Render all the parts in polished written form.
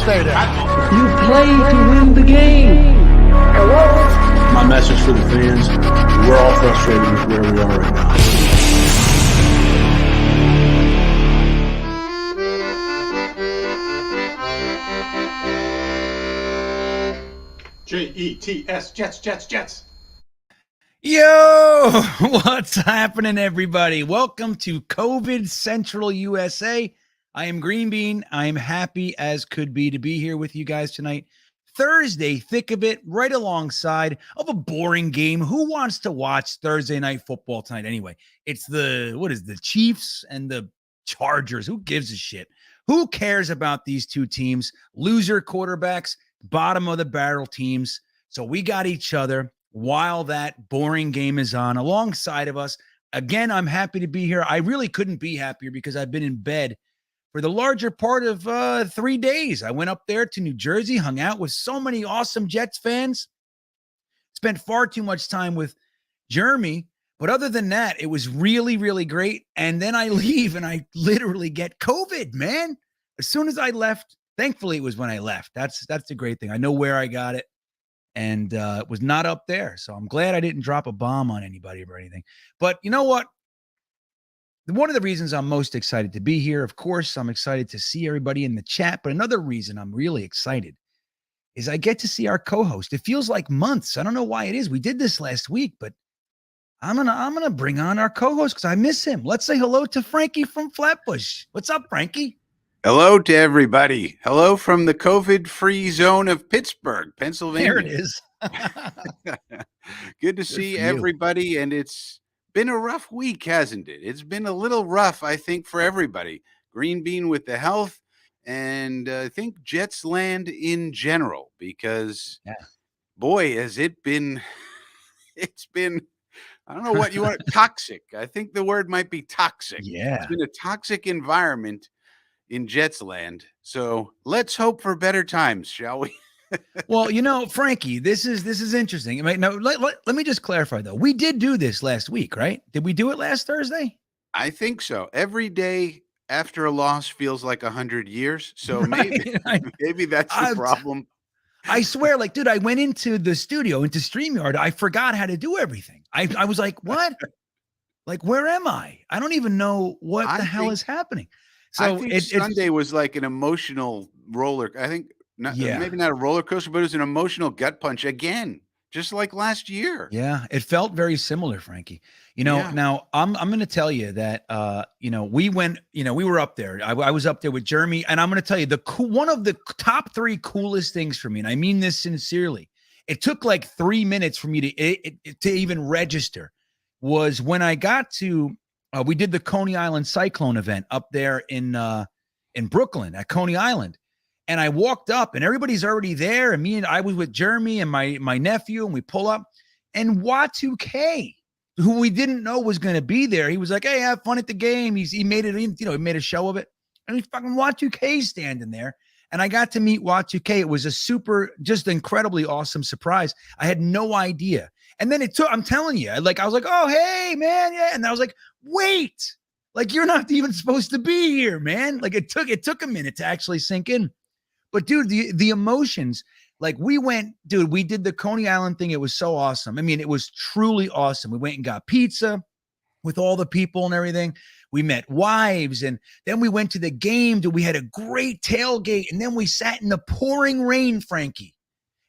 stay there. You play to win the game. My message for the fans, we're all frustrated with where we are right now. Jets, Jets. Yo, what's happening, everybody? Welcome to COVID Central USA. I am GreenBean. I am happy as could be to be here with you guys tonight. Thursday, thick of it, right alongside of a boring game. Who wants to watch Thursday night football tonight anyway? It's the Chiefs and the Chargers. Who gives a shit? Who cares about these two teams? Loser quarterbacks, bottom of the barrel teams. So we got each other while that boring game is on alongside of us. Again, I'm happy to be here. I really couldn't be happier because I've been in bed for the larger part of 3 days. I went up there to New Jersey, hung out with so many awesome Jets fans, spent far too much time with Jeremy. But other than that, it was really, really great. And then I leave and I literally get COVID, man. As soon as I left, thankfully it was when I left. That's the great thing. I know where I got it. And it was not up there. So I'm glad I didn't drop a bomb on anybody or anything. But you know what? One of the reasons I'm most excited to be here, of course, I'm excited to see everybody in the chat. But another reason I'm really excited is I get to see our co-host. It feels like months. I don't know why it is. We did this last week, but I'm gonna bring on our co-host because I miss him. Let's say hello to Frankie from Flatbush. What's up, Frankie? Hello to everybody. Hello from the COVID-free zone of Pittsburgh, Pennsylvania. There it is. Good to see everybody. And it's been a rough week, hasn't it? It's been a little rough, I think, for everybody. GreenBean with the health, and I think Jets land in general, because, boy, has it been, it's been, I don't know what you want, toxic. I think the word might be toxic. Yeah. It's been a toxic environment in Jets land. So let's hope for better times, shall we? Well, you know, Frankie, this is interesting. I mean, no, let me just clarify though. We did do this last week, right? Did we do it last Thursday? I think so. Every day after a loss feels like 100 years. So maybe that's the problem. I swear, like, dude, I went into the studio, into StreamYard. I forgot how to do everything. I was like, what? Like, where am I? I don't even know what the hell is happening. So I think Sunday was like an emotional roller. I think maybe not a roller coaster, but it was an emotional gut punch again, just like last year. Yeah, it felt very similar, Frankie. You know, now I'm going to tell you that we were up there. I was up there with Jeremy, and I'm going to tell you one of the top 3 coolest things for me, and I mean this sincerely. It took like 3 minutes for me to even register. Was when I got to. We did the Coney Island Cyclone event up there in Brooklyn at Coney Island. And I walked up and everybody's already there. And I was with Jeremy and my nephew, and we pull up, and Y2K, who we didn't know was going to be there. He was like, hey, have fun at the game. He made it, he made a show of it. And he's fucking Y2K standing there. And I got to meet Y2K. It was a just incredibly awesome surprise. I had no idea. And then I'm telling you, I was like, oh, hey, man. Yeah. And I was like, wait, like, you're not even supposed to be here, man. Like, it took a minute to actually sink in. But dude, the emotions, like, we did the Coney Island thing. It was so awesome. I mean, it was truly awesome. We went and got pizza with all the people and everything. We met wives, and then we went to the game. Dude, we had a great tailgate, and then we sat in the pouring rain, Frankie.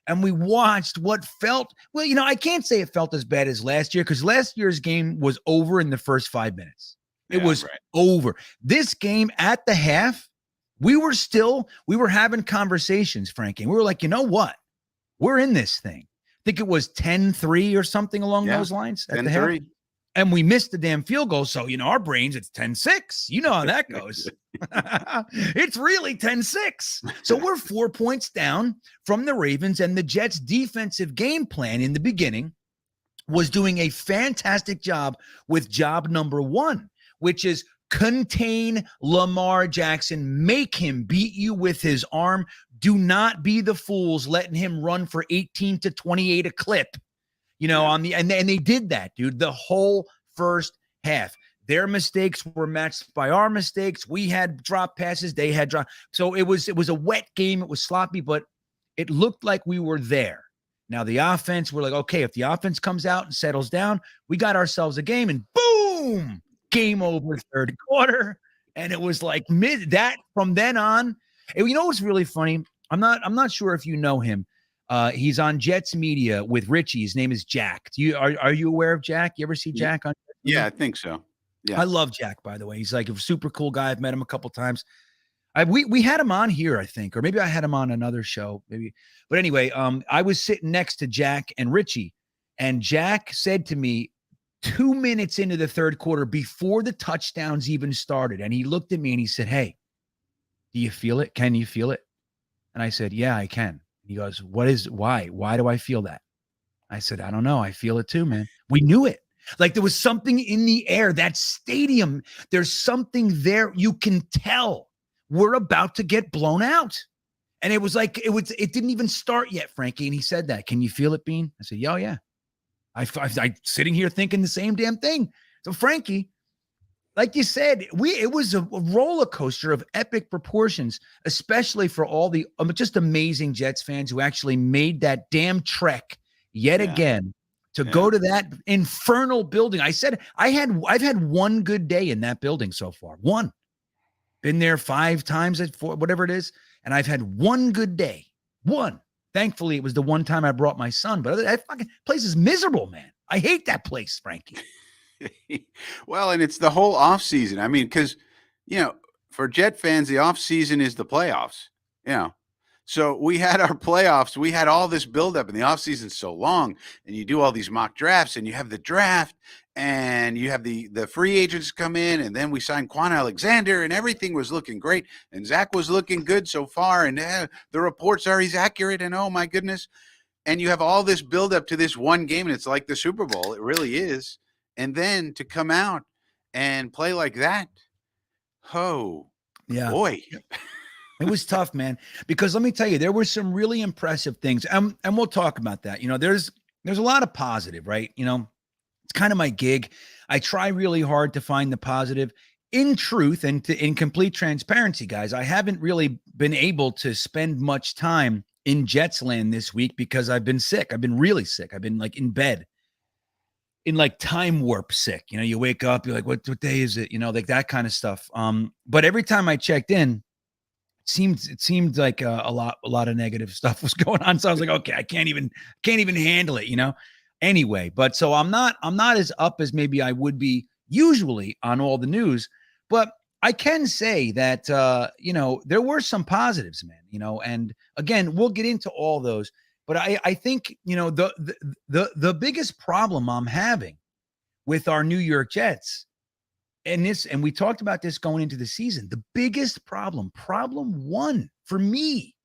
And we watched what felt, well, I can't say it felt as bad as last year, because last year's game was over in the first 5 minutes. It was over. This game at the half, we were having conversations, Frankie. And we were like, you know what? We're in this thing. I think it was 10-3 or something along those lines at the half. And we missed the damn field goal. So, our brains, it's 10-6. You know how that goes. It's really 10-6. So we're 4 points down from the Ravens, and the Jets' defensive game plan in the beginning was doing a fantastic job with job number 1, which is contain Lamar Jackson, make him beat you with his arm. Do not be the fools letting him run for 18 to 28 a clip. And they did that, dude, the whole first half. Their mistakes were matched by our mistakes. We had drop passes. They had drop. So it was a wet game. It was sloppy, but it looked like we were there. Now the offense, we're like, okay, if the offense comes out and settles down, we got ourselves a game, and boom, game over third quarter. And it was like that from then on. And you know what's really funny? I'm not sure if you know him. He's on Jets Media with Richie. His name is Jack. Are you aware of Jack? You ever see Jack on? Yeah, I think so. Yeah, I love Jack, by the way. He's like a super cool guy. I've met him a couple times. We had him on here, I think, or maybe I had him on another show, maybe. But anyway, I was sitting next to Jack and Richie, and Jack said to me 2 minutes into the third quarter, before the touchdowns even started, and he looked at me and he said, "Hey, do you feel it? Can you feel it?" And I said, "Yeah, I can." He goes, why? Why do I feel that? I said, "I don't know. I feel it too, man." We knew it. Like there was something in the air. That stadium, there's something there. You can tell we're about to get blown out. And it was like, it didn't even start yet, Frankie. And he said that. "Can you feel it, Bean?" I said, "Yeah, yeah." I sitting here thinking the same damn thing. So Frankie, like you said, it was a roller coaster of epic proportions, especially for all the just amazing Jets fans who actually made that damn trek yet again to go to that infernal building. I said I've had one good day in that building so far. One. Been there 5 times at 4, whatever it is, and I've had one good day. One. Thankfully, it was the one time I brought my son, but that fucking place is miserable, man. I hate that place, Frankie. Well, and it's the whole off season. I mean, because for Jet fans, the off season is the playoffs. So we had our playoffs. We had all this buildup, and the off season's so long, and you do all these mock drafts, and you have the draft, and you have the free agents come in, and then we signed Quan Alexander, and everything was looking great, and Zach was looking good so far, and the reports are he's accurate, and oh my goodness, and you have all this buildup to this one game, and it's like the Super Bowl. It really is. And then to come out and play like that, boy. It was tough, man, because let me tell you, there were some really impressive things. And we'll talk about that. There's a lot of positive, right? It's kind of my gig. I try really hard to find the positive. In truth and in complete transparency, guys, I haven't really been able to spend much time in Jetsland this week because I've been sick. I've been really sick. I've been like in bed. In like time warp sick, you wake up, you're like, what day is it? Like that kind of stuff. But every time I checked in, it seemed like a lot of negative stuff was going on. So I was like, okay, I can't even handle it, anyway. But so I'm not as up as maybe I would be usually on all the news, but I can say that, there were some positives, man, and again, we'll get into all those. But I think, the biggest problem I'm having with our New York Jets, and we talked about this going into the season, the biggest problem one for me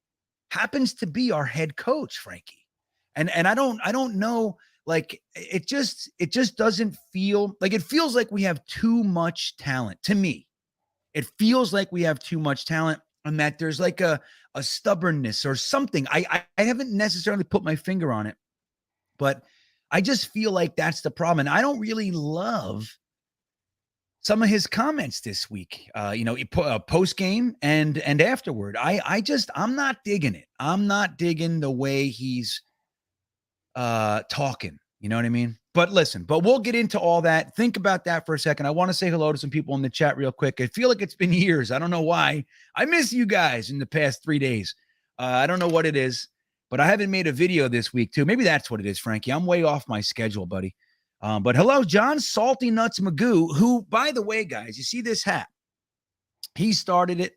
happens to be our head coach, Frankie. And I don't know, like it just doesn't feel like, it feels like we have too much talent to me. It feels like we have too much talent, and that there's like a stubbornness or something. I haven't necessarily put my finger on it, but I just feel like that's the problem. And I don't really love some of his comments this week, post game and afterward. I'm not digging it. I'm not digging the way he's talking. You know what I mean? But listen, we'll get into all that. Think about that for a second. I want to say hello to some people in the chat real quick. I feel like it's been years. I don't know why. I miss you guys in the past 3 days. I don't know what it is, but I haven't made a video this week too. Maybe that's what it is, Frankie. I'm way off my schedule, buddy. But hello, John Salty Nuts Magoo, who, by the way, guys, you see this hat? He started it.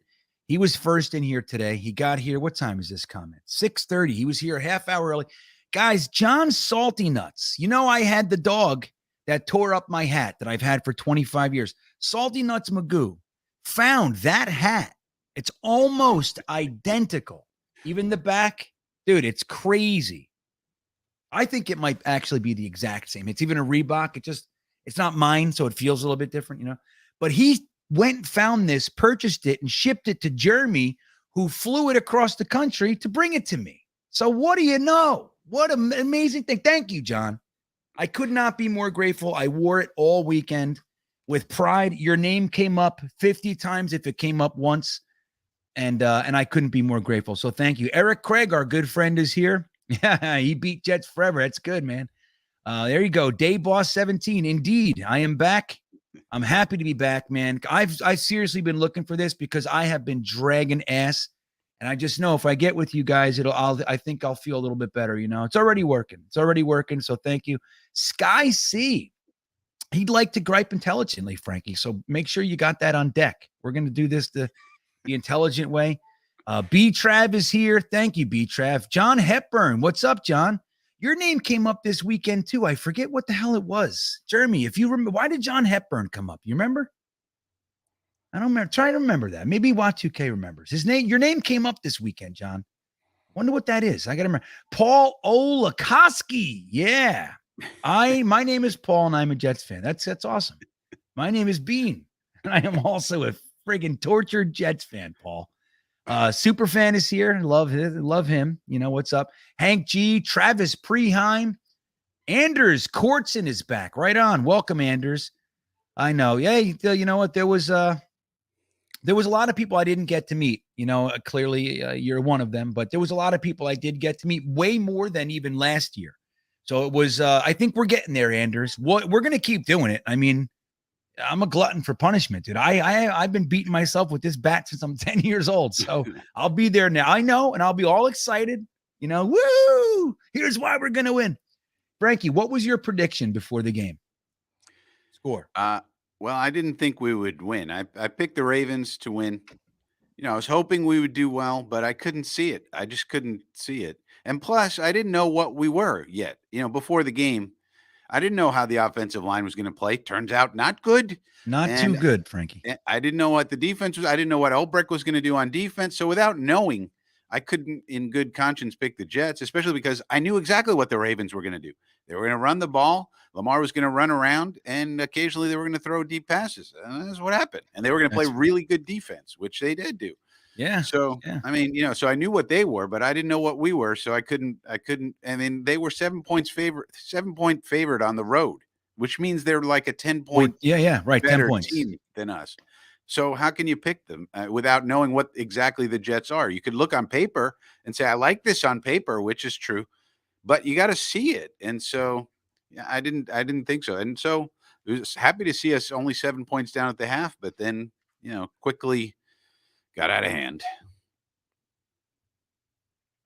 He was first in here today. He got here. What time is this comment? 6:30. He was here a half hour early. Guys, John Salty Nuts. I had the dog that tore up my hat that I've had for 25 years. Salty Nuts Magoo found that hat. It's almost identical. Even the back. Dude, it's crazy. I think it might actually be the exact same. It's even a Reebok. It's not mine, so it feels a little bit different, But he went, found this, purchased it, and shipped it to Jeremy, who flew it across the country to bring it to me. So what do you know? What an amazing thing. Thank you, John. I could not be more grateful. I wore it all weekend. with pride. Your name came up 50 times if it came up once. And I couldn't be more grateful. So thank you. Eric Craig, our good friend, is here. Yeah, he beat Jets forever. That's good, man. There you go. Day Boss 17. Indeed, I am back. I'm happy to be back, man. I've seriously been looking for this because I have been dragging ass. And I just know if I get with you guys, I think I'll feel a little bit better. You know, it's already working. So thank you. Sky C. He'd like to gripe intelligently, Frankie. So make sure you got that on deck. We're going to do this the intelligent way. B Trav is here. Thank you, B Trav. John Hepburn. What's up, John? Your name came up this weekend too. I forget what the hell it was. Jeremy, if you remember, why did John Hepburn come up? You remember? I don't remember. Try to remember that. Maybe Wat2K remembers. Your name came up this weekend, John. Wonder what that is. I got to remember. Paul Olakoski. Yeah. My name is Paul and I'm a Jets fan. That's awesome. My name is Bean. And I am also a friggin' tortured Jets fan, Paul. Super fan is here. Love him. You know what's up. Hank G, Travis Preheim, Anders Kortson is back. Right on. Welcome, Anders. I know. Yeah, you know what? There was a lot of people I didn't get to meet. You know, clearly you're one of them, but there was a lot of people I did get to meet, way more than even last year. So it was. I think we're getting there, Anders. We're gonna keep doing it. I mean, I'm a glutton for punishment, dude. I've been beating myself with this bat since I'm 10 years old. So I'll be there now. I know, and I'll be all excited. You know, woo! Here's why we're gonna win. Frankie, what was your prediction before the game? Score. Well, I didn't think we would win. I picked the Ravens to win. You know, I was hoping we would do well, but I couldn't see it. I just couldn't see it. And plus, I didn't know what we were yet. You know, before the game, I didn't know how the offensive line was going to play. Turns out not good. Not too good, Frankie. I didn't know what the defense was. I didn't know what Ulbrich was going to do on defense. So without knowing, I couldn't in good conscience pick the Jets, especially because I knew exactly what the Ravens were going to do. They were going to run the ball. Lamar was going to run around, and occasionally they were going to throw deep passes. And that's what happened. And they were going to play really good defense, which they did do. Yeah. So, yeah. I mean, you know, so I knew what they were, but I didn't know what we were. So I couldn't, I mean, they were 7-point favorite on the road, which means they're like a 10-point right, 10 points team than us. So how can you pick them without knowing what exactly the Jets are? You could look on paper and say, I like this on paper, which is true, but you got to see it. And so yeah, I didn't think so. And so I was happy to see us only 7 points down at the half, but then, you know, quickly got out of hand.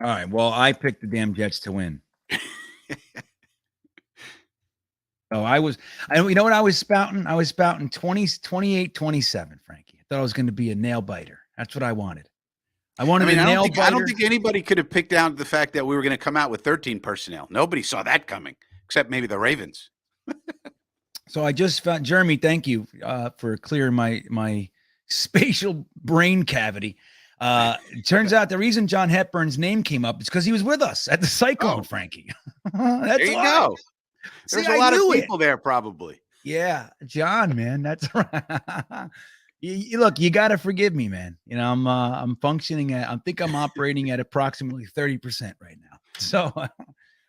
All right. Well, I picked the damn Jets to win. You know what I was spouting? I was spouting 28-27, Frankie. I thought I was going to be a nail biter. That's what I wanted. I don't think anybody could have picked out the fact that we were going to come out with 13 personnel. Nobody saw that coming, except maybe the Ravens. So I just found, Jeremy, thank you for clearing my spatial brain cavity. It turns out the reason John Hepburn's name came up is because he was with us at the Cyclone, Frankie. That's there you why. go. There's a lot of people there, probably. Yeah, John, man, that's right. Look, you got to forgive me, man. You know, I'm functioning at, I think I'm operating at approximately 30% right now. So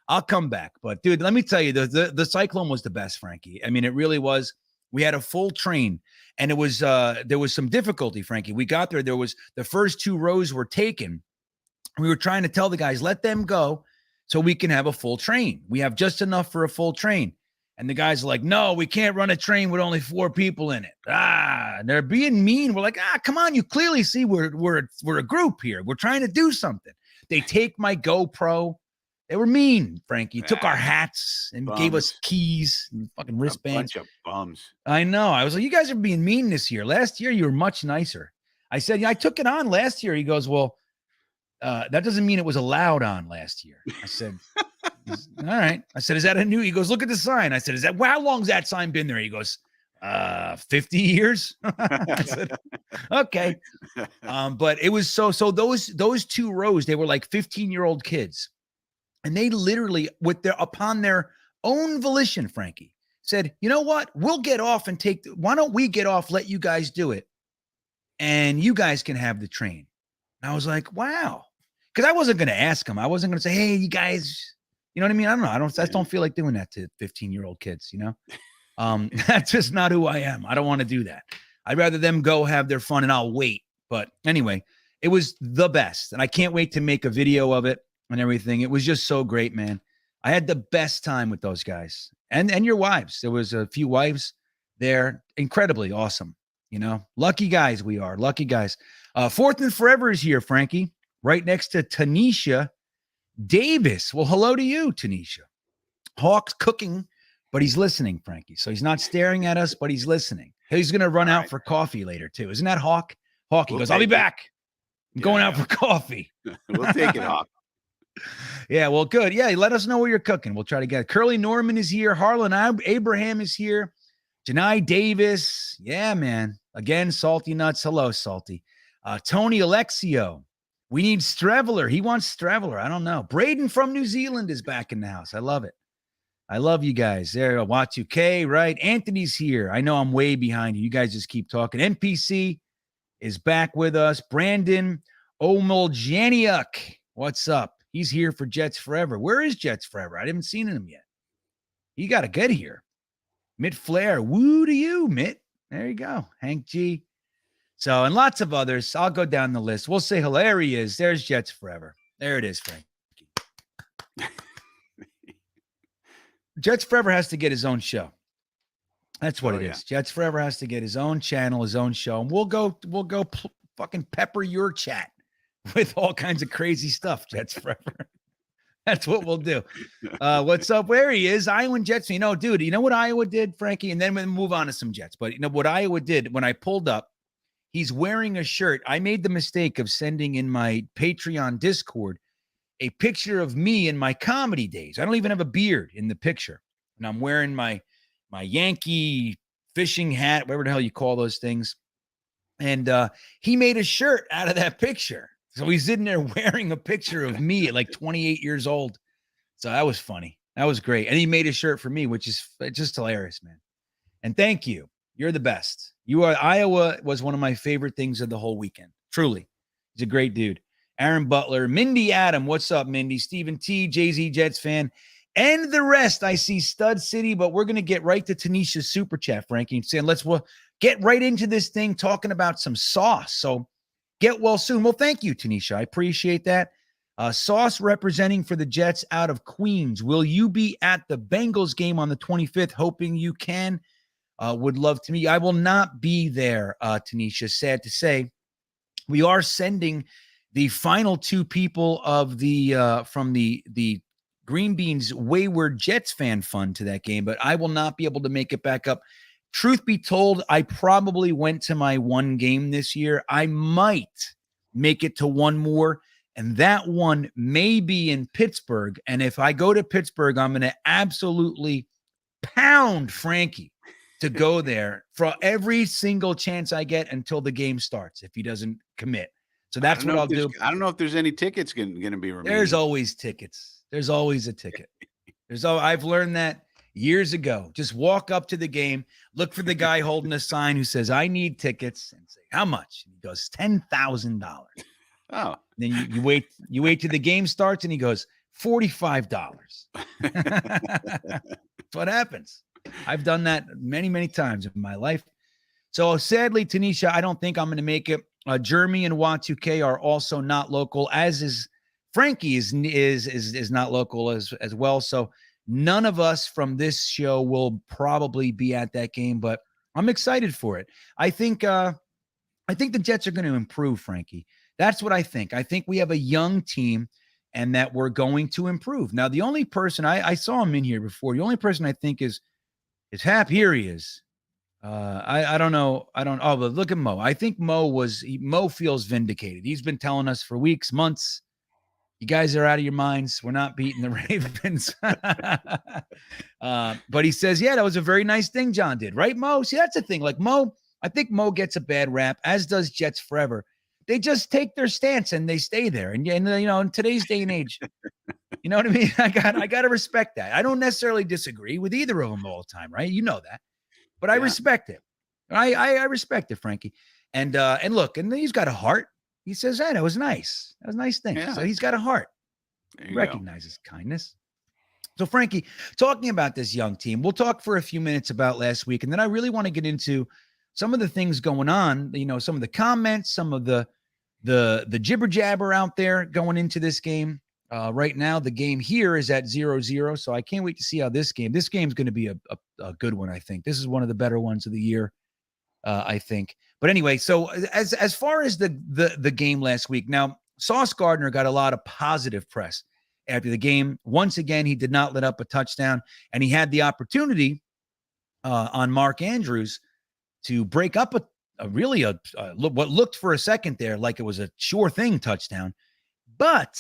I'll come back. But dude, let me tell you, the Cyclone was the best, Frankie. I mean, it really was. We had a full train, and it was there was some difficulty, Frankie. We got there. There was the first 2 rows were taken. We were trying to tell the guys, let them go so we can have a full train. We have just enough for a full train. And the guys are like, no, we can't run a train with only 4 people in it. And they're being mean. We're like, come on. You clearly see we're a group here. We're trying to do something. They take my GoPro. They were mean, Frankie. Took our hats and gave us keys and fucking wristbands. A bunch of bums. I know. I was like, you guys are being mean this year. Last year, you were much nicer. I said, yeah, I took it on last year. He goes, well, that doesn't mean it was allowed on last year. I said, all right. I said, is that a new? He goes, look at the sign. I said, how long's that sign been there? He goes, 50 years. I said, okay. But it was so those 2 rows, they were like 15-year-old kids. And they literally, upon their own volition, Frankie, said, you know what? We'll get off and why don't we get off, let you guys do it, and you guys can have the train. And I was like, wow. Because I wasn't going to ask them. I wasn't going to say, hey, you guys, you know what I mean? I don't know. I just don't feel like doing that to 15-year-old kids, you know? That's just not who I am. I don't want to do that. I'd rather them go have their fun and I'll wait. But anyway, it was the best. And I can't wait to make a video of it and everything. It was just so great, man. I had the best time with those guys and your wives. There was a few wives there. Incredibly awesome. You know, lucky guys we are. Lucky guys. Fourth and Forever is here, Frankie, right next to Tanisha Davis. Well, hello to you, Tanisha. Hawk's cooking, but he's listening, Frankie. So he's not staring at us, but he's listening. He's going to run out for coffee later, too. Isn't that Hawk? Hawk, he goes, I'll be back. I'm going out for coffee. We'll take it, Hawk. Yeah, well, good. Yeah, let us know what you're cooking. We'll try to get it. Curly Norman is here. Harlan Abraham is here. Janai Davis. Yeah, man. Again, Salty Nuts. Hello, Salty. Tony Alexio. We need Streveler. He wants Streveler. I don't know. Braden from New Zealand is back in the house. I love it. I love you guys. There, Watu right? Anthony's here. I know I'm way behind you. You guys just keep talking. NPC is back with us. Brandon Omoljaniuk. What's up? He's here for Jets Forever. Where is Jets Forever? I haven't seen him yet. You got to get here. Mitt Flair. Woo to you, Mitt. There you go. Hank G. So, and lots of others. I'll go down the list. We'll say hilarious. There's Jets Forever. There it is, Frank. Jets Forever has to get his own show. That's what it is. Jets Forever has to get his own channel, his own show. And we'll go fucking pepper your chat with all kinds of crazy stuff, Jets Forever. That's what we'll do. What's up? Where he is, Iowa Jets. You know, dude, you know what Iowa did, Frankie? And then we'll move on to some Jets. But you know what Iowa did when I pulled up, he's wearing a shirt. I made the mistake of sending in my Patreon Discord a picture of me in my comedy days. I don't even have a beard in the picture. And I'm wearing my Yankee fishing hat, whatever the hell you call those things. And he made a shirt out of that picture. So he's sitting there wearing a picture of me at like 28 years old. So that was funny. That was great. And he made a shirt for me, which is just hilarious, man. And thank you. You're the best. Iowa was one of my favorite things of the whole weekend. Truly. He's a great dude. Aaron Butler, Mindy Adam. What's up, Mindy? Stephen T, Jay-Z Jets fan. And the rest. I see Stud City, but we're going to get right to Tanisha's super chat, Frankie, and saying, let's get right into this thing, talking about some sauce. So get well soon. Well, thank you, Tanisha. I appreciate that. Sauce representing for the Jets out of Queens. Will you be at the Bengals game on the 25th? Hoping you can. Would love to meet you. I will not be there, Tanisha. Sad to say. We are sending the final two people of the from the GreenBean's Wayward Jets fan fund to that game, but I will not be able to make it back up. Truth be told, I probably went to my one game this year. I might make it to one more, and that one may be in Pittsburgh. And if I go to Pittsburgh, I'm going to absolutely pound Frankie to go there for every single chance I get until the game starts if he doesn't commit. So that's what I'll do. I don't know if there's any tickets going to be remaining. There's always tickets. There's always a ticket. I've learned that years ago. Just walk up to the game, look for the guy holding a sign who says, I need tickets, and say, how much? And he goes, $10,000. Oh. Then you wait till the game starts, and he goes, $45. That's what happens. I've done that many, many times in my life. So sadly, Tanisha, I don't think I'm going to make it. Jeremy and Y2K are also not local, as is Frankie is not local as well. So none of us from this show will probably be at that game, but I'm excited for it. I think the Jets are going to improve, Frankie. That's what I think. I think we have a young team and that we're going to improve. Now, the only person I saw him in here before, the only person I think is Hap. Here he is. I don't know. Oh, but look at Mo. I think Mo feels vindicated. He's been telling us for weeks, months, you guys are out of your minds. We're not beating the Ravens. But he says, yeah, that was a very nice thing John did. Right, Mo? See, that's the thing. Like Mo, I think Mo gets a bad rap, as does Jets Forever. They just take their stance and they stay there. And you know, in today's day and age, you know what I mean? I got to respect that. I don't necessarily disagree with either of them all the time, right? You know that. But I respect it. I respect it, Frankie. And look, and he's got a heart. He says, hey, that was nice. That was a nice thing. Yeah. So he's got a heart. He recognizes kindness. So, Frankie, talking about this young team, we'll talk for a few minutes about last week, and then I really want to get into some of the things going on. Some of the comments, some of the jibber jabber out there going into this game. Right now, the game here is at 0-0, so I can't wait to see how this game's going to be a good one. I think this is one of the better ones of the year. I think, but anyway, so as far as the game last week, now Sauce Gardner got a lot of positive press after the game. Once again, he did not let up a touchdown, and he had the opportunity on Mark Andrews to break up what looked for a second there like it was a sure thing touchdown, but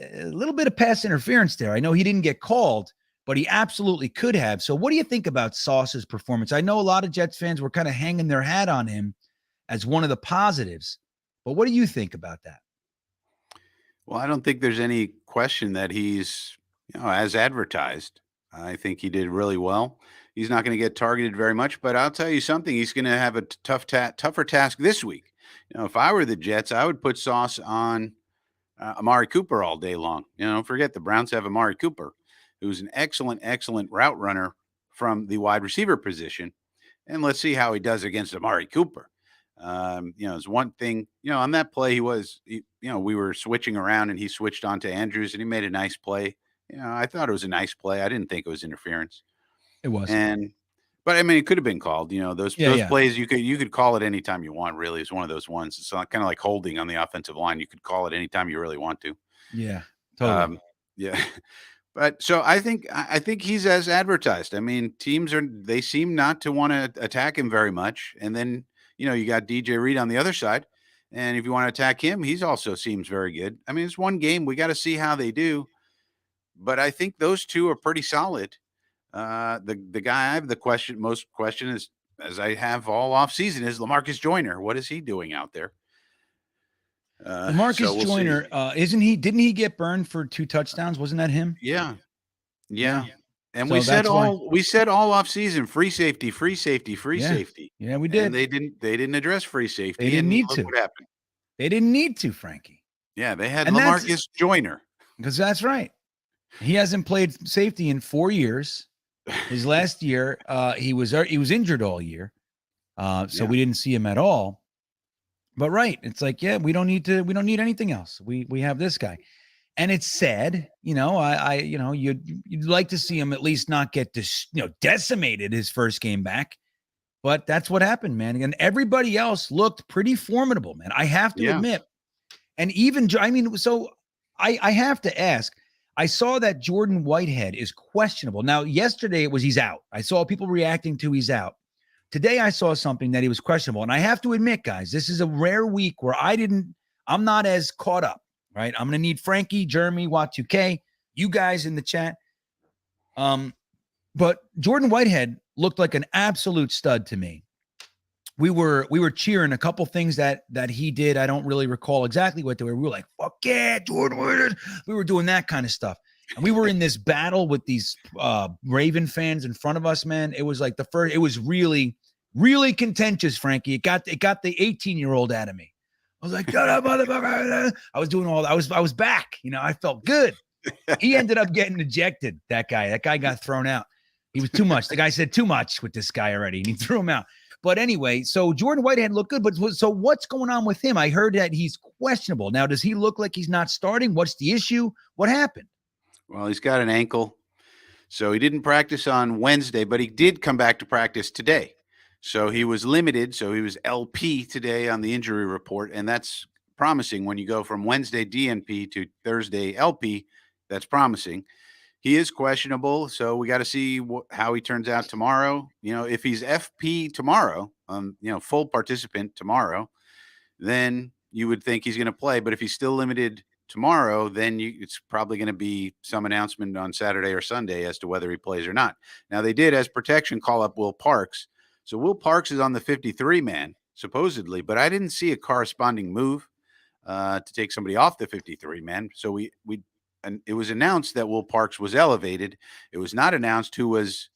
a little bit of pass interference there. I know he didn't get called, but he absolutely could have. So what do you think about Sauce's performance? I know a lot of Jets fans were kind of hanging their hat on him as one of the positives, but what do you think about that? Well, I don't think there's any question that he's, as advertised. I think he did really well. He's not going to get targeted very much, but I'll tell you something. He's going to have a tougher task this week. If I were the Jets, I would put Sauce on Amari Cooper all day long. Forget the Browns have Amari Cooper, who's an excellent route runner from the wide receiver position. And let's see how he does against Amari Cooper. It's one thing, on that play, we were switching around and he switched on to Andrews and he made a nice play. I thought it was a nice play. I didn't think it was interference. It was. But I mean, it could have been called, those plays you could call it anytime you want. Really, it's one of those ones. It's kind of like holding on the offensive line. You could call it anytime you really want to. Yeah, totally. Yeah. But so I think he's as advertised. I mean, they seem not to want to attack him very much. And then, you got DJ Reed on the other side. And if you want to attack him, he's also seems very good. I mean, it's one game. We got to see how they do. But I think those two are pretty solid. The guy I have most question is, as I have all off season, is LaMarcus Joyner. What is he doing out there? LaMarcus Joyner, didn't he get burned for 2 touchdowns? Wasn't that him? Yeah. And So we said all off season, free safety. Yeah, we did. And they didn't address free safety. They didn't need look to. What happened? They didn't need to, Frankie. Yeah, they had And LaMarcus Joyner. Because that's right. He hasn't played safety in 4 years. His last year, he was injured all year. So we didn't see him at all. But right, it's like, we don't need anything else. We have this guy. And it's sad, you'd like to see him at least not get decimated his first game back. But that's what happened, man. And everybody else looked pretty formidable, man. I have to admit. And even, so I have to ask, I saw that Jordan Whitehead is questionable. Now, yesterday it was he's out. I saw people reacting to he's out. Today I saw something that he was questionable. And I have to admit, guys, this is a rare week where I'm not as caught up, right? I'm going to need Frankie, Jeremy, Watt2K, you guys in the chat. But Jordan Whitehead looked like an absolute stud to me. We were cheering a couple things that he did. I don't really recall exactly what they were. We were like, fuck yeah, Jordan Whitehead. We were doing that kind of stuff. And we were in this battle with these Raven fans in front of us, man. It was like it was really, really contentious, Frankie. It got the 18-year-old out of me. I was like, shut up, motherfucker. I was doing I was back. I felt good. He ended up getting ejected, that guy. That guy got thrown out. He was too much. The guy said too much with this guy already, and he threw him out. But anyway, so Jordan Whitehead looked good. But so what's going on with him? I heard that he's questionable. Now, does he look like he's not starting? What's the issue? What happened? Well, he's got an ankle. So he didn't practice on Wednesday, but he did come back to practice today. So he was limited. So he was LP today on the injury report. And that's promising when you go from Wednesday DNP to Thursday LP. That's promising. He is questionable, so we got to see how he turns out tomorrow. If he's FP tomorrow, full participant tomorrow, then you would think he's going to play. But if he's still limited tomorrow, then it's probably going to be some announcement on Saturday or Sunday as to whether he plays or not. Now, they did, as protection, call up Will Parks. So Will Parks is on the 53-man, supposedly, but I didn't see a corresponding move to take somebody off the 53-man. So and it was announced that Will Parks was elevated. It was not announced who was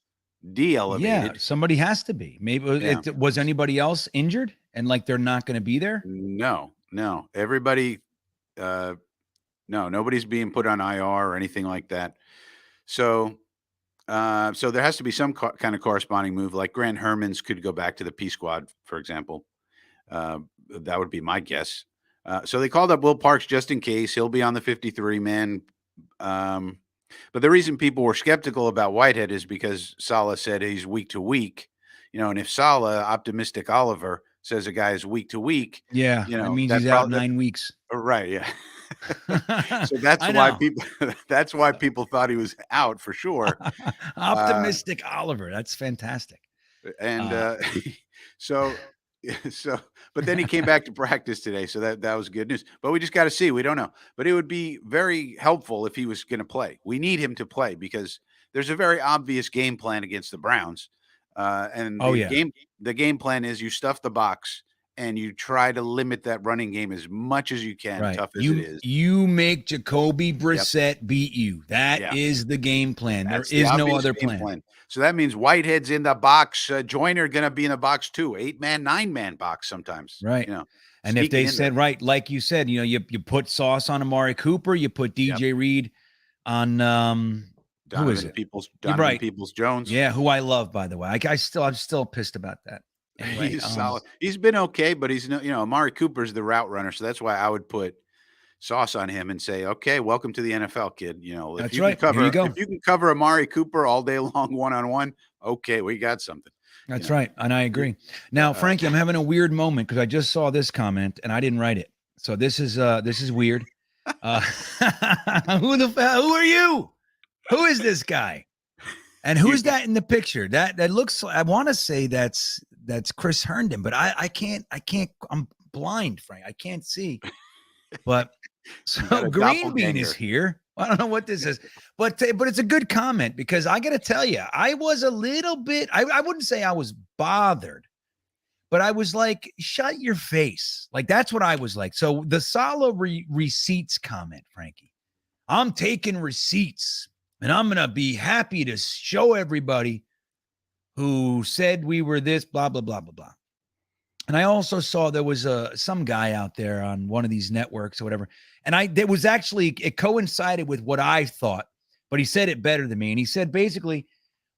de-elevated. Yeah, somebody has to be. Maybe was anybody else injured and they're not going to be there? No. Everybody, no, nobody's being put on IR or anything like that. So, so there has to be some kind of corresponding move. Like Grant Herman's could go back to the P squad, for example. That would be my guess. So they called up Will Parks just in case. He'll be on the 53 man. But the reason people were skeptical about Whitehead is because Saleh said he's week to week, and if Saleh, optimistic Oliver, says a guy is week to week, Yeah, that means that he's out probably 9 weeks. right, yeah. So that's I why know. people thought he was out for sure. Optimistic Oliver. That's fantastic. And Uh, so so but then he came back to practice today, so that was good news. But we just got to see. We don't know. But it would be very helpful if he was going to play. We need him to play because there's a very obvious game plan against the Browns. And Oh, yeah. The game plan is you stuff the box and you try to limit that running game as much as you can, Right. tough as it is. You make Jacoby Brissett beat you. That is Yeah. the game plan. That's There the is no obvious other game plan. So that means Whitehead's in the box. Joyner going to be in the box too. 8-man, 9-man box sometimes. Right. And if they said, right, like you said, you put Sauce on Amari Cooper, you put DJ Reed on who is it? Donovan Peoples-Jones. Yeah, who I love, by the way. I'm still pissed about that. Anyway, he's solid. He's been okay, but he's Amari Cooper's the route runner, so that's why I would put Sauce on him and say, "Okay, welcome to the NFL, kid. If that's you right. can cover, Here you go. if you can cover Amari Cooper all day long, 1-on-1, okay, we got something." That's right, and I agree. Now, Frankie, I'm having a weird moment because I just saw this comment and I didn't write it, so this is weird. Who are you? Who is this guy? And who's that in the picture? That looks. I want to say that's Chris Herndon, but I can't. I'm blind, Frank. I can't see. But so GreenBean is here. I don't know what this is, but it's a good comment because I got to tell you, I was a little bit. I wouldn't say I was bothered, but I was like, "Shut your face!" Like that's what I was like. So the Saleh receipts comment, Frankie. I'm taking receipts. And I'm going to be happy to show everybody who said we were this, blah, blah, blah, blah, blah. And I also saw there was some guy out there on one of these networks or whatever. And it coincided with what I thought, but he said it better than me. And he said basically,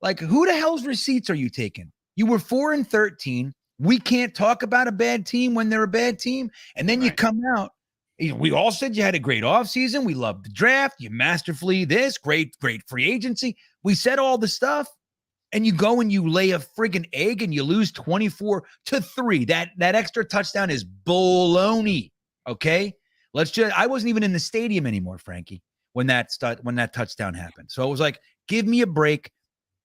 like, who the hell's receipts are you taking? You were 4-13. We can't talk about a bad team when they're a bad team. And then you come out. We all said you had a great offseason. We loved the draft. You masterfully great free agency. We said all the stuff, and you go and you lay a friggin' egg and you lose 24-3. That extra touchdown is baloney. Okay, I wasn't even in the stadium anymore, Frankie, when that touchdown happened. So it was like, give me a break.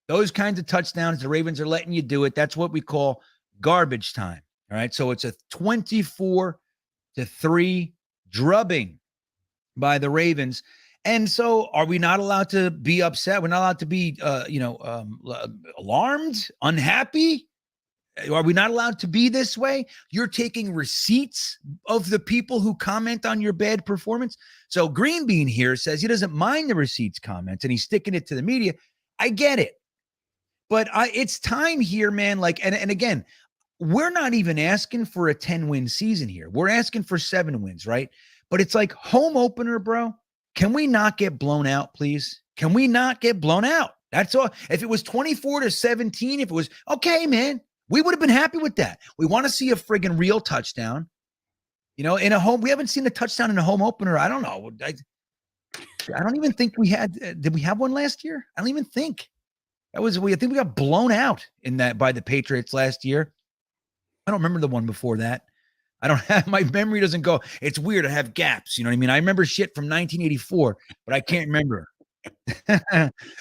Those kinds of touchdowns, the Ravens are letting you do it. That's what we call garbage time. All right, so it's a 24-3 drubbing by the Ravens. And so are we not allowed to be upset? We're not allowed to be, alarmed, unhappy? Are we not allowed to be this way? You're taking receipts of the people who comment on your bad performance. So GreenBean here says he doesn't mind the receipts comments and he's sticking it to the media. I get it. But it's time here, man. Like, and again, we're not even asking for a 10-win season here. We're asking for 7 wins, right? But it's like home opener, bro. Can we not get blown out, please? Can we not get blown out? That's all. If it was 24-17, if it was, okay, man, we would have been happy with that. We want to see a friggin' real touchdown. In a home, we haven't seen a touchdown in a home opener. I don't know. I don't even think we had, did we have one last year? I don't even think. I think we got blown out in that by the Patriots last year. I don't remember the one before that. I don't have, my memory doesn't go. It's weird. I have gaps. You know what I mean? I remember shit from 1984, but I can't remember.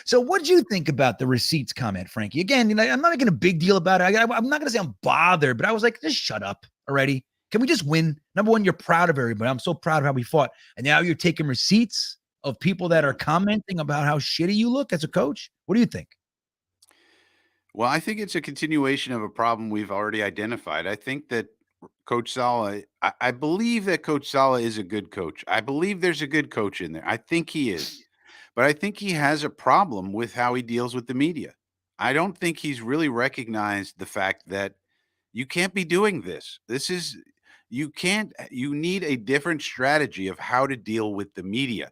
So what did you think about the receipts comment, Frankie? Again, I'm not making a big deal about it. I'm not going to say I'm bothered, but I was like, just shut up already. Can we just win? Number one, you're proud of everybody. I'm so proud of how we fought. And now you're taking receipts of people that are commenting about how shitty you look as a coach. What do you think? Well, I think it's a continuation of a problem we've already identified. I think that Coach Saleh, I believe that Coach Saleh is a good coach. I believe there's a good coach in there. I think he is. But I think he has a problem with how he deals with the media. I don't think he's really recognized the fact that you can't be doing this. You need a different strategy of how to deal with the media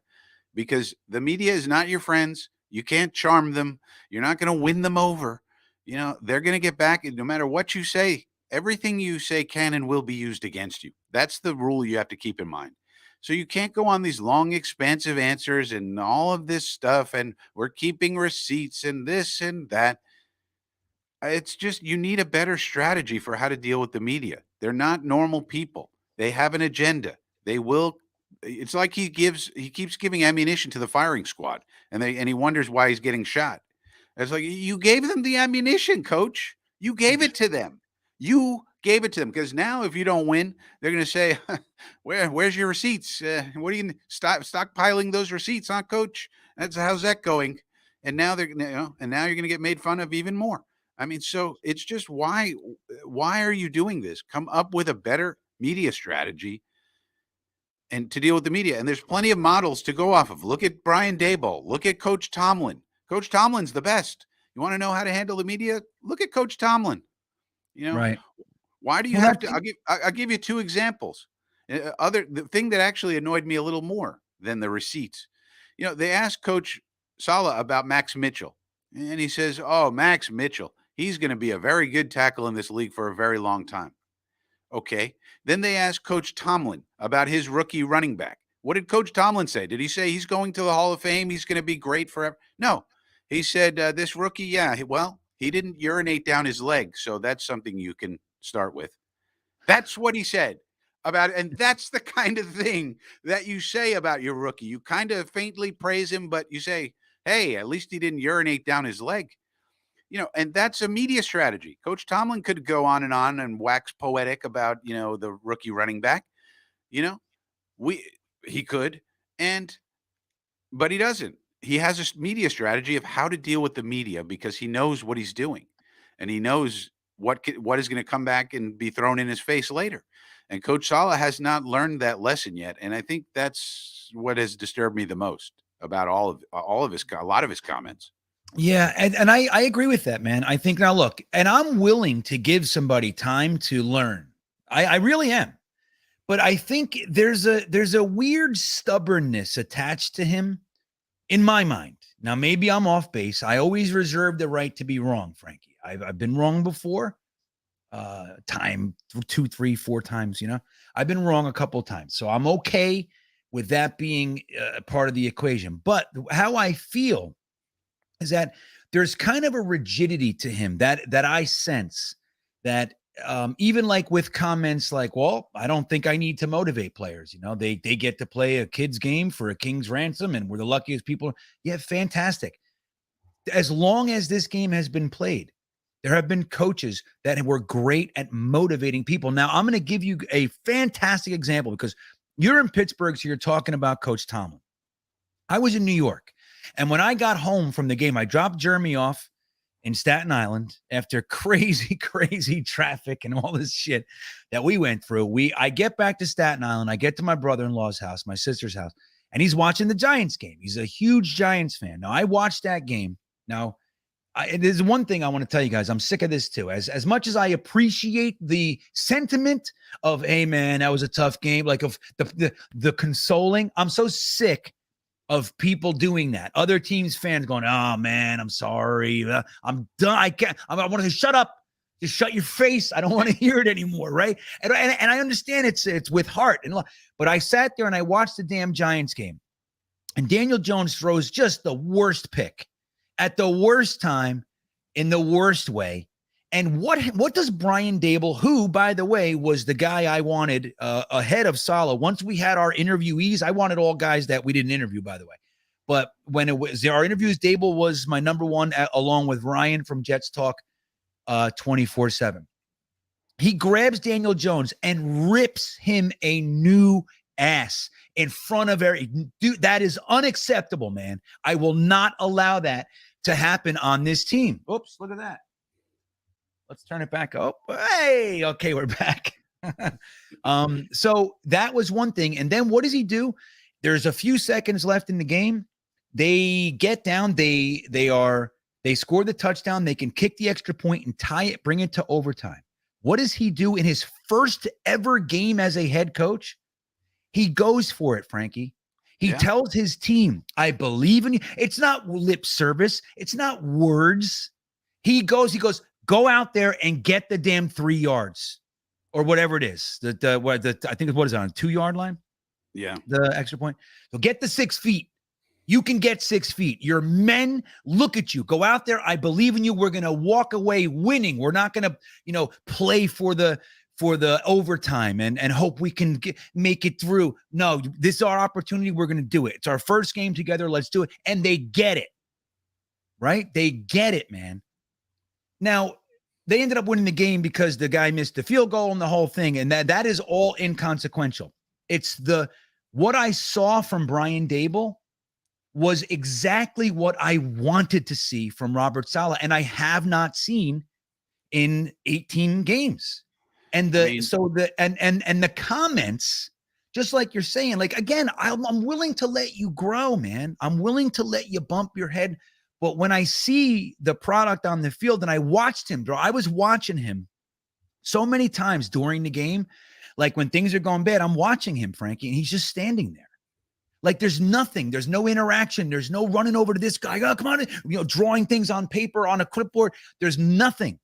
because the media is not your friends. You can't charm them. You're not going to win them over. They're going to get back, and no matter what you say, everything you say can and will be used against you. That's the rule you have to keep in mind. So you can't go on these long, expansive answers and all of this stuff, and we're keeping receipts and this and that. It's just, you need a better strategy for how to deal with the media. They're not normal people. They have an agenda. They will. It's like he keeps giving ammunition to the firing squad, and he wonders why he's getting shot. It's like, you gave them the ammunition, coach. You gave it to them. You gave it to them, because now if you don't win, they're going to say, "Where's your receipts? What are you stockpiling those receipts, huh, coach? How's that going?" And now and now you're going to get made fun of even more. I mean, so it's just, why are you doing this? Come up with a better media strategy and to deal with the media. And there's plenty of models to go off of. Look at Brian Daboll. Look at Coach Tomlin. Coach Tomlin's the best. You want to know how to handle the media? Look at Coach Tomlin. Right. Why do you have to? I'll give you two examples. The thing that actually annoyed me a little more than the receipts. They asked Coach Saleh about Max Mitchell, and he says, "Oh, Max Mitchell, he's going to be a very good tackle in this league for a very long time." Okay. Then they asked Coach Tomlin about his rookie running back. What did Coach Tomlin say? Did he say he's going to the Hall of Fame? He's going to be great forever? No. He said, this rookie, he didn't urinate down his leg, so that's something you can start with. That's what he said about it. And that's the kind of thing that you say about your rookie. You kind of faintly praise him, but you say, hey, at least he didn't urinate down his leg. And that's a media strategy. Coach Tomlin could go on and wax poetic about, the rookie running back. He could, but he doesn't. He has a media strategy of how to deal with the media, because he knows what he's doing, and he knows what is going to come back and be thrown in his face later. And Coach Saleh has not learned that lesson yet, and I think that's what has disturbed me the most about a lot of his comments. Yeah, and I agree with that, man. I think, now look, and I'm willing to give somebody time to learn. I really am. But I think there's a weird stubbornness attached to him in my mind. Now, maybe I'm off base. I always reserve the right to be wrong, Frankie. I've been wrong before. Time 2, 3, 4 times, I've been wrong a couple of times. So I'm okay with that being part of the equation. But how I feel is that there's kind of a rigidity to him that I sense, that even like with comments like, well, I don't think I need to motivate players. They get to play a kid's game for a king's ransom, and we're the luckiest people. Yeah, fantastic. As long as this game has been played, there have been coaches that were great at motivating people. Now, I'm going to give you a fantastic example, because you're in Pittsburgh, so you're talking about Coach Tomlin. I was in New York, and when I got home from the game, I dropped Jeremy off in Staten Island after crazy traffic and all this shit that we went through. I get back to Staten Island. I get to my brother-in-law's house, my sister's house, and he's watching the Giants game. He's a huge Giants fan. Now, I watched that game. Now, there's one thing I want to tell you guys. I'm sick of this too. As much as I appreciate the sentiment of, hey, man, that was a tough game, like of the consoling, I'm so sick of people doing that. Other teams' fans going, oh, man, I'm sorry. I'm done. I want to shut up. Just shut your face. I don't want to hear it anymore, right? And I understand it's with heart. But I sat there and I watched the damn Giants game. And Daniel Jones throws just the worst pick at the worst time in the worst way. And what does Brian Daboll, who, by the way, was the guy I wanted ahead of Saleh. Once we had our interviewees, I wanted all guys that we didn't interview, by the way. But when it was our interviews, Daboll was my number one, along with Ryan from Jets Talk 24/7. He grabs Daniel Jones and rips him a new ass in front of dude. That is unacceptable, man. I will not allow that to happen on this team. Oops, look at that. Let's turn it back up. Hey, okay, we're back. So that was one thing. And then what does he do? There's a few seconds left in the game. They get down. They score the touchdown. They can kick the extra point and tie it, bring it to overtime. What does he do in his first ever game as a head coach? He goes for it, Frankie. He Yeah. tells his team, I believe in you. It's not lip service. It's not words. He goes, go out there and get the damn 3 yards or whatever it is. I think what is it on 2-yard line? Yeah. The extra point. So get the 6 feet. You can get 6 feet. Your men look at you. Go out there. I believe in you. We're going to walk away winning. We're not going to, play for the overtime and hope we can make it through. No, this is our opportunity. We're going to do it. It's our first game together. Let's do it. And they get it. Right? They get it, man. Now, they ended up winning the game because the guy missed the field goal and the whole thing. And that is all inconsequential. It's what I saw from Brian Daboll was exactly what I wanted to see from Robert Saleh, and I have not seen in 18 games. And the comments, just like you're saying, like, again, I'm willing to let you grow, man. I'm willing to let you bump your head. But when I see the product on the field, and I watched him, bro, I was watching him so many times during the game. Like when things are going bad, I'm watching him, Frankie, and he's just standing there. Like there's nothing, there's no interaction. There's no running over to this guy. Oh, come on, drawing things on paper, on a clipboard. There's nothing.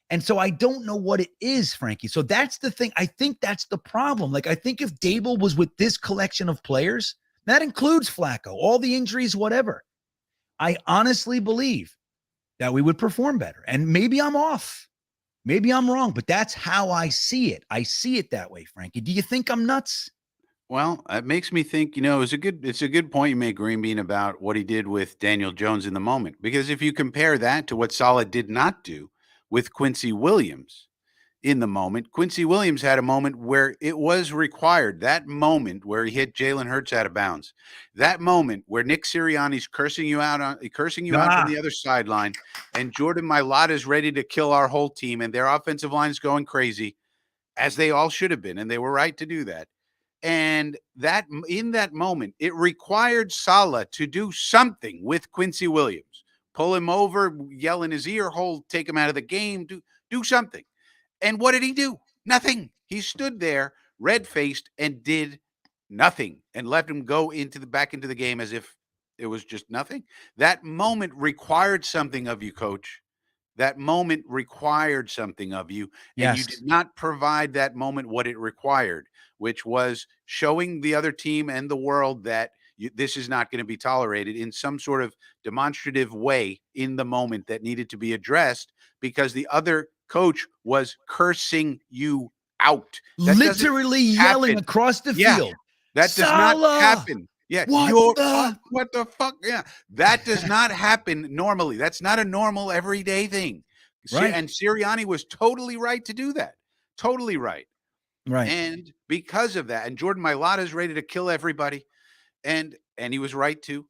And so I don't know what it is, Frankie. So that's the thing. I think that's the problem. Like, I think if Daboll was with this collection of players, that includes Flacco, all the injuries, whatever, I honestly believe that we would perform better. And maybe I'm off. Maybe I'm wrong, but that's how I see it. I see it that way, Frankie. Do you think I'm nuts? Well, it makes me think, it's a good point you made, Greenbean, about what he did with Daniel Jones in the moment. Because if you compare that to what Saleh did not do with Quincy Williams in the moment, Quincy Williams had a moment where it was required. That moment where he hit Jalen Hurts out of bounds, that moment where Nick Sirianni's cursing you out from the other sideline, and Jordan Mailata is ready to kill our whole team, and their offensive line is going crazy, as they all should have been, and they were right to do that. And that in that moment, it required Saleh to do something with Quincy Williams, pull him over, yell in his ear hole, take him out of the game, do something. And what did he do? Nothing. He stood there, red-faced, and did nothing, and left him go back into the game as if it was just nothing. That moment required something of you, Coach. That moment required something of you, and you Yes. did not provide that moment what it required, which was showing the other team and the world that this is not going to be tolerated in some sort of demonstrative way in the moment that needed to be addressed, because the other coach was cursing you out. That Literally yelling across the field. That does not happen. Yeah, what the fuck? Yeah, that does not happen normally. That's not a normal everyday thing. Right. And Sirianni was totally right to do that. Totally right. Right. And because of that, and Jordan Mailata is ready to kill everybody, and he was right to.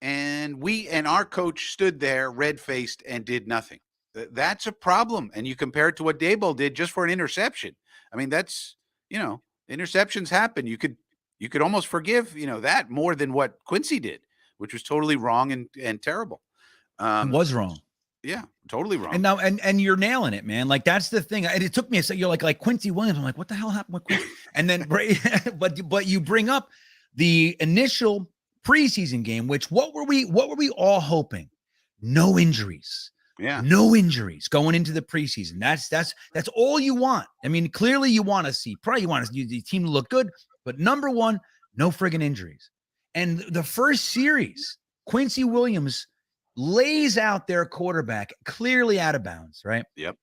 And our coach stood there red-faced and did nothing. That's a problem. And you compare it to what Daboll did just for an interception. I mean, that's, interceptions happen. You could almost forgive, that more than what Quincy did, which was totally wrong and terrible. It was wrong. Yeah, totally wrong. And now, and you're nailing it, man. Like, that's the thing. And it took me a second. You're like Quincy Williams. I'm like, what the hell happened with Quincy? And then, but you bring up the initial preseason game, which what were we all hoping? No injuries. Yeah. No injuries going into the preseason. That's all you want. I mean, clearly you want to see, probably you want to see the team to look good, but number one, no friggin' injuries. And the first series, Quincy Williams lays out their quarterback clearly out of bounds, right? Yep.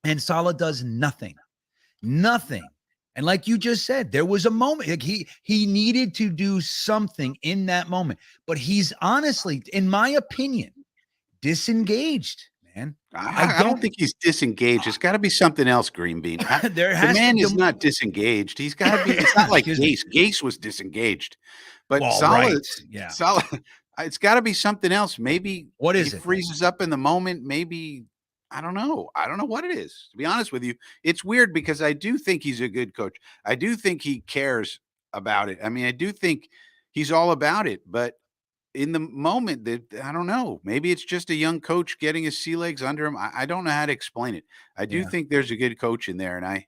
And Saleh does nothing. And like you just said, there was a moment, like he needed to do something in that moment, but he's honestly, in my opinion, disengaged, man. I don't think he's disengaged. It's got to be something else, Greenbean. The man is not disengaged. He's got to be. It's not like Gase. Gase was disengaged, but Saleh, Saleh. It's got to be something else. Maybe what is he it? Freezes up in the moment. Maybe I don't know. I don't know what it is. To be honest with you, it's weird because I do think he's a good coach. I do think he cares about it. I mean, I do think he's all about it, but in the moment, that I don't know. Maybe it's just a young coach getting his sea legs under him. I don't know how to explain it. I do think there's a good coach in there, and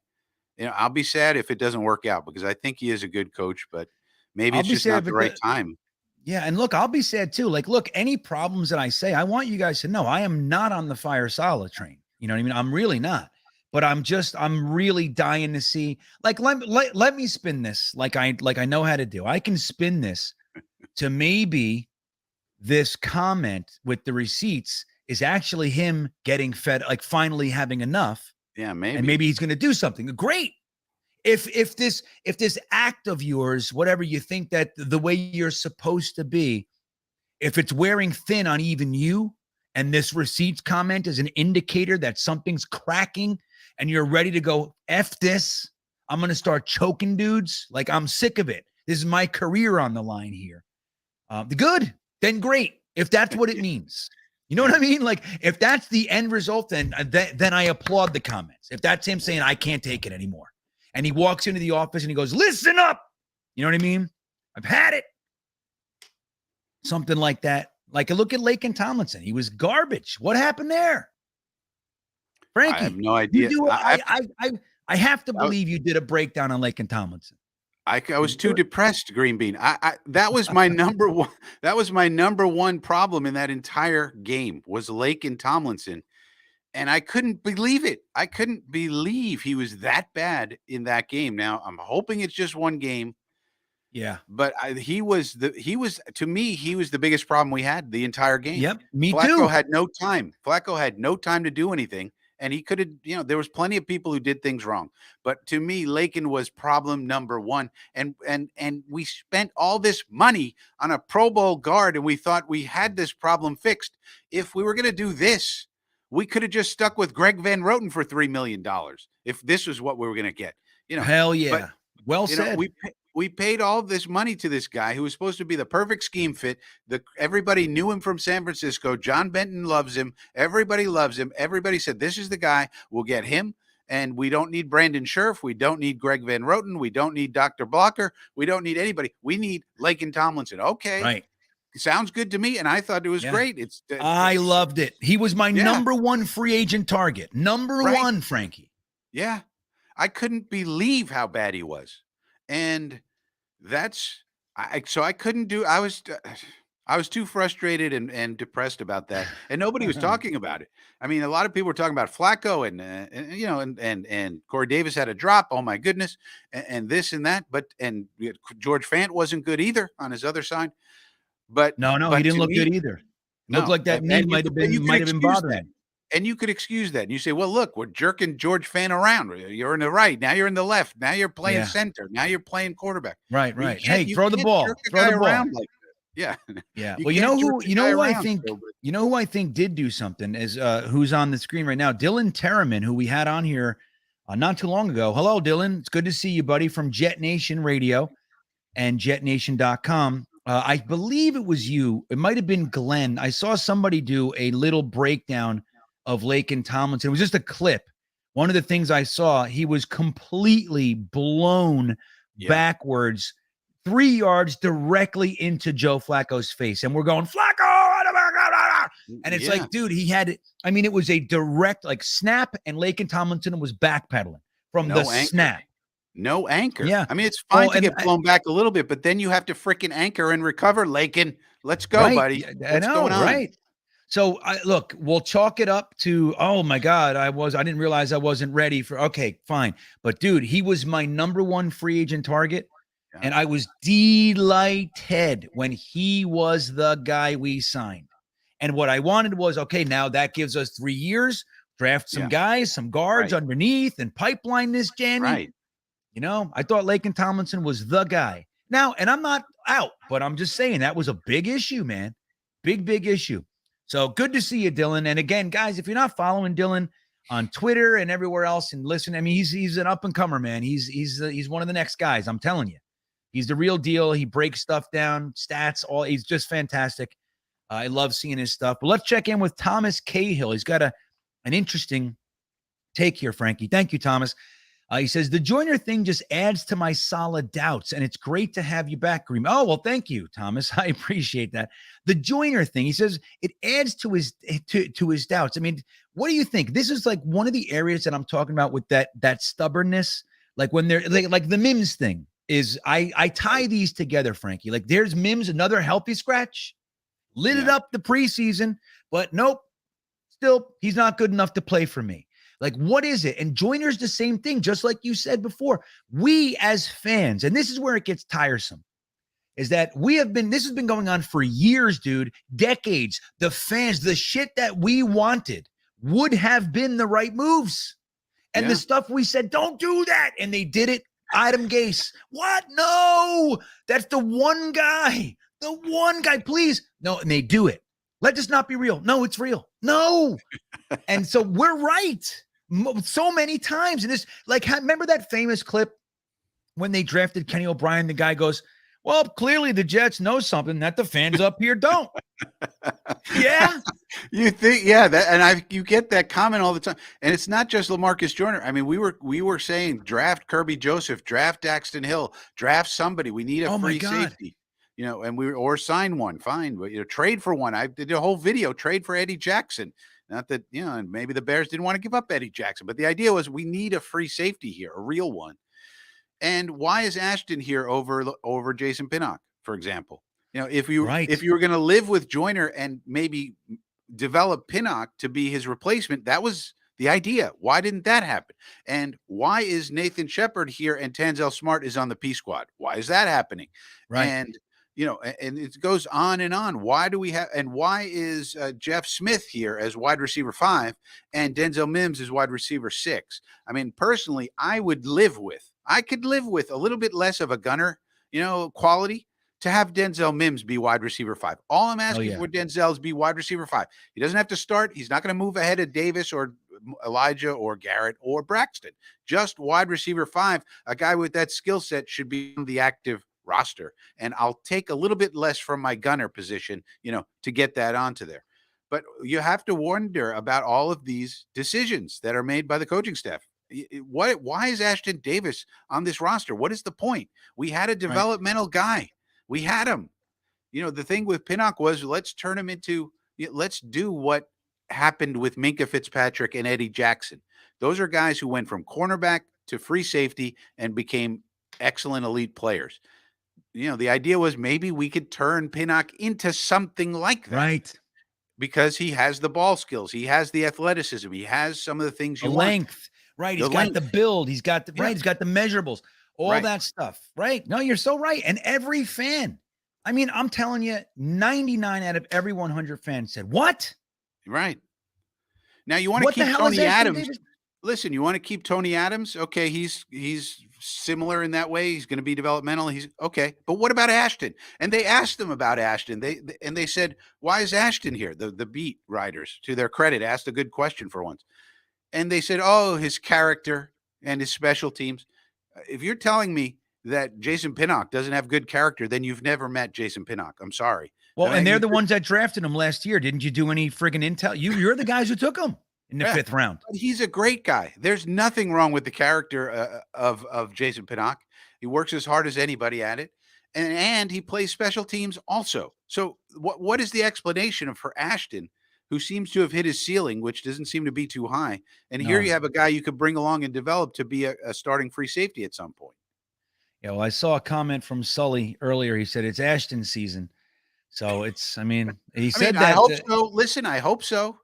I'll be sad if it doesn't work out because I think he is a good coach. But Maybe I'll it's be just sad not if the it right time. Yeah, and look, I'll be sad too. Like, look, any problems that I say, I want you guys to know I am not on the fire solid train. You know what I mean? I'm really not. But I'm really dying to see. Like, let me spin this like I know how to do. I can spin this to maybe this comment with the receipts is actually him getting fed, like finally having enough, Yeah, and maybe. maybe he's going to do something great. If this act of yours, whatever you think that the way you're supposed to be, if it's wearing thin on even you, and this receipts comment is an indicator that something's cracking, and you're ready to go F this, I'm going to start choking dudes. Like, I'm sick of it. This is my career on the line here. Good, then great. If that's what it means, you know what I mean? Like, if that's the end result, then I applaud the comments. If that's him saying, I can't take it anymore, and he walks into the office and he goes, listen up. You know what I mean? I've had it. Something like that. Like, look at Laken Tomlinson. He was garbage. What happened there? Frankie, I have no idea. I have to believe you did a breakdown on Laken Tomlinson. I was too depressed, GreenBean. That was my number one. That was my number one problem in that entire game was Laken Tomlinson, and I couldn't believe it. I couldn't believe he was that bad in that game. Now I'm hoping it's just one game. Yeah, but he was to me, he was the biggest problem we had the entire game. Yep, me Flacco too. had no time. Flacco had no time to do anything, and he could have. There was plenty of people who did things wrong. But to me, Laken was problem number one. And we spent all this money on a Pro Bowl guard, and we thought we had this problem fixed. If we were going to do this, we could have just stuck with Greg Van Roten for $3 million. If this was what we were going to get, hell yeah. But, well said. We paid all this money to this guy who was supposed to be the perfect scheme fit. Everybody knew him from San Francisco. John Benton loves him. Everybody loves him. Everybody said, this is the guy. We'll get him. And we don't need Brandon Scherf. We don't need Greg Van Roten. We don't need Dr. Blocker. We don't need anybody. We need Laken Tomlinson. Okay. Right. Sounds good to me. And I thought it was great. I loved it. He was my number one free agent target. Number one, Frankie. Yeah. I couldn't believe how bad he was. And so I couldn't do, I was too frustrated and depressed about that. And nobody was talking about it. I mean, a lot of people were talking about Flacco and Corey Davis had a drop. Oh my goodness. And this and that, and George Fant wasn't good either on his other side. But no, he didn't look good either. Looked like that knee might have been bothering. And you could excuse that. And you say, well, look, we're jerking George Fan around. You're in the right. Now you're in the left. Now you're playing center. Now you're playing quarterback. Right. Hey, throw the ball. Throw the ball. Like yeah. Well, you know who I think did do something is who's on the screen right now, Dylan Terriman, who we had on here not too long ago. Hello, Dylan. It's good to see you, buddy, from Jetnation Radio and Jetnation.com. I believe it was you. It might have been Glenn. I saw somebody do a little breakdown of Laken Tomlinson. It was just a clip. One of the things I saw, he was completely blown backwards 3 yards directly into Joe Flacco's face. And we're going, Flacco! And it's like, dude, it was a direct snap, and Laken Tomlinson was backpedaling from the snap. No anchor. Yeah. I mean, it's fine to get blown back a little bit, but then you have to freaking anchor and recover, Laken. Let's go, buddy. What's going on? Right. So look, we'll chalk it up to, oh my God, I didn't realize I wasn't ready for, okay, fine. But dude, he was my number one free agent target. Yeah. And I was delighted when he was the guy we signed. And what I wanted was, okay, now that gives us 3 years, draft some guys, some guards underneath, and pipeline this, Janny. Right. I thought Laken Tomlinson was the guy. Now, and I'm not out, but I'm just saying that was a big issue, man. Big issue. So good to see you, Dylan. And again, guys, if you're not following Dylan on Twitter and everywhere else and listen, I mean, he's an up and comer, man. He's one of the next guys. I'm telling you, he's the real deal. He breaks stuff down, stats, he's just fantastic. I love seeing his stuff. But let's check in with Thomas Cahill. He's got an interesting take here, Frankie. Thank you, Thomas. He says, the Joyner thing just adds to my solid doubts, and it's great to have you back, Green. Oh, well, thank you, Thomas. I appreciate that. The Joyner thing, he says, it adds to his doubts. I mean, what do you think? This is like one of the areas that I'm talking about with that stubbornness, like when they're like the Mims thing. is I tie these together, Frankie. Like there's Mims, another healthy scratch, lit it up the preseason, but nope, still he's not good enough to play for me. Like, what is it? And Joyner's the same thing, just like you said before. We as fans, and this is where it gets tiresome, is that this has been going on for years, dude, decades. The fans, the shit that we wanted would have been the right moves. And the stuff we said, don't do that. And they did it. Adam Gase. What? No, that's the one guy, please. No, and they do it. Let this not be real. No, it's real. No. And so we're right so many times. And this, like, remember that famous clip when they drafted Kenny O'Brien? The guy goes, well, clearly the Jets know something that the fans up here don't. Yeah. You think, and you get that comment all the time. And it's not just LaMarcus Joyner. I mean, we were saying draft Kirby Joseph, draft Daxton Hill, draft somebody. We need a free safety. And or sign one, fine, but trade for one. I did a whole video, trade for Eddie Jackson. Not that, and maybe the Bears didn't want to give up Eddie Jackson, but the idea was we need a free safety here, a real one. And why is Ashton here over Jason Pinnock, for example? If you were going to live with Joyner and maybe develop Pinnock to be his replacement, that was the idea. Why didn't that happen? And why is Nathan Shepard here and Tanzel Smart is on the P squad? Why is that happening? Right. And and it goes on and on. Why do we have, and why is Jeff Smith here as wide receiver 5 and Denzel Mims as wide receiver 6? I mean, personally, I could live with a little bit less of a gunner, quality to have Denzel Mims be wide receiver 5. All I'm asking for Denzel is be wide receiver 5. He doesn't have to start. He's not going to move ahead of Davis or Elijah or Garrett or Braxton. Just wide receiver 5. A guy with that skill set should be on the active roster, and I'll take a little bit less from my gunner position, to get that onto there. But you have to wonder about all of these decisions that are made by the coaching staff. Why is Ashton Davis on this roster? What is the point? We had a developmental guy. We had him. The thing with Pinnock was let's do what happened with Minkah Fitzpatrick and Eddie Jackson. Those are guys who went from cornerback to free safety and became excellent elite players. The idea was maybe we could turn Pinnock into something like that. Right. Because he has the ball skills. He has the athleticism. He has some of the things you want. Length. Right. He's got the build. He's got he's got the measurables, all that stuff. Right. No, you're so right. And every fan, I mean, I'm telling you, 99 out of every 100 fans said, what? Right. Now you want to keep Tony Adams. Listen, you want to keep Tony Adams? Okay, he's similar in that way. He's going to be developmental. He's okay. But what about Ashton? And they asked them about Ashton. They said, why is Ashton here? The beat writers, to their credit, asked a good question for once. And they said, oh, his character and his special teams. If you're telling me that Jason Pinnock doesn't have good character, then you've never met Jason Pinnock. I'm sorry. Well, and they're the ones that drafted him last year. Didn't you do any friggin' intel? You're the guys who took him in the 5th round. But he's a great guy. There's nothing wrong with the character of Jason Pinnock. He works as hard as anybody at it. And he plays special teams also. So what is the explanation for Ashton, who seems to have hit his ceiling, which doesn't seem to be too high? And here you have a guy you could bring along and develop to be a starting free safety at some point. Yeah, well, I saw a comment from Sully earlier. He said it's Ashton season. So he said that. I hope so. Listen, I hope so.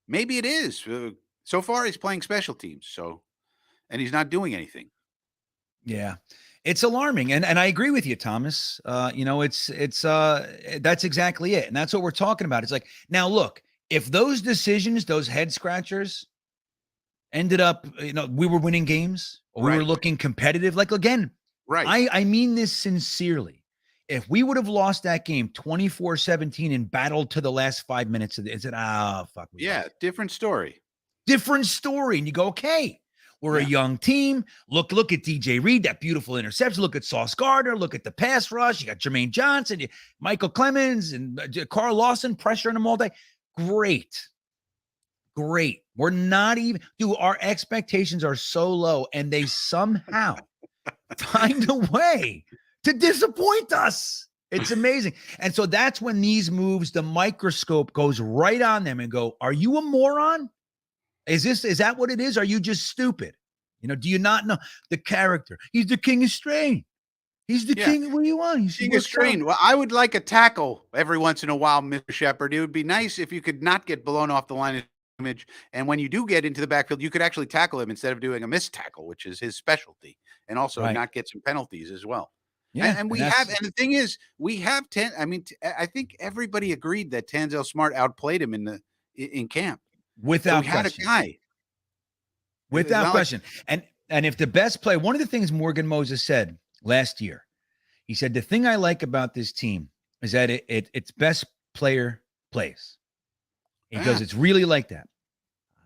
Maybe it is. So far, he's playing special teams. And he's not doing anything. Yeah, it's alarming. And I agree with you, Thomas. It's that's exactly it. And that's what we're talking about. It's like, now look, if those decisions, those head scratchers ended up, we were winning games or we were looking competitive, like, again, I mean this sincerely. If we would have lost that game 24-17 and battled to the last 5 minutes of it, said, fuck. Different story. Different story. And you go, okay, we're a young team. Look at DJ Reed, that beautiful interception. Look at Sauce Gardner. Look at the pass rush. You got Jermaine Johnson, Michael Clemens, and Carl Lawson pressuring them all day. Great. We're not even, dude, our expectations are so low, and they somehow find a way to disappoint us. It's amazing. And so that's when these moves, the microscope goes right on them and go, are you a moron? Is that what it is? Are you just stupid? Do you not know the character? He's the king of strain. He's the king. What do you want? He King of screen. Well, I would like a tackle every once in a while, Mr. Shepard. It would be nice if you could not get blown off the line of scrimmage, and when you do get into the backfield, you could actually tackle him instead of doing a missed tackle, which is his specialty, and also not get some penalties as well. Yeah, and we have, and the thing is, we have I think everybody agreed that Tanzel Smart outplayed him in camp. Without so we had question. a guy. Without question. And if the best play, one of the things Morgan Moses said last year, he said, the thing I like about this team is that its best player plays. He goes, it's really like that.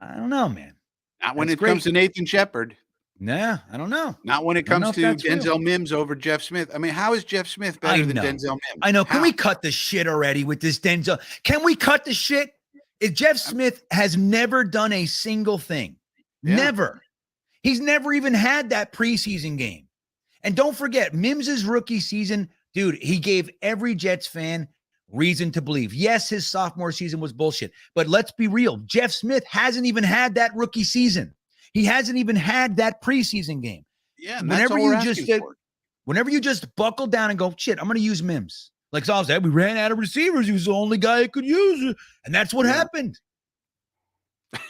I don't know, man. Not when it comes to Nathan Shepard. Nah, I don't know. Not when it comes to Denzel Mims over Jeff Smith. I mean, how is Jeff Smith better than Denzel Mims? I know. Can we cut the shit already with this Denzel? Can we cut the shit? If Jeff Smith has never done a single thing. Never. He's never even had that preseason game. And don't forget, Mims's rookie season, dude, he gave every Jets fan reason to believe. Yes, his sophomore season was bullshit. But let's be real. Jeff Smith hasn't even had that rookie season. He hasn't even had that preseason game. Yeah, and whenever you just whenever you just buckle down and go, shit, I'm going to use Mims. Like Saul said, we ran out of receivers. He was the only guy who could use it. And that's what happened.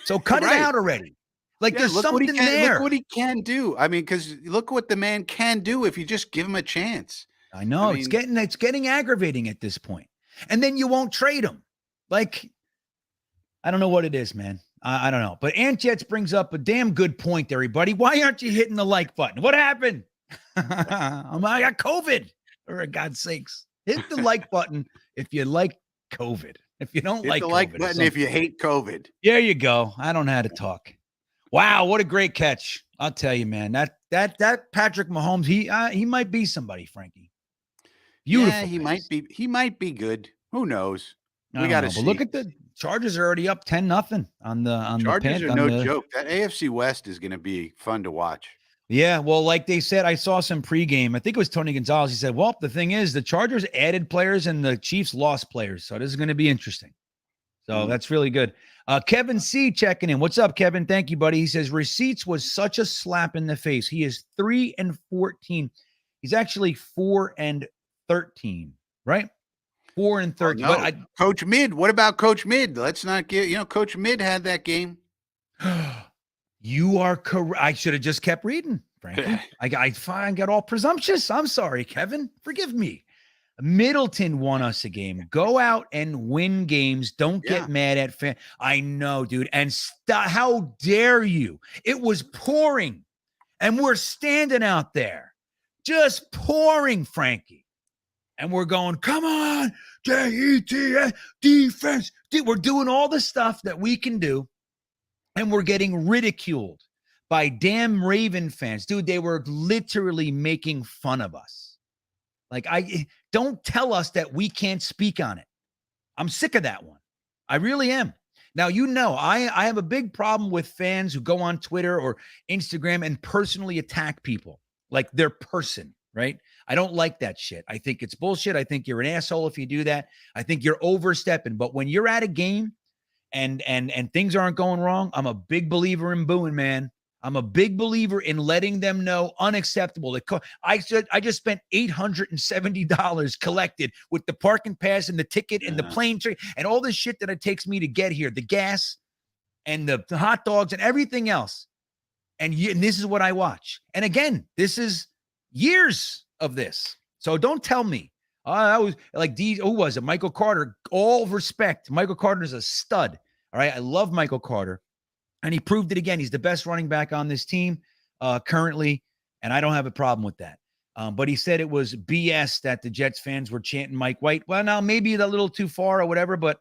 So cut it out already. Like there's something there. Look what he can do. I mean, because look what the man can do if you just give him a chance. I know. It's getting aggravating at this point. And then you won't trade him. Like, I don't know what it is, man. I don't know. But Ant Jets brings up a damn good point, everybody. Why aren't you hitting the like button? What happened? I got COVID. For God's sakes. Hit the like button if you like COVID. If you don't like the COVID, like button if you hate COVID. There you go. I don't know how to talk. Wow, what a great catch. I'll tell you, man. That Patrick Mahomes, he might be somebody, Frankie. Beautiful. Yeah, he might be good. Who knows? We got to see. But look at the Chargers are already up 10-0 on the Chargers are no joke. That AFC West is going to be fun to watch. Yeah, well, like they said, I saw some pregame. I think it was Tony Gonzalez. He said, well, the thing is, the Chargers added players and the Chiefs lost players. So this is going to be interesting. So that's really good. Kevin C checking in. What's up, Kevin? Thank you, buddy. He says, Receipts was such a slap in the face. He is 3-14. He's actually 4-13, right? 4-13. Oh, no. Coach Mid. What about Coach Mid? Let's not get, Coach Mid had that game. You are correct. I should have just kept reading, Frankie. I got all presumptuous. I'm sorry, Kevin. Forgive me. Middleton won us a game. Go out and win games. Don't get mad at fans. I know, dude. And how dare you? It was pouring, and we're standing out there, just pouring, Frankie. And we're going, come on, J-E-T-S, defense. Dude, we're doing all the stuff that we can do, and we're getting ridiculed by damn Raven fans. Dude, they were literally making fun of us. Like, don't tell us that we can't speak on it. I'm sick of that one. I really am. Now, I have a big problem with fans who go on Twitter or Instagram and personally attack people like their person, right? I don't like that shit. I think it's bullshit. I think you're an asshole if you do that. I think you're overstepping. But when you're at a game and things aren't going wrong, I'm a big believer in booing, man. I'm a big believer in letting them know unacceptable. I just spent $870 collected with the parking pass and the ticket and the plane ticket and all this shit that it takes me to get here, the gas and the hot dogs and everything else. And this is what I watch. And again, this is years of this. So don't tell me. I was like, who was it? Michael Carter. All respect. Michael Carter is a stud. All right. I love Michael Carter. And he proved it again. He's the best running back on this team currently, and I don't have a problem with that. But he said it was BS that the Jets fans were chanting Mike White. Well, now maybe a little too far or whatever, but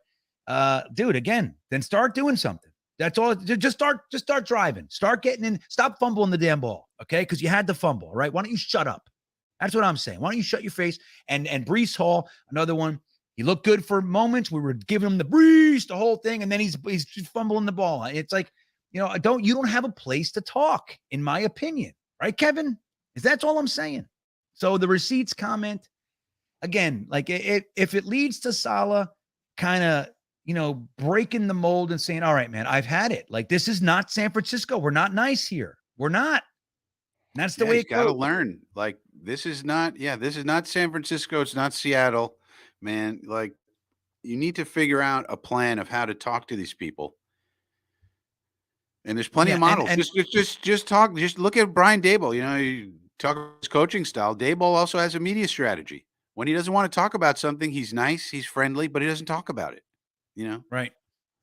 dude, again, then start doing something. That's all. Just start driving. Start getting in. Stop fumbling the damn ball, okay? Because you had the fumble, right? Why don't you shut up? That's what I'm saying. Why don't you shut your face? And Breece Hall, another one. He looked good for moments. We were giving him the Breece, the whole thing, and then he's just fumbling the ball. It's like, you don't have a place to talk, in my opinion. Right, Kevin? That's all I'm saying. So the Receipts comment, again, like if it leads to Saleh kind of, breaking the mold and saying, all right, man, I've had it. Like, this is not San Francisco. We're not nice here. We're not. And that's the way you got to learn. Like, this is not San Francisco. It's not Seattle, man. Like, you need to figure out a plan of how to talk to these people. And there's plenty Yeah, of models. and Just talk. Just look at Brian Daboll. You talk about his coaching style. Daboll also has a media strategy. When he doesn't want to talk about something, he's nice, he's friendly, but he doesn't talk about it. right.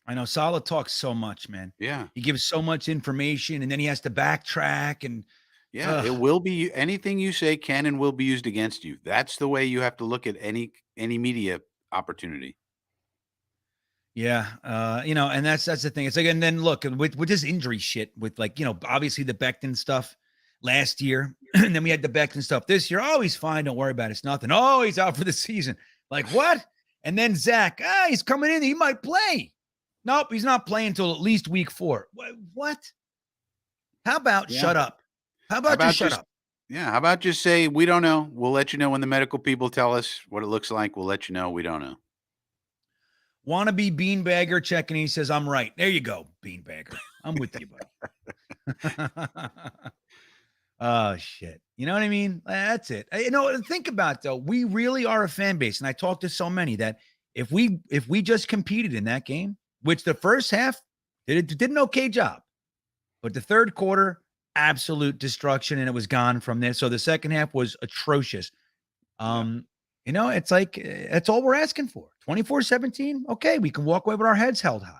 I know Saleh talks so much, man. Yeah. He gives so much information, and then he has to backtrack. And Yeah, it will be anything you say can and will be used against you. That's the way you have to look at any media opportunity. yeah, and that's the thing. It's like, and then look with this injury shit, with like, obviously the Becton stuff last year, and then we had the Becton stuff this year. Oh, he's fine. Don't worry about it. It's nothing. Oh, he's out for the season. Like, what? And then Zach, he's coming in. He might play. Nope, he's not playing until at least week 4. What? How about shut up? How about just shut up? Yeah, how about just say, we don't know. We'll let you know when the medical people tell us what it looks like. We'll let you know. We don't know. Wannabe Beanbagger checking. He says, I'm right. There you go, Beanbagger. I'm with you, buddy. Oh, shit. You know what I mean? That's it. Think about it, though. We really are a fan base. And I talk to so many that if we just competed in that game, which the first half did an okay job, but the third quarter, absolute destruction, and it was gone from there. So the second half was atrocious. It's like, that's all we're asking for. 24-17. Okay, we can walk away with our heads held high.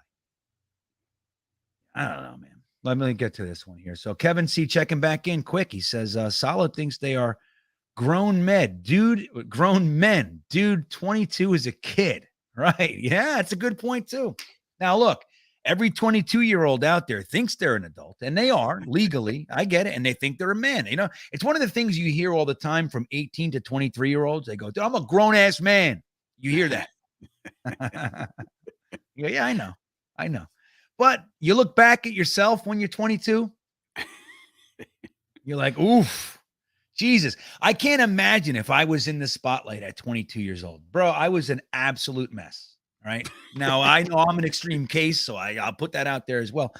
I don't know, man. Let me get to this one here. So Kevin C checking back in quick. He says, Solid thinks they are grown men. Dude, 22 is a kid. Right. Yeah, that's a good point too. Now, look, every 22-year-old out there thinks they're an adult, and they are legally. I get it. And they think they're a man. It's one of the things you hear all the time from 18 to 23-year-olds. They go, I'm a grown-ass man. You hear that. Yeah, I know. But you look back at yourself when you're 22, you're like, oof, Jesus. I can't imagine if I was in the spotlight at 22 years old. Bro, I was an absolute mess. Right now, I know I'm an extreme case, so I'll put that out there as well.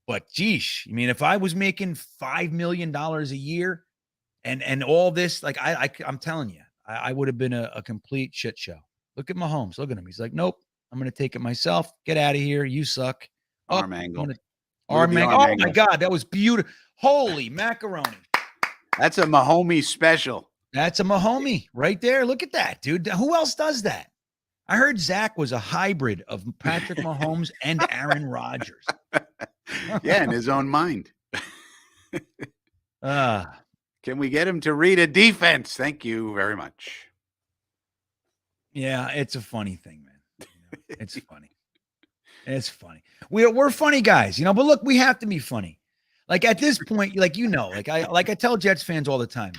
But geesh, I mean, if I was making $5 million a year and all this, like I'm telling you, I would have been a complete shit show. Look at Mahomes. Look at him. He's like, nope, I'm going to take it myself. Get out of here. You suck. Arm angle. Arm angle. Oh my God, that was beautiful. Holy macaroni. That's a Mahomie special. That's a Mahomie right there. Look at that, dude. Who else does that? I heard Zach was a hybrid of Patrick Mahomes and Aaron Rodgers. Yeah, in his own mind. Can we get him to read a defense? Thank you very much. Yeah, it's a funny thing, man. It's funny. It's funny. We're funny guys, but look, we have to be funny. Like at this point, I tell Jets fans all the time.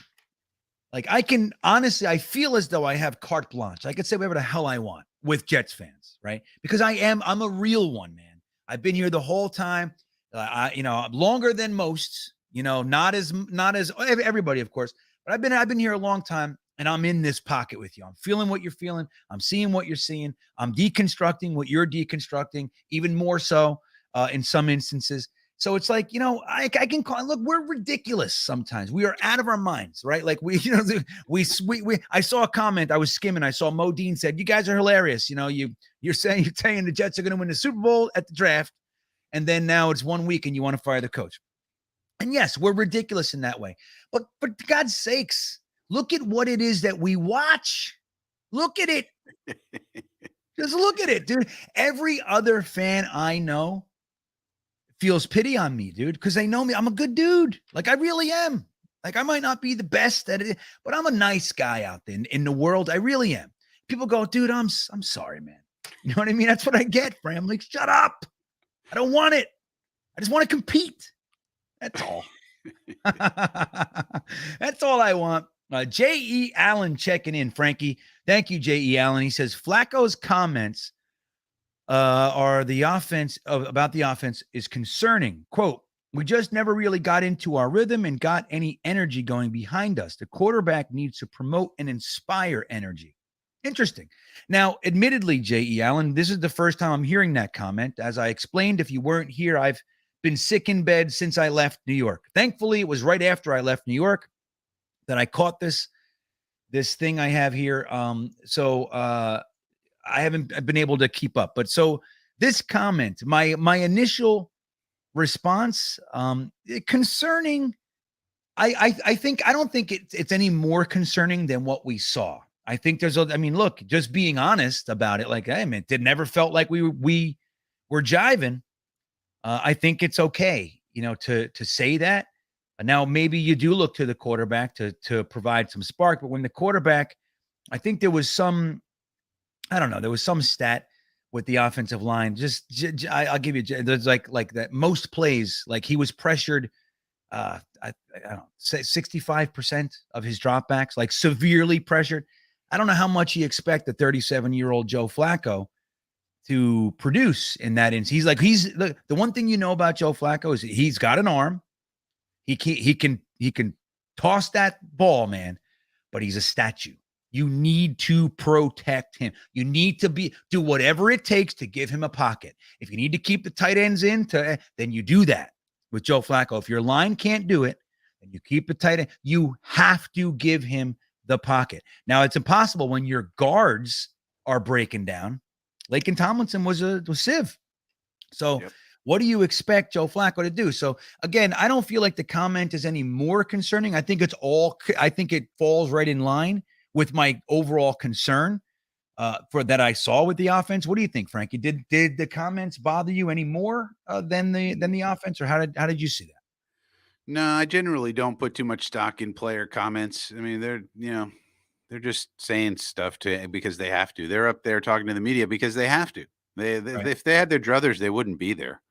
Like I can honestly, I feel as though I have carte blanche. I could say whatever the hell I want with Jets fans, right? Because I'm a real one, man. I've been here the whole time. Longer than most. Not as everybody, of course, but I've been here a long time, and I'm in this pocket with you. I'm feeling what you're feeling. I'm seeing what you're seeing. I'm deconstructing what you're deconstructing, even more so in some instances. So it's like, I can call, look, we're ridiculous sometimes. We are out of our minds, right? Like I saw a comment, I was skimming, I saw Modine said, you guys are hilarious. You're saying the Jets are going to win the Super Bowl at the draft. And then now it's 1 week and you want to fire the coach. And yes, we're ridiculous in that way. But for God's sakes, look at what it is that we watch. Look at it. Just look at it, dude. Every other fan I know feels pity on me, dude, because they know me. I'm a good dude. Like I really am. Like I might not be the best at it, but I'm a nice guy out there in the world. I really am. People go, dude, I'm sorry, man. You know what I mean? That's what I get, Fran. I'm like, shut up. I don't want it. I just want to compete. That's all. That's all I want. J.E. Allen checking in, Frankie. Thank you, J.E. Allen. He says Flacco's comments about the offense is concerning. Quote, we just never really got into our rhythm and got any energy going behind us. The quarterback needs to promote and inspire energy. Interesting. Now, admittedly, J.E. Allen, this is the first time I'm hearing that comment. As I explained, if you weren't here, I've been sick in bed since I left New York. Thankfully, it was right after I left New York that I caught this thing I have here. I haven't been able to keep up, but so this comment, my initial response, concerning. I think I don't think it's any more concerning than what we saw. I think I mean, look, just being honest about it, like, hey, man, it never felt like we were jiving. I think it's okay, to say that. Now, maybe you do look to the quarterback to provide some spark, but when the quarterback, I think there was some, I don't know, there was some stat with the offensive line. I'll give you, there's like that most plays, like he was pressured. I don't know, say 65% of his dropbacks, like severely pressured. I don't know how much you expect the 37-year-old Joe Flacco to produce in that instance. The one thing you know about Joe Flacco is he's got an arm. He can toss that ball, man, but he's a statue. You need to protect him. You need to do whatever it takes to give him a pocket. If you need to keep the tight ends in, then you do that with Joe Flacco. If your line can't do it, then you keep the tight end. You have to give him the pocket. Now, it's impossible when your guards are breaking down. Laken Tomlinson was sieve. So what do you expect Joe Flacco to do? So again, I don't feel like the comment is any more concerning. I think it falls right in line with my overall concern for that I saw with the offense. What do you think, Frankie? Did the comments bother you any more than the offense, or how did you see that? No, I generally don't put too much stock in player comments. I mean, they're just saying stuff because they have to. They're up there talking to the media because they have to. Right. If they had their druthers, they wouldn't be there.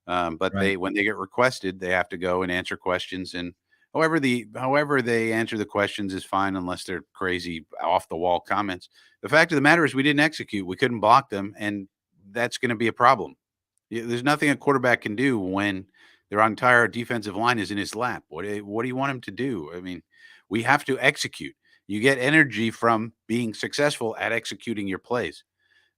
But Right. when they get requested, they have to go and answer questions. And however they answer the questions is fine, unless they're crazy off the wall comments. The fact of the matter is, we didn't execute. We couldn't block them, and that's going to be a problem. There's nothing a quarterback can do when their entire defensive line is in his lap. What do you want him to do? I mean, we have to execute. You get energy from being successful at executing your plays.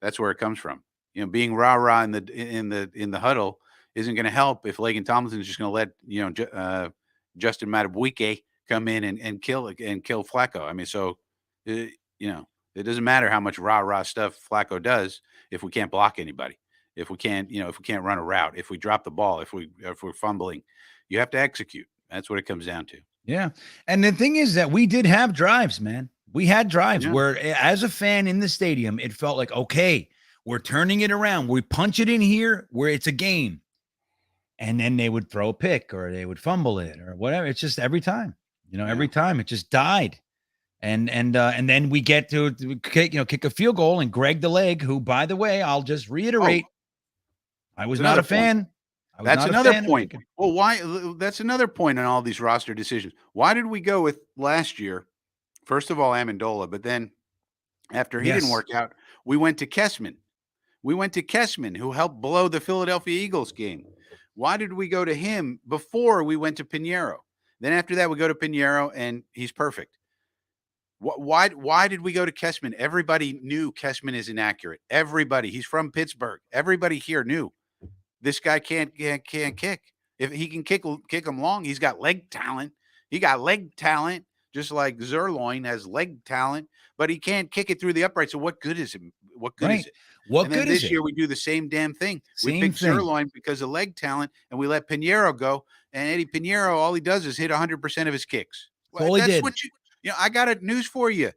That's where it comes from. Being rah-rah in the huddle isn't going to help if Laken Tomlinson is just going to let Justin Madubuike come in and kill Flacco. I mean, so it doesn't matter how much rah-rah stuff Flacco does if we can't block anybody, if we can't run a route, if we drop the ball, if we're fumbling. You have to execute. That's what it comes down to. Yeah. And the thing is that we did have drives, man. We had drives where, as a fan in the stadium, it felt like, okay, we're turning it around. We punch it in here where it's a game. And then they would throw a pick or they would fumble it or whatever. It's just every time, every time it just died. And then we get to kick a field goal, and Greg the Leg, who, by the way, I'll just reiterate, I was not a fan. That's another point. Well, why? That's another point on all these roster decisions. Why did we go with last year? First of all, Amendola, but then after he didn't work out, we went to Kessman. Who helped blow the Philadelphia Eagles game. Why did we go to him before we went to Pinheiro? Then after that, we go to Pinheiro, and he's perfect. Why did we go to Kessman? Everybody knew Kessman is inaccurate. Everybody. He's from Pittsburgh. Everybody here knew this guy can't kick. If he can kick him long, he's got leg talent. He got leg talent, just like Zerloin has leg talent, but he can't kick it through the upright. So what good is it? What good is it? What good is it? This year we do the same damn thing. We picked Zerloin because of leg talent, and we let Pinheiro go. And Eddie Pinheiro, all he does is hit 100% of his kicks. That's what I got a news for you.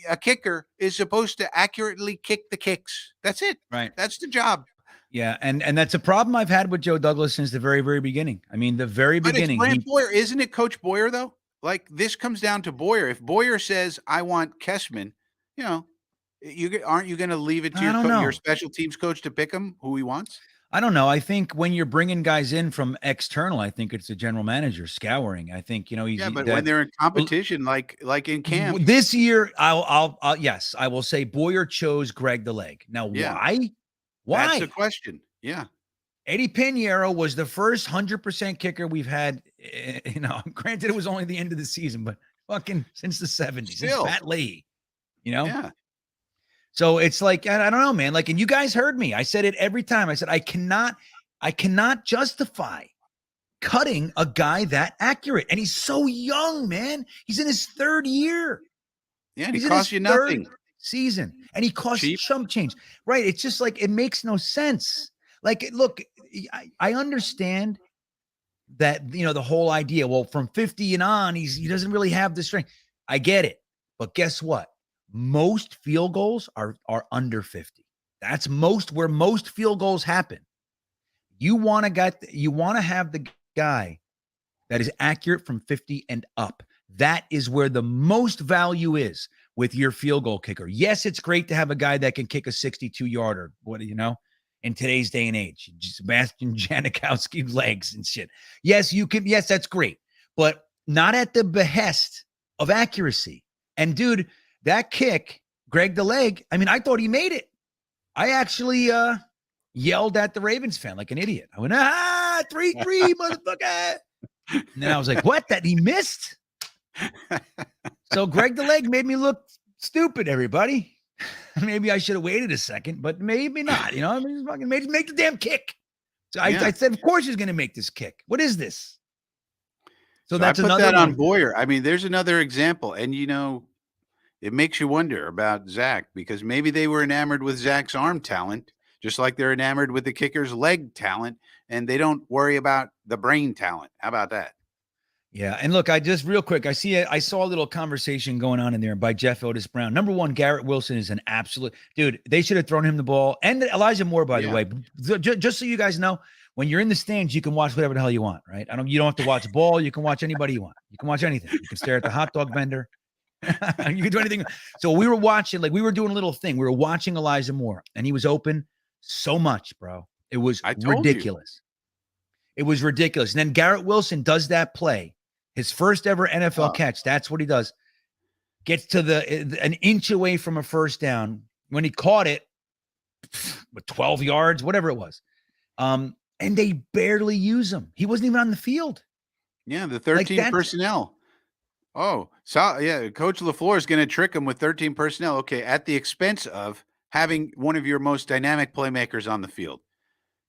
A kicker is supposed to accurately kick the kicks. That's it. Right. That's the job. Yeah, and that's a problem I've had with Joe Douglas since the very, very beginning. I mean, the very beginning. But it's Boyer, isn't it, Coach Boyer, though? Like, this comes down to Boyer. If Boyer says, I want Kessman, aren't you going to leave it to your special teams coach to pick him who he wants? I don't know. I think when you're bringing guys in from external, I think it's the general manager scouring. I think, but when they're in competition, like in camp this year, yes, I will say Boyer chose Greg the Leg. Now, why? Why? That's the question. Yeah. Eddie Pinheiro was the first 100% kicker we've had. Granted, it was only the end of the season, but fucking since the 70s, since Pat Lee, Yeah. So it's like, I don't know, man. Like, and you guys heard me. I said it every time. I said, I cannot justify cutting a guy that accurate. And he's so young, man. He's in his third year. Yeah, and He's he in his costs you third nothing. season. And he costs Cheap. chump change. Right. It's just like, it makes no sense. Like, look, I understand that, the whole idea, well, from 50 and on, he doesn't really have the strength. I get it. But guess what? Most field goals are under 50. That's where most field goals happen. You want to have the guy that is accurate from 50 and up. That is where the most value is with your field goal kicker. Yes, it's great to have a guy that can kick a 62-yarder. What do you know? In today's day and age, Sebastian Janikowski legs and shit. Yes, you can. Yes, that's great, but not at the behest of accuracy. And dude, that kick, Greg the leg. I mean, I thought he made it. I actually yelled at the Ravens fan like an idiot. I went, 3-3, motherfucker. And then I was like, what? That he missed? So Greg the leg made me look stupid, everybody. Maybe I should have waited a second, but maybe not. I mean, fucking make the damn kick. So I said, of course he's going to make this kick. What is this? So that's I put another that one. on Boyer. I mean, there's another example. And, it makes you wonder about Zach, because maybe they were enamored with Zach's arm talent, just like they're enamored with the kicker's leg talent, and they don't worry about the brain talent. How about that? Yeah. And look, real quick, I saw a little conversation going on in there by Jeff Otis Brown. Number one, Garrett Wilson is an absolute dude. They should have thrown him the ball, and Elijah Moore, by the way. Just so you guys know, when you're in the stands, you can watch whatever the hell you want, right? You don't have to watch ball. You can watch anybody you want. You can watch anything. You can stare at the hot dog vendor. You can do anything. So we were watching, we were doing a little thing. We were watching Elijah Moore, and he was open so much, bro. It was ridiculous. It was ridiculous. And then Garrett Wilson does that play. His first ever NFL catch. That's what he does. Gets to an inch away from a first down. When he caught it, 12 yards, whatever it was. And they barely use him. He wasn't even on the field. Yeah, the 13 personnel. Oh, so yeah, Coach LaFleur is going to trick him with 13 personnel. Okay, at the expense of having one of your most dynamic playmakers on the field.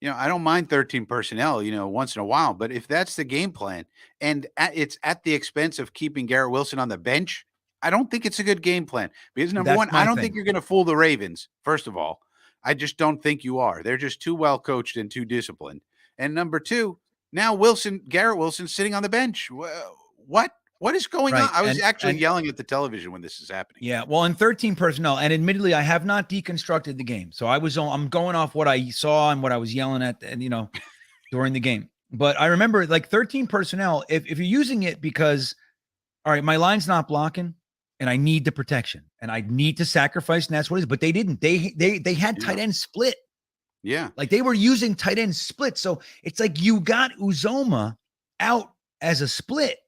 I don't mind 13 personnel, once in a while, but if that's the game plan and it's at the expense of keeping Garrett Wilson on the bench, I don't think it's a good game plan. Because number one, I don't think you're going to fool the Ravens. First of all, I just don't think you are. They're just too well coached and too disciplined. And number two, now Garrett Wilson sitting on the bench. What is going on? I was actually yelling at the television when this is happening. Yeah, well, in 13 personnel, and admittedly, I have not deconstructed the game, so I'm going off what I saw and what I was yelling at, and during the game. But I remember 13 personnel. If you're using it because, all right, my line's not blocking, and I need the protection, and I need to sacrifice, and that's what it is. But they didn't. They had tight end split. Yeah, they were using tight end split. So it's like you got Uzoma out as a split.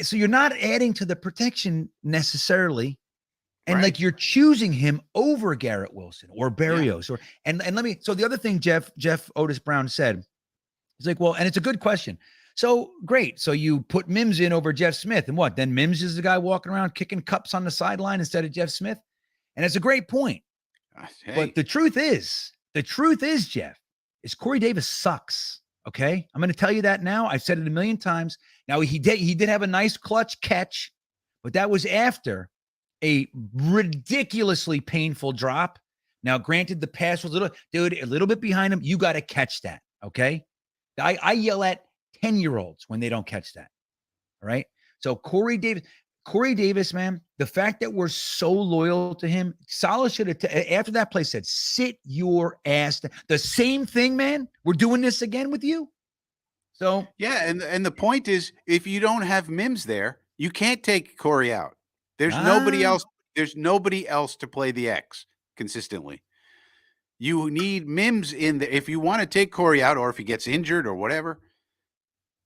So you're not adding to the protection necessarily. And you're choosing him over Garrett Wilson or Berrios so the other thing Jeff Otis Brown said, he's like, well, and it's a good question. So great. So you put Mims in over Jeff Smith, and what? Then Mims is the guy walking around kicking cups on the sideline instead of Jeff Smith. And it's a great point. Hey. But the truth is, Jeff, is Corey Davis sucks. Okay. I'm going to tell you that now. I've said it a million times. Now he did have a nice clutch catch, but that was after a ridiculously painful drop. Now, granted, the pass was a little bit behind him. You got to catch that. Okay. I yell at 10-year-olds when they don't catch that. All right. So Corey Davis, man, the fact that we're so loyal to him, Salah should have, after that play said, sit your ass down. The same thing, man. We're doing this again with you. So yeah, and the point is, if you don't have Mims there, you can't take Corey out. There's nobody else. There's nobody else to play the X consistently. You need Mims in there if you want to take Corey out, or if he gets injured or whatever.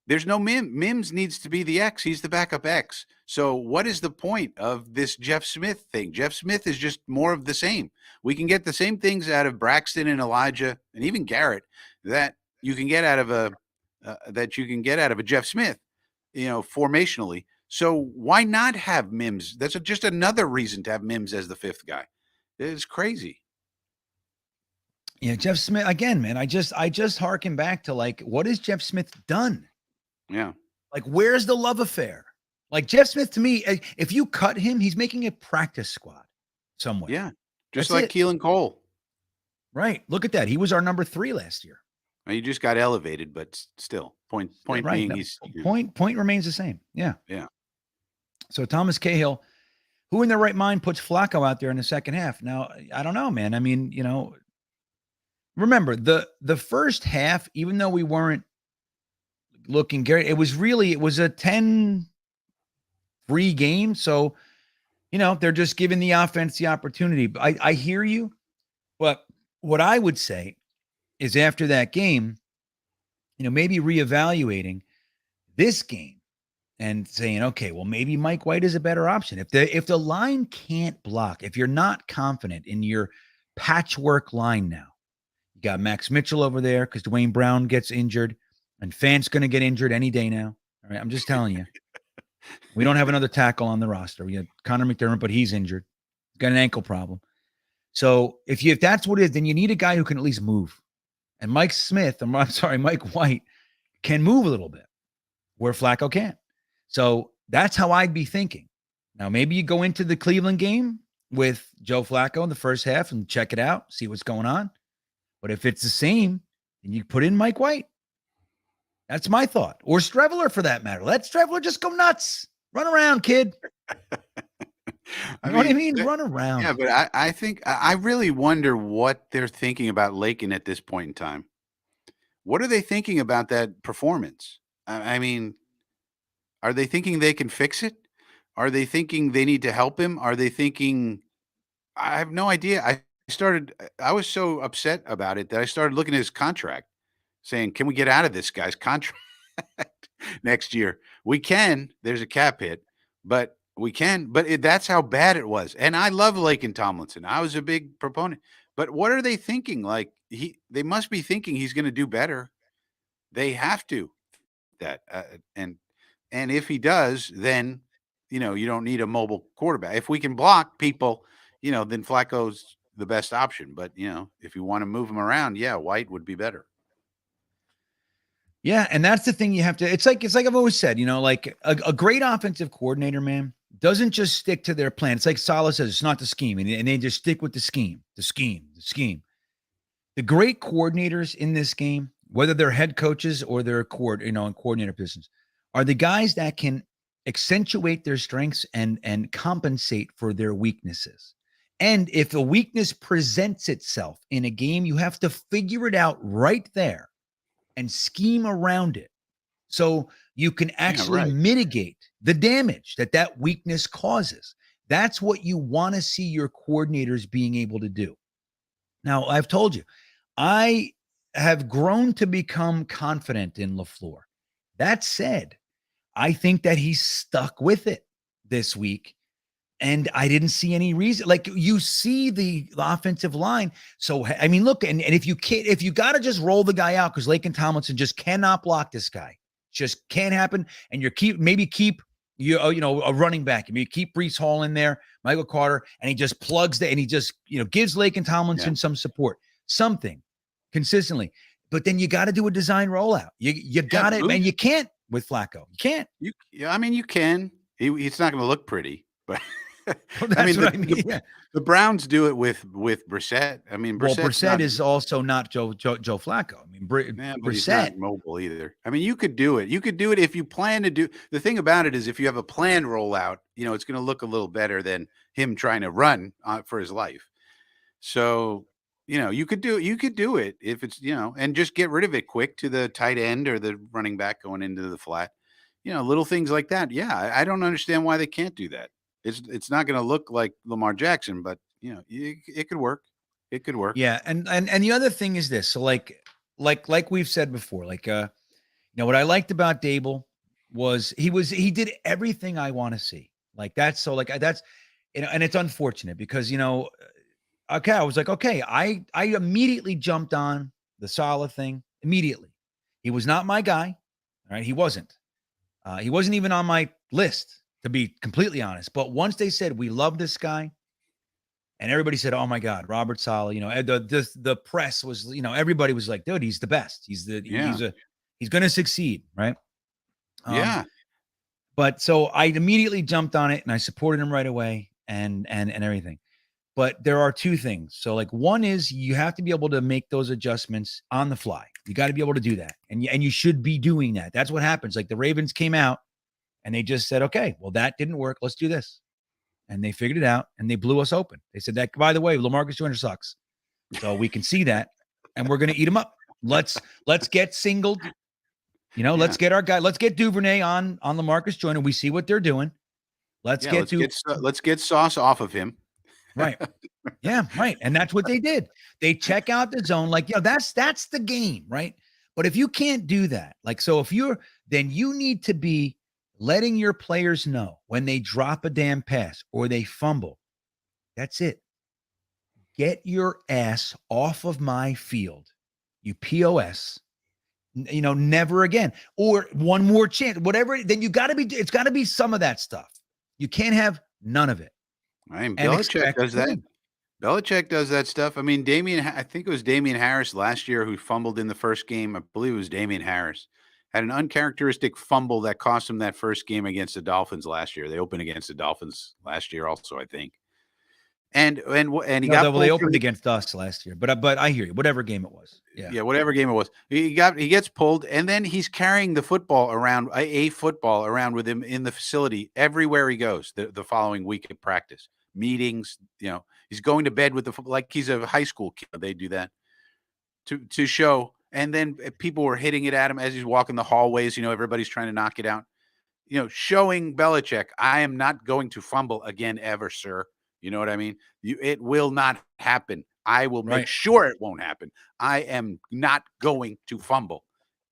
There's no Mims. Mims needs to be the X. He's the backup X. So what is the point of this Jeff Smith thing? Jeff Smith is just more of the same. We can get the same things out of Braxton and Elijah and even Garrett that you can get out of a Jeff Smith, formationally. So why not have Mims? That's just another reason to have Mims as the fifth guy. It's crazy. Yeah, Jeff Smith again, man. I just harken back to like, what has Jeff Smith done? Yeah. Like, where's the love affair? Like Jeff Smith to me, if you cut him, he's making a practice squad somewhere. Yeah. Just That's like it. Keelan Cole. Right. Look at that. He was our number 3 last year. He just got elevated, but still, point Right. being, No, he's point remains the same. Yeah. Yeah. So Thomas Cahill, who in their right mind puts Flacco out there in the second half? Now, I don't know, man. I mean, remember the first half, even though we weren't looking great, it was a 10-3 game. So, they're just giving the offense the opportunity. But I hear you, but what I would say is after that game, maybe reevaluating this game and saying, okay, well, maybe Mike White is a better option. If the line can't block, if you're not confident in your patchwork line now, you got Max Mitchell over there because Dwayne Brown gets injured and Fant's going to get injured any day now. All right, I'm just telling you. We don't have another tackle on the roster. We have Connor McDermott, but he's injured. He's got an ankle problem. So if that's what it is, then you need a guy who can at least move. And Mike White can move a little bit where Flacco can't. So that's how I'd be thinking. Now, maybe you go into the Cleveland game with Joe Flacco in the first half and check it out, see what's going on. But if it's the same, then you put in Mike White. That's my thought. Or Streveler for that matter. Let Streveler just go nuts. Run around, kid. You know what I mean? Run around. Yeah, but I think I really wonder what they're thinking about Lakin at this point in time. What are they thinking about that performance? I mean, are they thinking they can fix it? Are they thinking they need to help him? Are they thinking I have no idea. I was so upset about it that I started looking at his contract saying, "Can we get out of this guy's contract next year?" We can. There's a cap hit, but we can. But that's how bad it was. And I love Lakin Tomlinson. I was a big proponent. But what are they thinking? Like they must be thinking he's going to do better. They have to. That and if he does, then you don't need a mobile quarterback. If we can block people, then Flacco's the best option. But if you want to move him around, yeah, White would be better. Yeah, and that's the thing you have to. It's like I've always said, like a great offensive coordinator, man, doesn't just stick to their plan. It's like Saleh says, it's not the scheme, and they just stick with the scheme. The great coordinators in this game, whether they're head coaches or they're in coordinator positions, are the guys that can accentuate their strengths and compensate for their weaknesses. And if a weakness presents itself in a game, you have to figure it out right there and scheme around it so you can actually mitigate the damage that weakness causes. That's what you want to see your coordinators being able to do. Now, I've told you, I have grown to become confident in LaFleur. That said, I think that he's stuck with it this week. And I didn't see any reason. Like you see the offensive line. So, I mean, look, and if you got to just roll the guy out because Lakin Tomlinson just cannot block this guy. Just can't happen. And keep a running back. Maybe keep Breece Hall in there, Michael Carter, and he just plugs and he just, gives Lakin Tomlinson some support, something consistently. But then you got to do a design rollout. You got it, and you can't with Flacco. You can't. You can. It's not going to look pretty, but well, that's what I mean. The Browns do it with Brissett. I mean, Brissett is also not Joe Flacco. I mean, Brissett he's not mobile either. I mean, you could do it. You could do it if you plan to do. The thing about it is, if you have a planned rollout, it's going to look a little better than him trying to run for his life. So, you could do it if it's and just get rid of it quick to the tight end or the running back going into the flat. Little things like that. Yeah, I don't understand why they can't do that. It's not going to look like Lamar Jackson, but it could work. It could work. Yeah, and the other thing is this. So like we've said before, what I liked about Dable was he did everything I want to see. That's and it's unfortunate because I was like, okay, I immediately jumped on the Saleh thing immediately. He was not my guy. All right, he wasn't. He wasn't even on my list, to be completely honest. But once they said, we love this guy, And everybody said, "Oh my God, Robert Saleh." The press was, everybody was like, "Dude, he's the best. He's going to succeed, right?" Yeah. But so I immediately jumped on it and I supported him right away and everything. But there are two things. So like one is you have to be able to make those adjustments on the fly. You got to be able to do that. And you should be doing that. That's what happens. Like the Ravens came out and they just said, "Okay, well, that didn't work. Let's do this." And they figured it out and they blew us open. They said that, by the way, LaMarcus Joyner sucks. So we can see that and we're going to eat him up. Let's get singled. Let's get our guy. Let's get Duvernay on LaMarcus Joyner. We see what they're doing. Let's get Sauce off of him. Right. Yeah, right. And that's what they did. They check out the zone. Like, that's the game, right? But if you can't do that, like, so then you need to be letting your players know when they drop a damn pass or they fumble. That's it. Get your ass off of my field, you POS. Never again. Or one more chance. Whatever. Then it's got to be some of that stuff. You can't have none of it. I mean, Belichick does that. Belichick does that stuff. I mean, I think it was Damian Harris last year who fumbled in the first game. I believe it was Damian Harris. Had an uncharacteristic fumble that cost him that first game against the Dolphins last year. They opened against the Dolphins last year also, I think. And they opened against us last year. But I hear you. Whatever game it was. Yeah, whatever game it was. He gets pulled, and then he's carrying the football around, a football around with him in the facility everywhere he goes the following week at practice. Meetings, he's going to bed with like he's a high school kid. They do that to show. And then people were hitting it at him as he's walking the hallways. Everybody's trying to knock it out. Showing Belichick, I am not going to fumble again ever, sir. You know what I mean? It will not happen. I will make sure it won't happen. I am not going to fumble.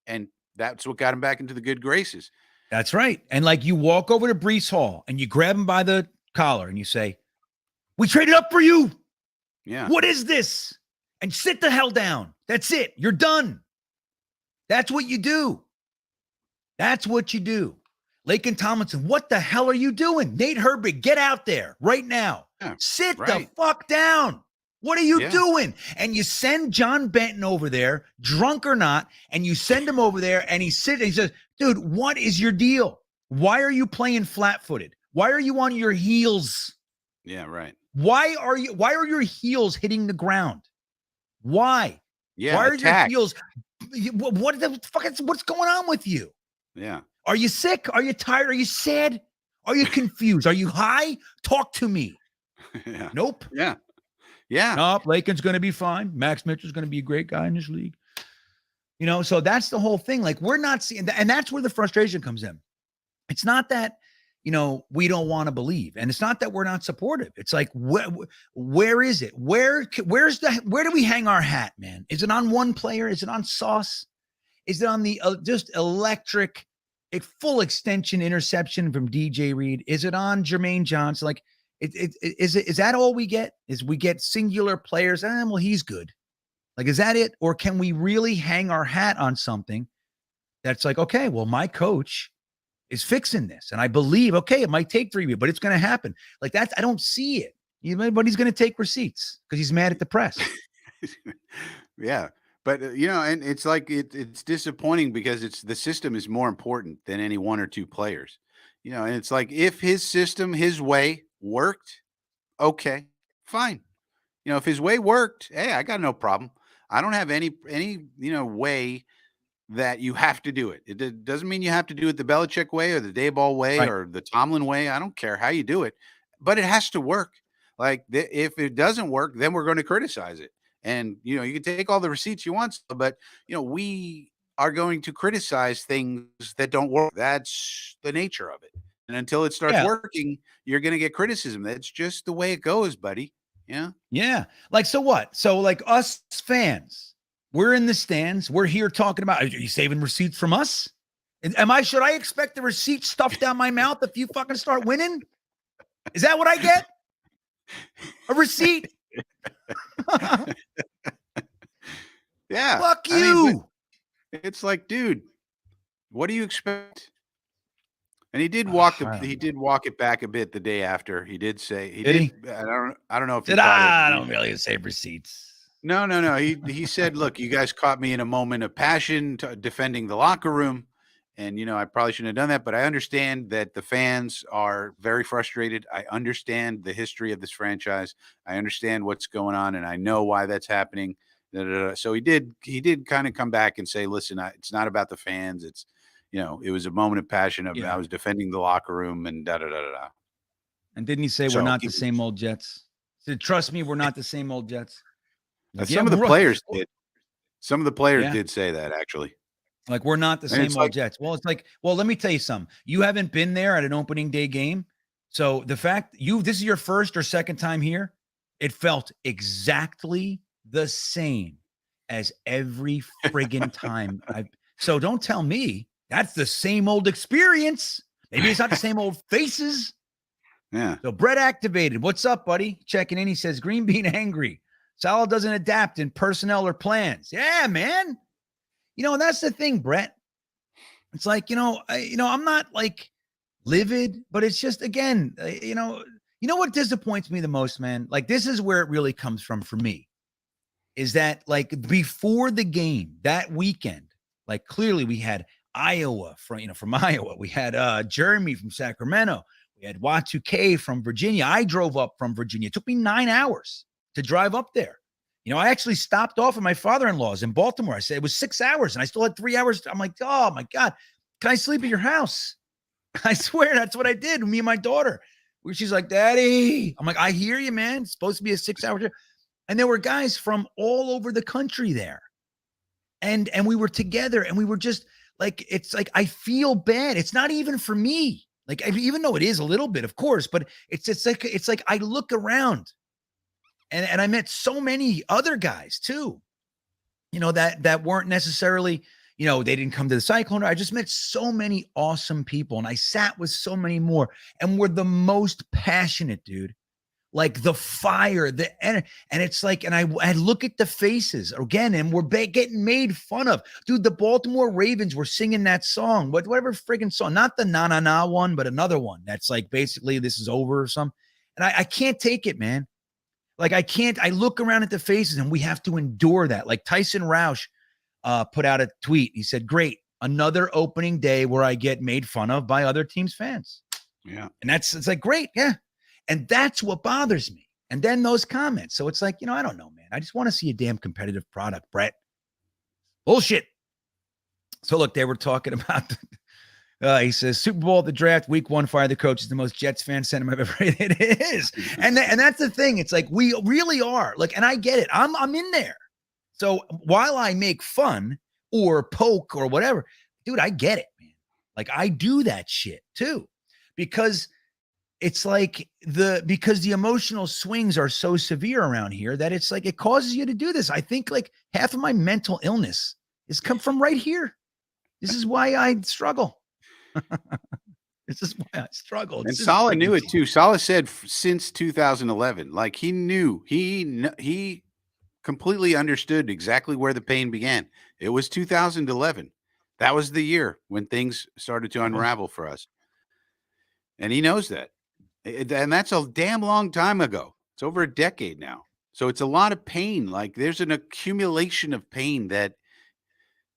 And that's what got him back into the good graces. That's right. And like you walk over to Breece Hall and you grab him by the collar and you say, "We traded up for you. Yeah. What is this?" And sit the hell down. That's it. You're done. That's what you do. That's what you do. Laken Tomlinson, what the hell are you doing? Nate Herbig, get out there right now. Yeah, sit the fuck down. What are you doing? And you send John Benton over there, drunk or not, and you send him over there and he says, "Dude, what is your deal? Why are you playing flat-footed? Why are you on your heels?" Yeah, right. Why are your heels hitting the ground? Why? Yeah. Why are your heels? What the fuck what's going on with you? Yeah. Are you sick? Are you tired? Are you sad? Are you confused? Are you high? Talk to me. Yeah. Nope. Yeah. Yeah. Nope. Laken's going to be fine. Max Mitchell's going to be a great guy in this league. So that's the whole thing. Like, we're not seeing that. And that's where the frustration comes in. It's not that, we don't want to believe. And it's not that we're not supportive. It's like, where is it? Where do we hang our hat, man? Is it on one player? Is it on Sauce? Is it on the just electric, full extension interception from DJ Reed? Is it on Jermaine Johnson? Like, is that all we get? Is we get singular players? Well, he's good. Like, is that it? Or can we really hang our hat on something that's like, okay, well, my coach is fixing this. And I believe, okay, it might take 3 years, but it's going to happen. Like that. I don't see it. But he's going to take receipts because he's mad at the press. Yeah. But, and it's like, it's disappointing because the system is more important than any one or two players, and it's like, if his system, his way worked, okay, fine. If his way worked, hey, I got no problem. I don't have any way that you have to do it. It doesn't mean you have to do it the Belichick way or the Daboll way or the Tomlin way. I don't care how you do it, but it has to work. Like, if it doesn't work, then we're going to criticize it. And, you can take all the receipts you want, but, we are going to criticize things that don't work. That's the nature of it. And until it starts working, you're going to get criticism. That's just the way it goes, buddy. Yeah. Yeah. Like, so what? So like us fans, we're in the stands. We're here talking about, are you saving receipts from us? Should I expect the receipt stuffed down my mouth if you fucking start winning? Is that what I get? A receipt? Yeah. Fuck you. It's like, dude, what do you expect? And he did walk it back a bit the day after. He did say he Did he? I don't know if he Said, thought it. I don't really save receipts. No. He said, "Look, you guys caught me in a moment of passion defending the locker room, and I probably shouldn't have done that. But I understand that the fans are very frustrated. I understand the history of this franchise. I understand what's going on, and I know why that's happening." So he did kind of come back and say, "Listen, it's not about the fans. It's it was a moment of passion. I was defending the locker room, and da da da da." And didn't he say we're not the same old Jets? He said, trust me, we're not the same old Jets. Like, some of the players did. Some of the players did say that, actually. Like, we're not the same old Jets. Well, it's like, let me tell you something. You haven't been there at an opening day game. So the fact this is your first or second time here, it felt exactly the same as every friggin' time. So don't tell me that's the same old experience. Maybe it's not the same old faces. Yeah. So Brett activated. What's up, buddy? Checking in. He says, GreenBean angry. Sal doesn't adapt in personnel or plans. Yeah, man. That's the thing, Brett. It's like, I'm not like livid, but it's just, again, what disappoints me the most, man? Like, this is where it really comes from for me, is that, like, before the game that weekend, like, clearly we had Iowa from Iowa. We had Jeremy from Sacramento. We had Y2K from Virginia. I drove up from Virginia. It took me 9 hours to drive up there. I actually stopped off at my father-in-law's in Baltimore. I said it was 6 hours and I still had 3 hours. I'm like, oh my God, can I sleep at your house? I swear that's what I did. Me and my daughter. She's like, Daddy. I'm like, I hear you, man. It's supposed to be a 6-hour trip. And there were guys from all over the country there. And we were together and we were just like, it's like, I feel bad. It's not even for me. Like, even though it is a little bit, of course, but it's like I look around and I met so many other guys too, that weren't necessarily, they didn't come to the Cyclone. I just met so many awesome people and I sat with so many more and we're the most passionate, dude. Like the fire, and it's like, and I look at the faces again, and we're getting made fun of, dude. The Baltimore Ravens were singing that song, whatever friggin' song, not the na na na one, but another one that's like basically this is over or something. And I can't take it, man. Like I can't. I look around at the faces, and we have to endure that. Like Tyson Roush put out a tweet. He said, "Great, another opening day where I get made fun of by other teams' fans." Yeah, and it's like great, yeah. And that's what bothers me. And then those comments. So it's like, I don't know, man. I just want to see a damn competitive product, Brett. Bullshit. So look, they were talking about, he says, Super Bowl at the draft, week 1, fire the coach is the most Jets fan sentiment I've ever heard. It is. And that's the thing. It's like, we really are. Like, and I get it. I'm in there. So while I make fun or poke or whatever, dude, I get it, man. Like, I do that shit too. Because it's like because the emotional swings are so severe around here that it's like it causes you to do this. I think like half of my mental illness is come from right here. This is why I struggle. This is why I struggle. And Saleh knew it too. Saleh said since 2011, like he knew, he completely understood exactly where the pain began. It was 2011. That was the year when things started to unravel for us. And he knows that. And that's a damn long time ago. It's over a decade now. So it's a lot of pain. Like there's an accumulation of pain that,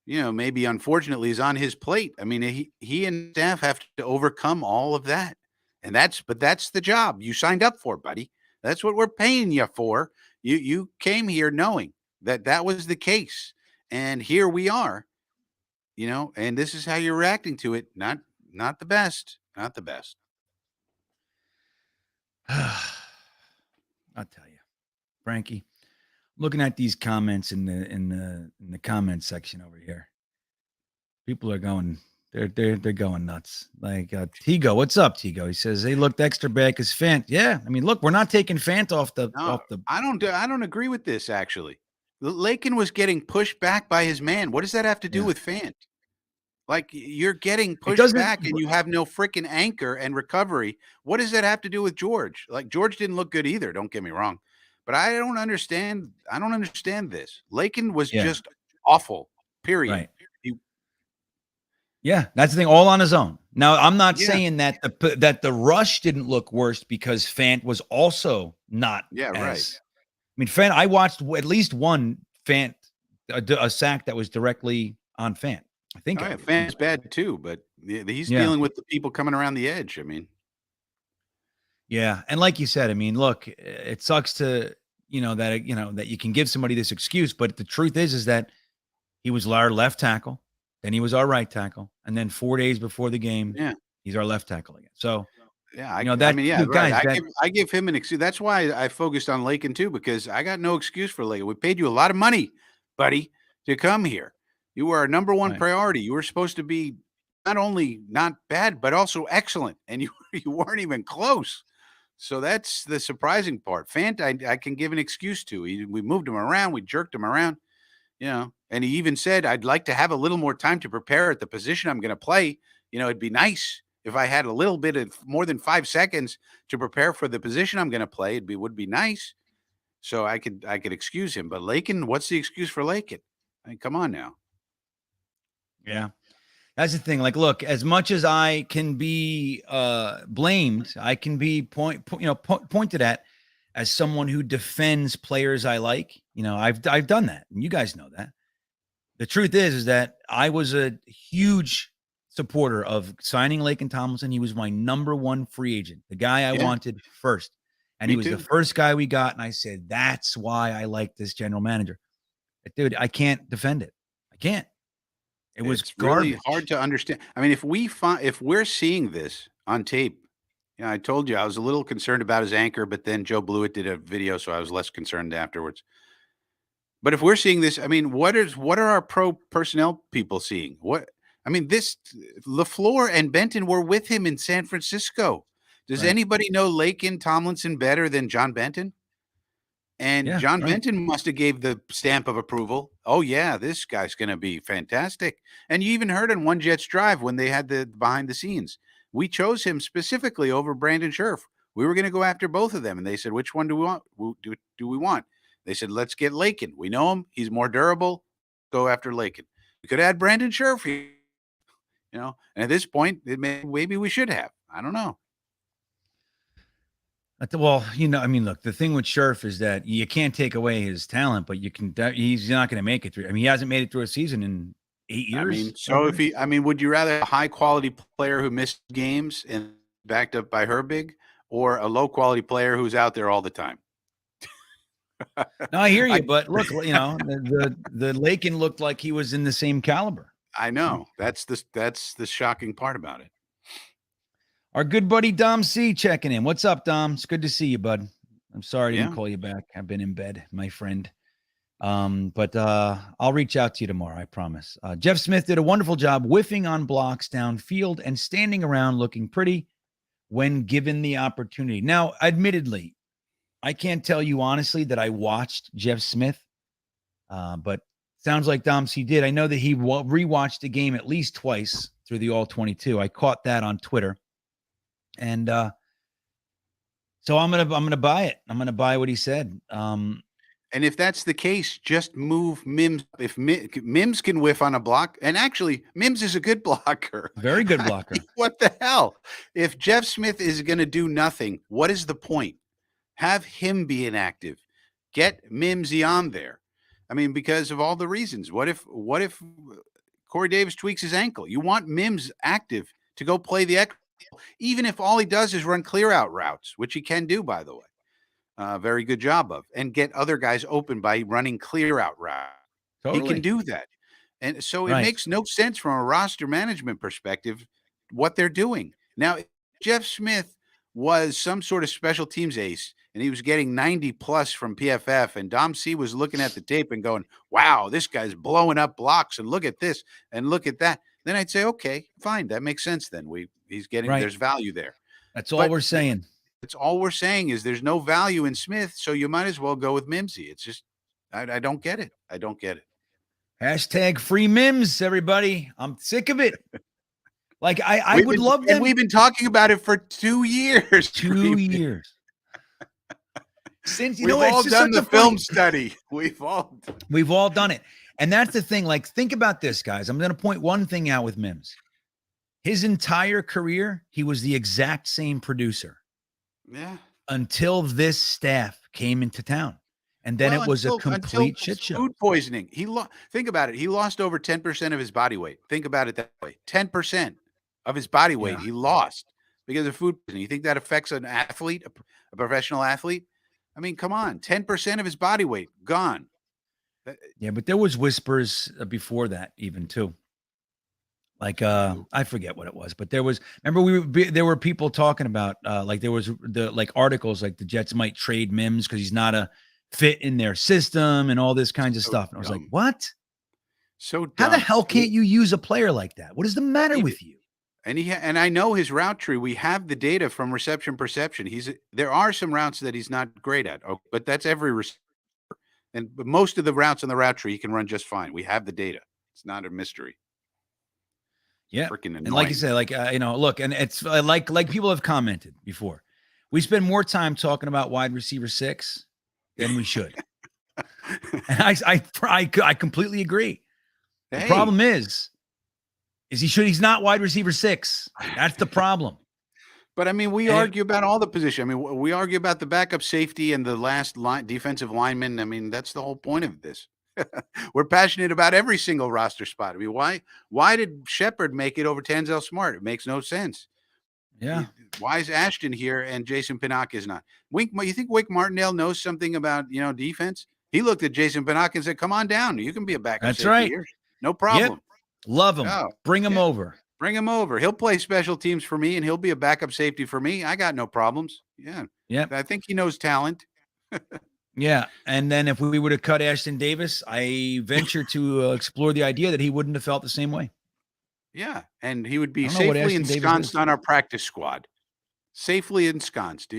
maybe unfortunately is on his plate. I mean, he and staff have to overcome all of that. And that's the job you signed up for, buddy. That's what we're paying you for. You came here knowing that was the case. And here we are, and this is how you're reacting to it. Not the best, not the best. I'll tell you, Frankie, looking at these comments in the comment section over here, people are going, they're going nuts. Like Tigo, what's up, Tigo? He says they looked extra bad because Fant. Yeah, I mean, look, we're not taking Fant off the. I don't agree with this actually. Lakin was getting pushed back by his man. What does that have to do with Fant? Like you're getting pushed back and you have no freaking anchor and recovery. What does that have to do with George? Like George didn't look good either. Don't get me wrong, but I don't understand this. Lakin was just awful. Period. Right. Yeah, that's the thing. All on his own. Now, I'm not Yeah. saying that the rush didn't look worse because Fant was also not Yeah, right. as. I mean, Fant. I watched at least one Fant a sack that was directly on Fant. I think. Oh, yeah, Fan's bad too, but he's Yeah. dealing with the people coming around the edge. I mean, Yeah, and like you said, I mean, look, it sucks to that you can give somebody this excuse, but the truth is that he was our left tackle, then he was our right tackle, and then 4 days before the game, yeah. he's our left tackle again. So, Yeah, that mean, yeah, right. guys, that I give him an excuse. That's why I focused on Lakin too, because I got no excuse for Lakin. We paid you a lot of money, buddy, to come here. You were our number one right. priority. You were supposed to be not only not bad, but also excellent, and you weren't even close. So that's the surprising part. Fant, I can give an excuse to. We moved him around, we jerked him around, and he even said, "I'd like to have a little more time to prepare at the position I'm going to play. It'd be nice if I had a little bit of more than 5 seconds to prepare for the position I'm going to play. Would be nice." So I could excuse him. But Lakin, what's the excuse for Lakin? I mean, come on now. Yeah. That's the thing. Like, look, as much as I can be blamed, I can be pointed at as someone who defends players I like. I've done that, and you guys know that. The truth is that I was a huge supporter of signing Lakin Tomlinson. He was my number one free agent, the guy I wanted first, and Me he was too. the first guy we got. And I said, that's why I like this general manager. But dude, I can't defend it. I can't. It was It's garbage. really hard to understand. I mean, if we're seeing this on tape, I told you I was a little concerned about his anchor, but then Joe Blewett did a video, so I was less concerned afterwards. But if we're seeing this, I mean, what are our pro personnel people seeing? This LaFleur and Benton were with him in San Francisco. Does Right. anybody know Lakin Tomlinson better than John Benton? And John Benton must have gave the stamp of approval. Oh yeah, this guy's going to be fantastic. And you even heard on One Jets Drive when they had the behind the scenes. We chose him specifically over Brandon Scherf. We were going to go after both of them, and they said, "Which one do we want? Do we want?" They said, "Let's get Lakin. We know him. He's more durable. Go after Lakin." We could add Brandon Scherf here, And at this point, maybe we should have. I don't know. Well, I mean, look, the thing with Scherf is that you can't take away his talent, but he's not going to make it through. I mean, he hasn't made it through a season in 8 years. I mean, so would you rather a high quality player who missed games and backed up by Herbig, or a low quality player who's out there all the time? No, I hear you, but look, the Lakin looked like he was in the same caliber. I know. That's the shocking part about it. Our good buddy Dom C checking in. What's up, Dom? It's good to see you, bud. I'm sorry I didn't call you back. I've been in bed, my friend. But I'll reach out to you tomorrow, I promise. Jeff Smith did a wonderful job whiffing on blocks downfield and standing around looking pretty when given the opportunity. Now, admittedly, I can't tell you honestly that I watched Jeff Smith, but sounds like Dom C did. I know that he rewatched the game at least twice through the All 22. I caught that on Twitter. And so I'm gonna buy it. I'm gonna buy what he said. And if that's the case, just move Mims. If Mims can whiff on a block, and actually Mims is a good blocker, very good blocker. What the hell? If Jeff Smith is going to do nothing, what is the point? Have him be inactive. Get Mimsy on there. I mean, because of all the reasons. What if Corey Davis tweaks his ankle? You want Mims active to go play the X. Even if all he does is run clear out routes, which he can do, by the way, very good job of, and get other guys open by running clear out routes. Totally. He can do that. And so it makes no sense from a roster management perspective what they're doing. Now, if Jeff Smith was some sort of special teams ace and he was getting 90 plus from PFF, and Dom C was looking at the tape and going, wow, this guy's blowing up blocks, and look at this and look at that. Then I'd say, okay, fine. That makes sense. Then he's getting, there's value there. That's all we're saying. That's all we're saying is there's no value in Smith. So you might as well go with Mimsy. It's just, I don't get it. I don't get it. Hashtag free Mims, everybody. I'm sick of it. Like I would love them. And we've been talking about it for 2 years. 2 years. Since we've all done the film study. We've all done it. And that's the thing. Like, think about this, guys. I'm going to point one thing out with Mims. His entire career, he was the exact same producer. Yeah. Until this staff came into town. And then it was a complete shit show. Food poisoning. Think about it. He lost over 10% of his body weight. Think about it that way. 10% of his body weight he lost because of food poisoning. You think that affects an athlete, a professional athlete? I mean, come on. 10% of his body weight gone. Yeah, but there was whispers before that even too. Like I forget what it was, but there was. Remember, there were people talking about like there was articles like the Jets might trade Mims because he's not a fit in their system and all this kinds of stuff. And I was like, what? So dumb. How the hell can't you use a player like that? What is the matter with you? And I know his route tree. We have the data from reception perception. There are some routes that he's not great at, but that's every receiver. But most of the routes on the route tree he can run just fine. We have the data. It's not a mystery. Yeah, freaking annoying. And like you said, like look, and it's like people have commented before. We spend more time talking about wide receiver 6 than we should. And I completely agree. The problem is he's not wide receiver 6. That's the problem. But I mean, we argue about all the position. I mean, we argue about the backup safety and the last defensive lineman. I mean, that's the whole point of this. We're passionate about every single roster spot. I mean, why did Shepard make it over Tanzel Smart? It makes no sense. Yeah. Why is Ashton here and Jason Pinnock is not? You think Wink Martindale knows something about defense? He looked at Jason Pinnock and said, "Come on down. You can be a backup." That's right. Here. No problem. Yep. Love him. Oh, bring him over. Bring him over. He'll play special teams for me, and he'll be a backup safety for me. I got no problems. Yeah. Yeah. I think he knows talent. Yeah. And then if we would have cut Ashton Davis, I venture to explore the idea that he wouldn't have felt the same way. Yeah. And he would be safely ensconced on our practice squad. Safely ensconced.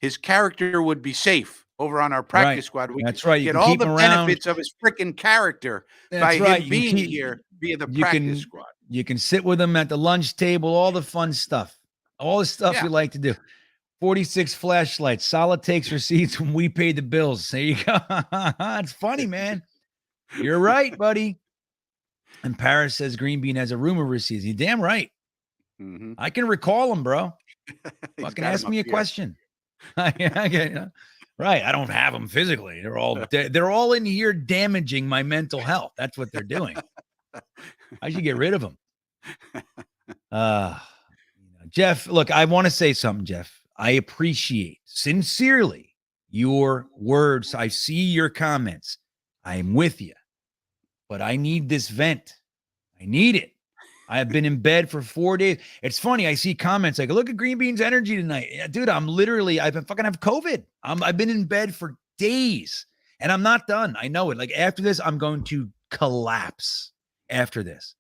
His character would be safe over on our practice squad. We That's right. You get all the benefits of his freaking character by him being here via the practice squad. You can sit with him at the lunch table, all the fun stuff, all the stuff we like to do. 46 flashlights, solid takes receipts when we paid the bills. There you go. It's funny, man. You're right, buddy. And Paris says GreenBean has a rumor receipts. You're damn right. Mm-hmm. I can recall him, bro. Fucking ask me a question. Right. I don't have them physically. They're all in here damaging my mental health. That's what they're doing. I should get rid of them. Jeff, look, I want to say something, Jeff. I appreciate sincerely your words. I see your comments. I am with you, but I need this vent. I need it. I have been in bed for 4 days. It's funny. I see comments like, look at GreenBean's energy tonight. Yeah, dude, I've been fucking have COVID. I've been in bed for days and I'm not done. I know it. Like after this, I'm going to collapse after this.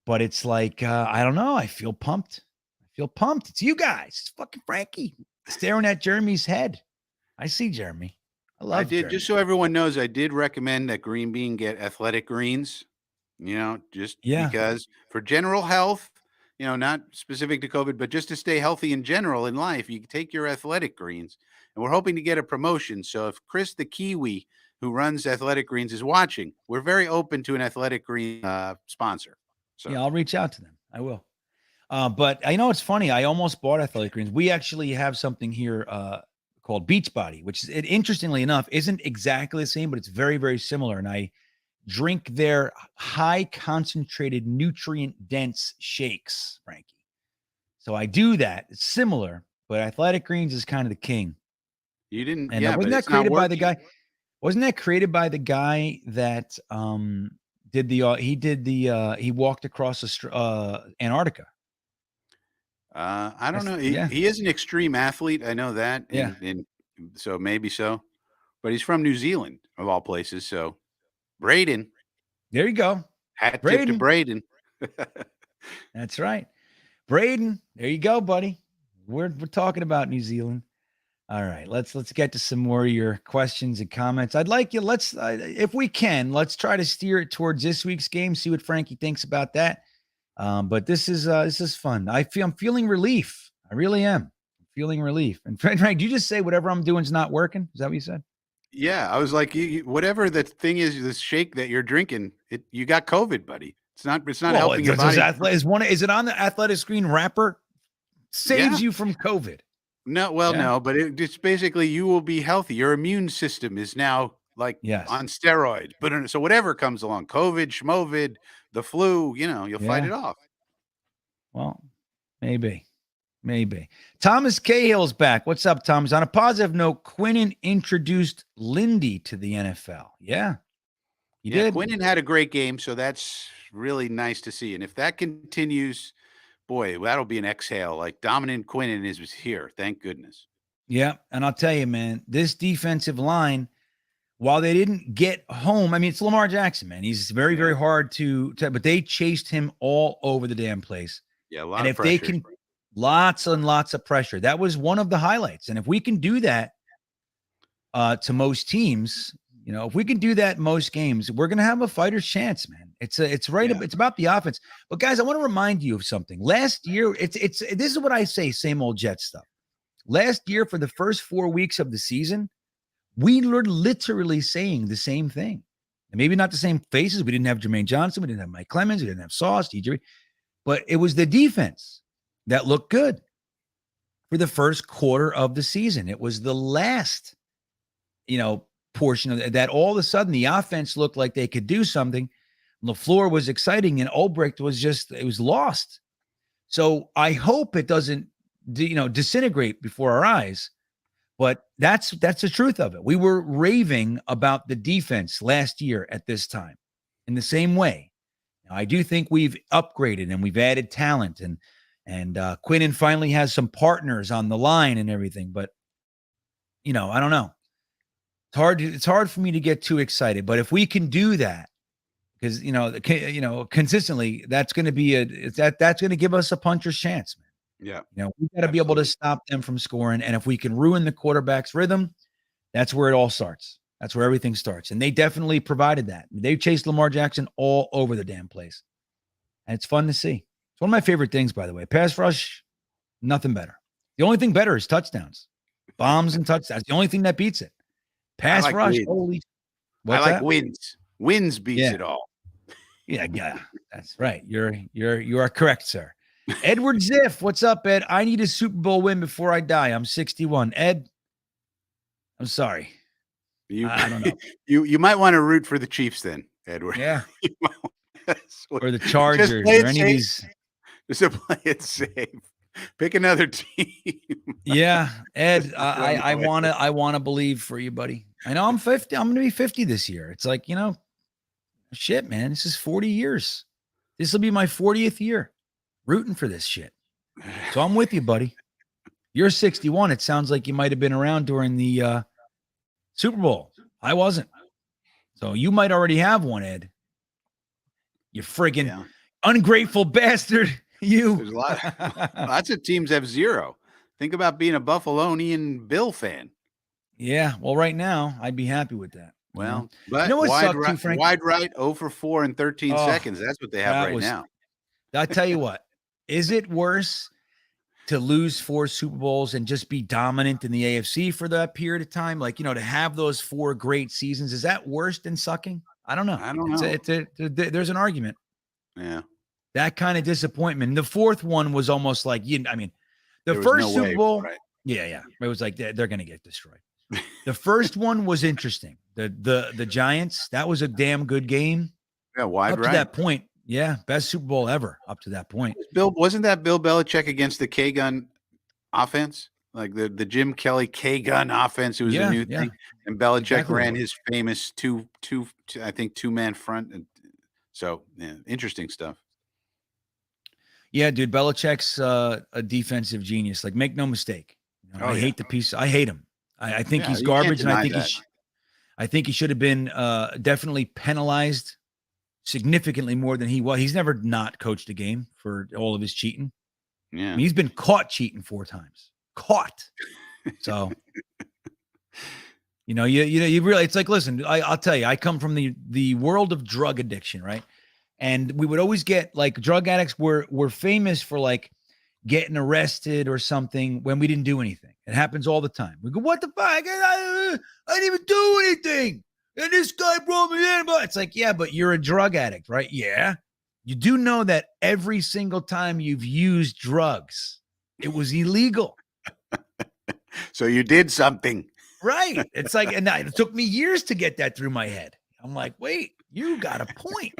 But it's like, I don't know. I feel pumped. It's you guys. It's fucking Frankie staring at Jeremy's head. I see Jeremy. I did. Jeremy. Just so everyone knows, I did recommend that GreenBean get athletic greens, because for general health, not specific to COVID, but just to stay healthy in general in life, you take your athletic greens. And we're hoping to get a promotion. So if Chris the Kiwi, who runs Athletic Greens, is watching, we're very open to an Athletic Green sponsor. So yeah, I'll reach out to them. I will. But I know it's funny. I almost bought Athletic Greens. We actually have something here called Beachbody, which is, interestingly enough, isn't exactly the same, but it's very, very similar. And I drink their high concentrated nutrient dense shakes, Frankie. So I do that. It's similar, but Athletic Greens is kind of the king. You didn't, and wasn't that created by the guy? Wasn't that created by the guy that he walked across Antarctica? I don't know. He is an extreme athlete. I know that. Yeah. And so maybe so, but he's from New Zealand of all places. So Braden. There you go. Hat tip to Braden. That's right. Braden. There you go, buddy. We're talking about New Zealand. All right. Let's get to some more of your questions and comments. I'd like you. Let's, if we can, let's try to steer it towards this week's game. See what Frankie thinks about that. But this is fun. I'm feeling relief. I really am. I'm feeling relief. And Frank, do you just say whatever I'm doing is not working? Is that what you said? Yeah, I was like, whatever the thing is, this shake that you're drinking, you got COVID, buddy. It's not helping your body. Is it on the athletic screen wrapper? Saves you from COVID. No, no, but it's basically you will be healthy. Your immune system is now on steroids. But so whatever comes along, COVID, schmovid, the flu, you'll fight it off. Well, maybe. Thomas Cahill's back. What's up, Thomas? On a positive note, Quinnen introduced Lindy to the NFL. Yeah, he did. Quinnen had a great game, so that's really nice to see. And if that continues, boy, that'll be an exhale. Like dominant Quinnen was here. Thank goodness. Yeah, and I'll tell you, man, this defensive line, while they didn't get home, I mean, it's Lamar Jackson, man. He's very, very hard to but they chased him all over the damn place. Yeah, a lot of pressure. Lots and lots of pressure. That was one of the highlights. And if we can do that to most teams, if we can do that in most games, we're going to have a fighter's chance, man. It's about the offense. But guys, I want to remind you of something. Last year, this is what I say, same old Jet stuff. Last year, for the first 4 weeks of the season, we were literally saying the same thing. And maybe not the same faces. We didn't have Jermaine Johnson. We didn't have Mike Clemens. We didn't have Sauce, DJ. But it was the defense that looked good for the first quarter of the season. It was the last, portion of that. All of a sudden, the offense looked like they could do something. LaFleur was exciting, and Ulbricht was lost. So I hope it doesn't, disintegrate before our eyes. But that's the truth of it. We were raving about the defense last year at this time in the same way. Now, I do think we've upgraded and we've added talent, and Quinnen finally has some partners on the line and everything. But, I don't know. It's hard for me to get too excited. But if we can do that, because, consistently, that's going to be that's going to give us a puncher's chance, man. Yeah. We've got to be able to stop them from scoring. And if we can ruin the quarterback's rhythm, that's where it all starts. That's where everything starts. And they definitely provided that. They chased Lamar Jackson all over the damn place. And it's fun to see. It's one of my favorite things, by the way. Pass rush, nothing better. The only thing better is touchdowns. Bombs and touchdowns. The only thing that beats it. Pass rush. Wins. I like wins. Wins beats it all. Yeah. That's right. You are correct, sir. Edward Ziff, what's up, Ed? I need a Super Bowl win before I die. I'm 61. Ed, I'm sorry. I don't know. You might want to root for the Chiefs then, Edward. Yeah. Or the Chargers or any of these. Just to play it safe. Pick another team. Yeah, Ed, I wanna believe for you, buddy. I know I'm 50. I'm gonna be 50 this year. It's like, shit, man. This is 40 years. This will be my 40th year rooting for this shit. So I'm with you, buddy. You're 61. It sounds like you might have been around during the Super Bowl. I wasn't. So you might already have one, Ed. You friggin' ungrateful bastard. There's lots of teams have 0. Think about being a Buffalonian Bill fan. Yeah. Well, right now, I'd be happy with that. Well, but wide right, 0 for 4 in 13 seconds. That's what they have now. I'll tell you what. Is it worse to lose 4 Super Bowls and just be dominant in the AFC for that period of time? Like, to have those 4 great seasons. Is that worse than sucking? I don't know. There's an argument. Yeah. That kind of disappointment. The 4th one was almost like, the first Super Bowl. Right. Yeah. It was like, they're going to get destroyed. The first one was interesting. The Giants, that was a damn good game. Yeah, wide right. To that point. Yeah, best Super Bowl ever up to that point. Wasn't that Bill Belichick against the K-gun offense? Like the Jim Kelly K-gun offense? It was a new thing. And Belichick ran his famous two-man front. And so, interesting stuff. Yeah, dude, Belichick's a defensive genius. Like, make no mistake. I hate the piece. I hate him. I think he's garbage, and I think he should have been definitely penalized significantly more than he was. He's never not coached a game for all of his cheating. Yeah, I mean, he's been caught cheating 4 times. Caught. So, you really. It's like, listen, I'll tell you. I come from the world of drug addiction, right? And we would always get, like, drug addicts were famous for, like, getting arrested or something when we didn't do anything. It happens all the time. We go, what the fuck? I didn't even do anything. And this guy brought me in. But it's like, yeah, but you're a drug addict, right? Yeah. You do know that every single time you've used drugs, it was illegal. So you did something. Right. It's like, and it took me years to get that through my head. I'm like, wait, you got a point.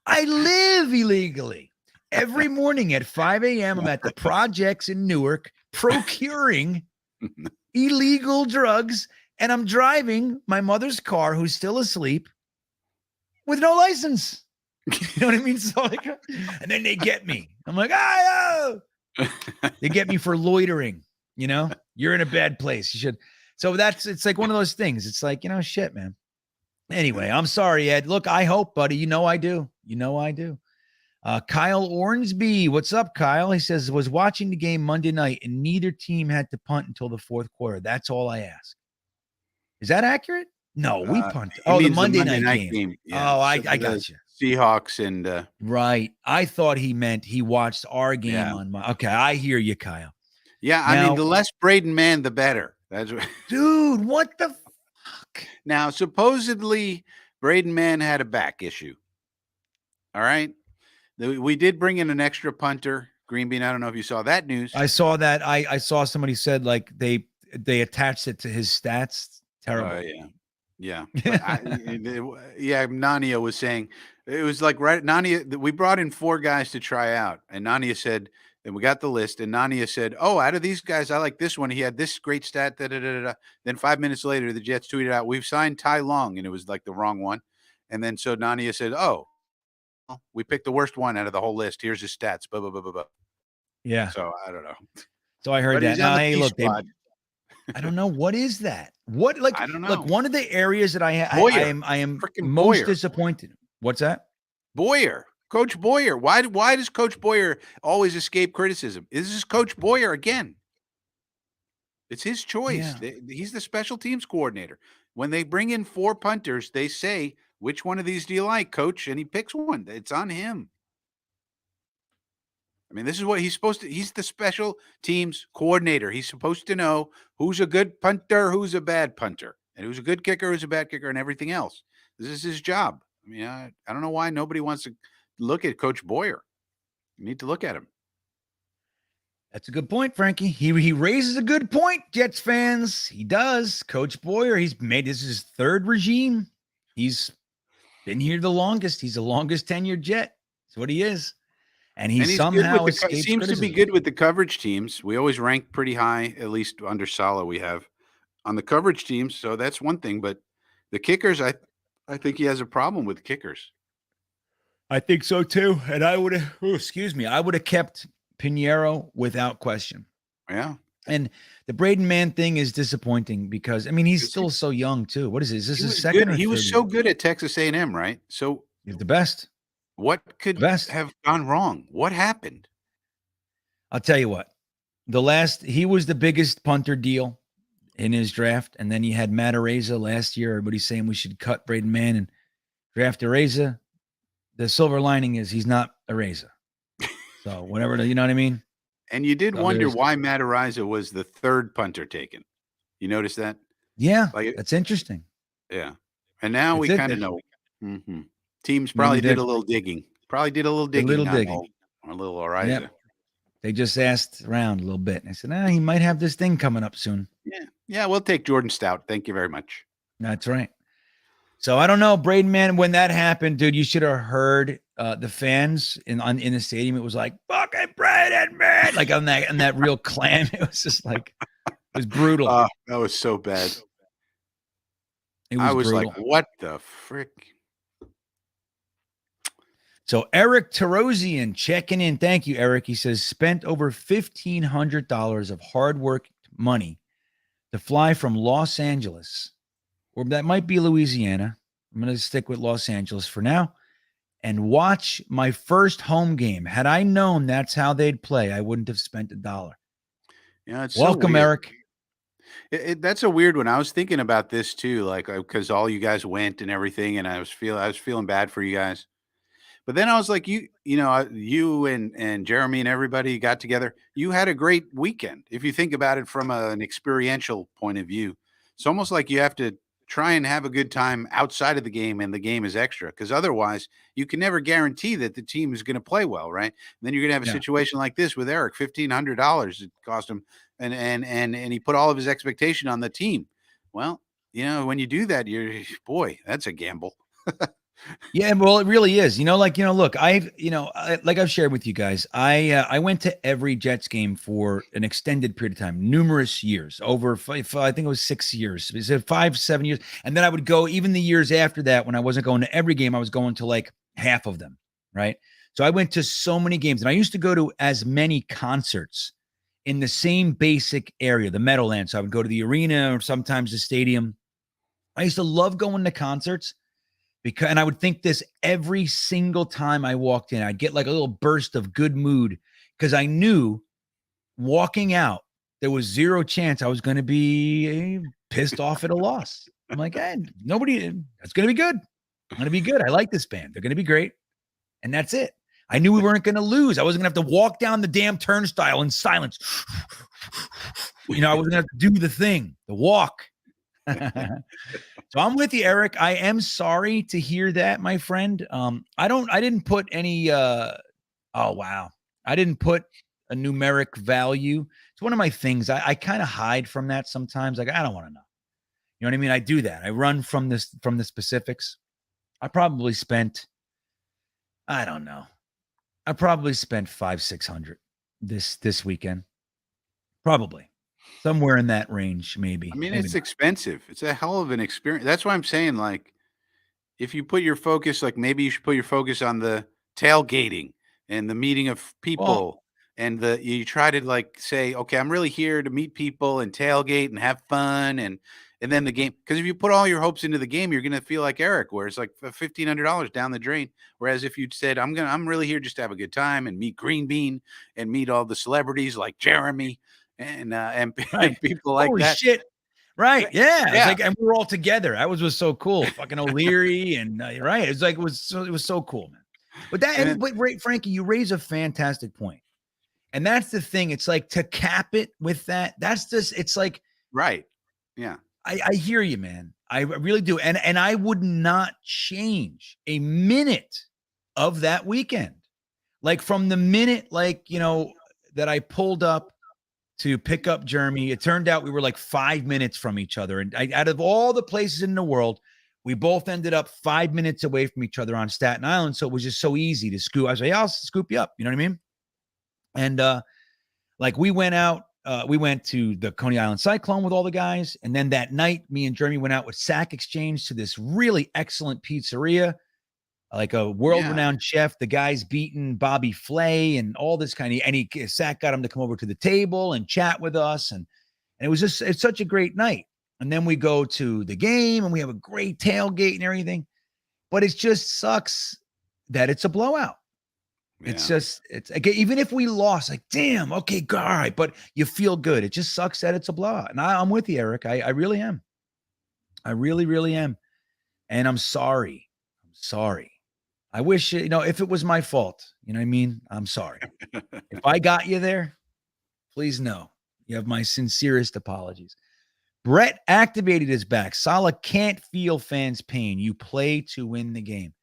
I live illegally. Every morning at 5 a.m., I'm at the projects in Newark procuring illegal drugs, and I'm driving my mother's car, who's still asleep, with no license. You know what I mean? So like, and then they get me. I'm like, they get me for loitering. You know, you're in a bad place. You should. So it's like one of those things. It's like, shit, man. Anyway, I'm sorry, Ed. Look, I hope, buddy. I do. I do. Kyle Ornsby, what's up, Kyle? He says, was watching the game Monday night and neither team had to punt until the fourth quarter. That's all I ask. Is that accurate? No, we punted. Oh, the Monday night game. Yeah. Oh, I got you. Seahawks and right. I thought he meant he watched our game on my. Okay, I hear you, Kyle. Yeah, now, I mean, the less Braden Mann, the better. That's what, dude. What the fuck? Now, supposedly, Braden Mann had a back issue. All right. We did bring in an extra punter, Greenbean. I don't know if you saw that news. I saw that. I saw somebody said like they attached it to his stats. Terrible. Yeah. Nania was saying it was like Nania. We brought in 4 guys to try out, and Nania said, and we got the list, and Nania said, "Oh, out of these guys, I like this one. He had this great stat." Then 5 minutes later, the Jets tweeted out, "We've signed Ty Long," and it was like the wrong one. And then so Nania said, "Oh, we picked the worst one out of the whole list. Here's his stats." Blah, blah, blah, blah, blah. Yeah. So I don't know. So I heard that. Now, hey, look, I don't know what is that. What like? I don't know. Look, one of the areas that I am most disappointed. What's that? Boyer, Coach Boyer. Why does Coach Boyer always escape criticism? This is Coach Boyer again. It's his choice. Yeah. He's the special teams coordinator. When they bring in 4 punters, they say, "Which one of these do you like, Coach?" And he picks one. It's on him. I mean, this is what he's supposed to. He's the special teams coordinator. He's supposed to know who's a good punter, who's a bad punter, and who's a good kicker, who's a bad kicker, and everything else. This is his job. I mean, I don't know why nobody wants to look at Coach Boyer. You need to look at him. That's a good point, Frankie. He raises a good point, Jets fans. He does. Coach Boyer, this is his 3rd regime. He's been here the longest. He's the longest tenured Jet. That's what he is. And he's somehow seems to be good with the coverage teams. We always rank pretty high, at least under Saleh we have on the coverage teams. So that's one thing. But the kickers, I think he has a problem with kickers. I think so too. And I would have kept Pinheiro without question. Yeah. And the Braden Mann thing is disappointing because, I mean, he's still so young too. What is this? Is this his second or third? He was so good at Texas A&M, right? So he's the best. What could have gone wrong? What happened? I'll tell you what. He was the biggest punter deal in his draft. And then you had Matt Araiza last year. Everybody's saying we should cut Braden Mann and draft Araiza. The silver lining is he's not Araiza. So whatever, you know what I mean? And you did wonder why Matt Araiza was the 3rd punter taken. You notice that? Yeah, that's interesting. Yeah. And now we kind of know. Mm-hmm. Teams probably did a little digging. On little Araiza. Yep. They just asked around a little bit. And I said, he might have this thing coming up soon. Yeah, we'll take Jordan Stout. Thank you very much. That's right. So I don't know, Braden Mann, when that happened, dude, you should have heard the fans in the stadium. It was like, fucking Braden Mann. Like on that real clan. It was just like, it was brutal. That was so bad. I was brutal. Like, what the frick? So Eric Terosian checking in. Thank you, Eric. He says, spent over $1,500 of hard work money to fly from Los Angeles, or that might be Louisiana. I'm going to stick with Los Angeles for now, and watch my first home game. Had I known that's how they'd play, I wouldn't have spent $1. Yeah, it's welcome, so Eric. That's a weird one. I was thinking about this too, like because all you guys went and everything, and I was feeling bad for you guys. But then I was like, you and Jeremy and everybody got together. You had a great weekend. If you think about it from an experiential point of view, it's almost like you have to try and have a good time outside of the game, and the game is extra, because otherwise you can never guarantee that the team is going to play well, right? And then you're going to have a Yeah. situation like this with Eric. $1,500 it cost him, and he put all of his expectation on the team. Well, when you do that, boy, that's a gamble. Yeah, well, it really is. Look, like I've shared with you guys, I went to every Jets game for an extended period of time, numerous years, over I think it was 6 years, is it 5, 7 years, and then I would go even the years after that when I wasn't going to every game, I was going to like half of them, right? So I went to so many games, and I used to go to as many concerts in the same basic area, the Meadowlands. So I would go to the arena or sometimes the stadium. I used to love going to concerts. And I would think this every single time I walked in. I'd get like a little burst of good mood because I knew walking out, there was zero chance I was going to be pissed off at a loss. I'm like, it's going to be good. I'm going to be good. I like this band. They're going to be great. And that's it. I knew we weren't going to lose. I wasn't going to have to walk down the damn turnstile in silence. I wasn't going to have to do the thing, the walk. So I'm with you, Eric. I am sorry to hear that, my friend. I didn't put any oh wow. I didn't put a numeric value. It's one of my things. I kind of hide from that sometimes. Like, I don't want to know. You know what I mean? I do that. I run from the specifics. I probably spent, I don't know. I probably spent 500-600 this weekend. Probably. Somewhere in that range, maybe. I mean, maybe it's not. expensive. It's a hell of an experience. That's why I'm saying, like, if you put your focus, like maybe you should put your focus on the tailgating and the meeting of people, and you try to like say, okay, I'm really here to meet people and tailgate and have fun, and then the game. Because if you put all your hopes into the game, you're gonna feel like Eric, where it's like $1,500 down the drain. Whereas if you'd said, I'm really here just to have a good time and meet GreenBean and meet all the celebrities like Jeremy and Right. people like Holy that. shit. Right. Yeah. It's Yeah. like, and we were all together. That was so cool. Fucking O'Leary and right. It's like, it was so cool, man. But Frankie, you raise a fantastic point. And that's the thing. It's like, to cap it with that. That's just, it's like, Right. Yeah. I hear you, man. I really do. And I would not change a minute of that weekend. Like from the minute, that I pulled up to pick up Jeremy, it turned out we were like 5 minutes from each other. And out of all the places in the world, we both ended up 5 minutes away from each other on Staten Island. So it was just so easy to scoop. I was like, I'll scoop you up. You know what I mean? And we went out, we went to the Coney Island Cyclone with all the guys. And then that night, me and Jeremy went out with Sack Exchange to this really excellent pizzeria, like a world-renowned chef. The guy's beaten Bobby Flay and all this kind of, and Sack got him to come over to the table and chat with us. And it's such a great night. And then we go to the game and we have a great tailgate and everything, but it just sucks that it's a blowout. Yeah. It's again, even if we lost, like, damn, okay, all right, but you feel good. It just sucks that it's a blowout. And I'm with you, Eric. I really am. I really, really am. And I'm sorry. I wish, if it was my fault, you know what I mean? I'm sorry. If I got you there, please know you have my sincerest apologies. Brett activated his back. Salah can't feel fans' pain. You play to win the game.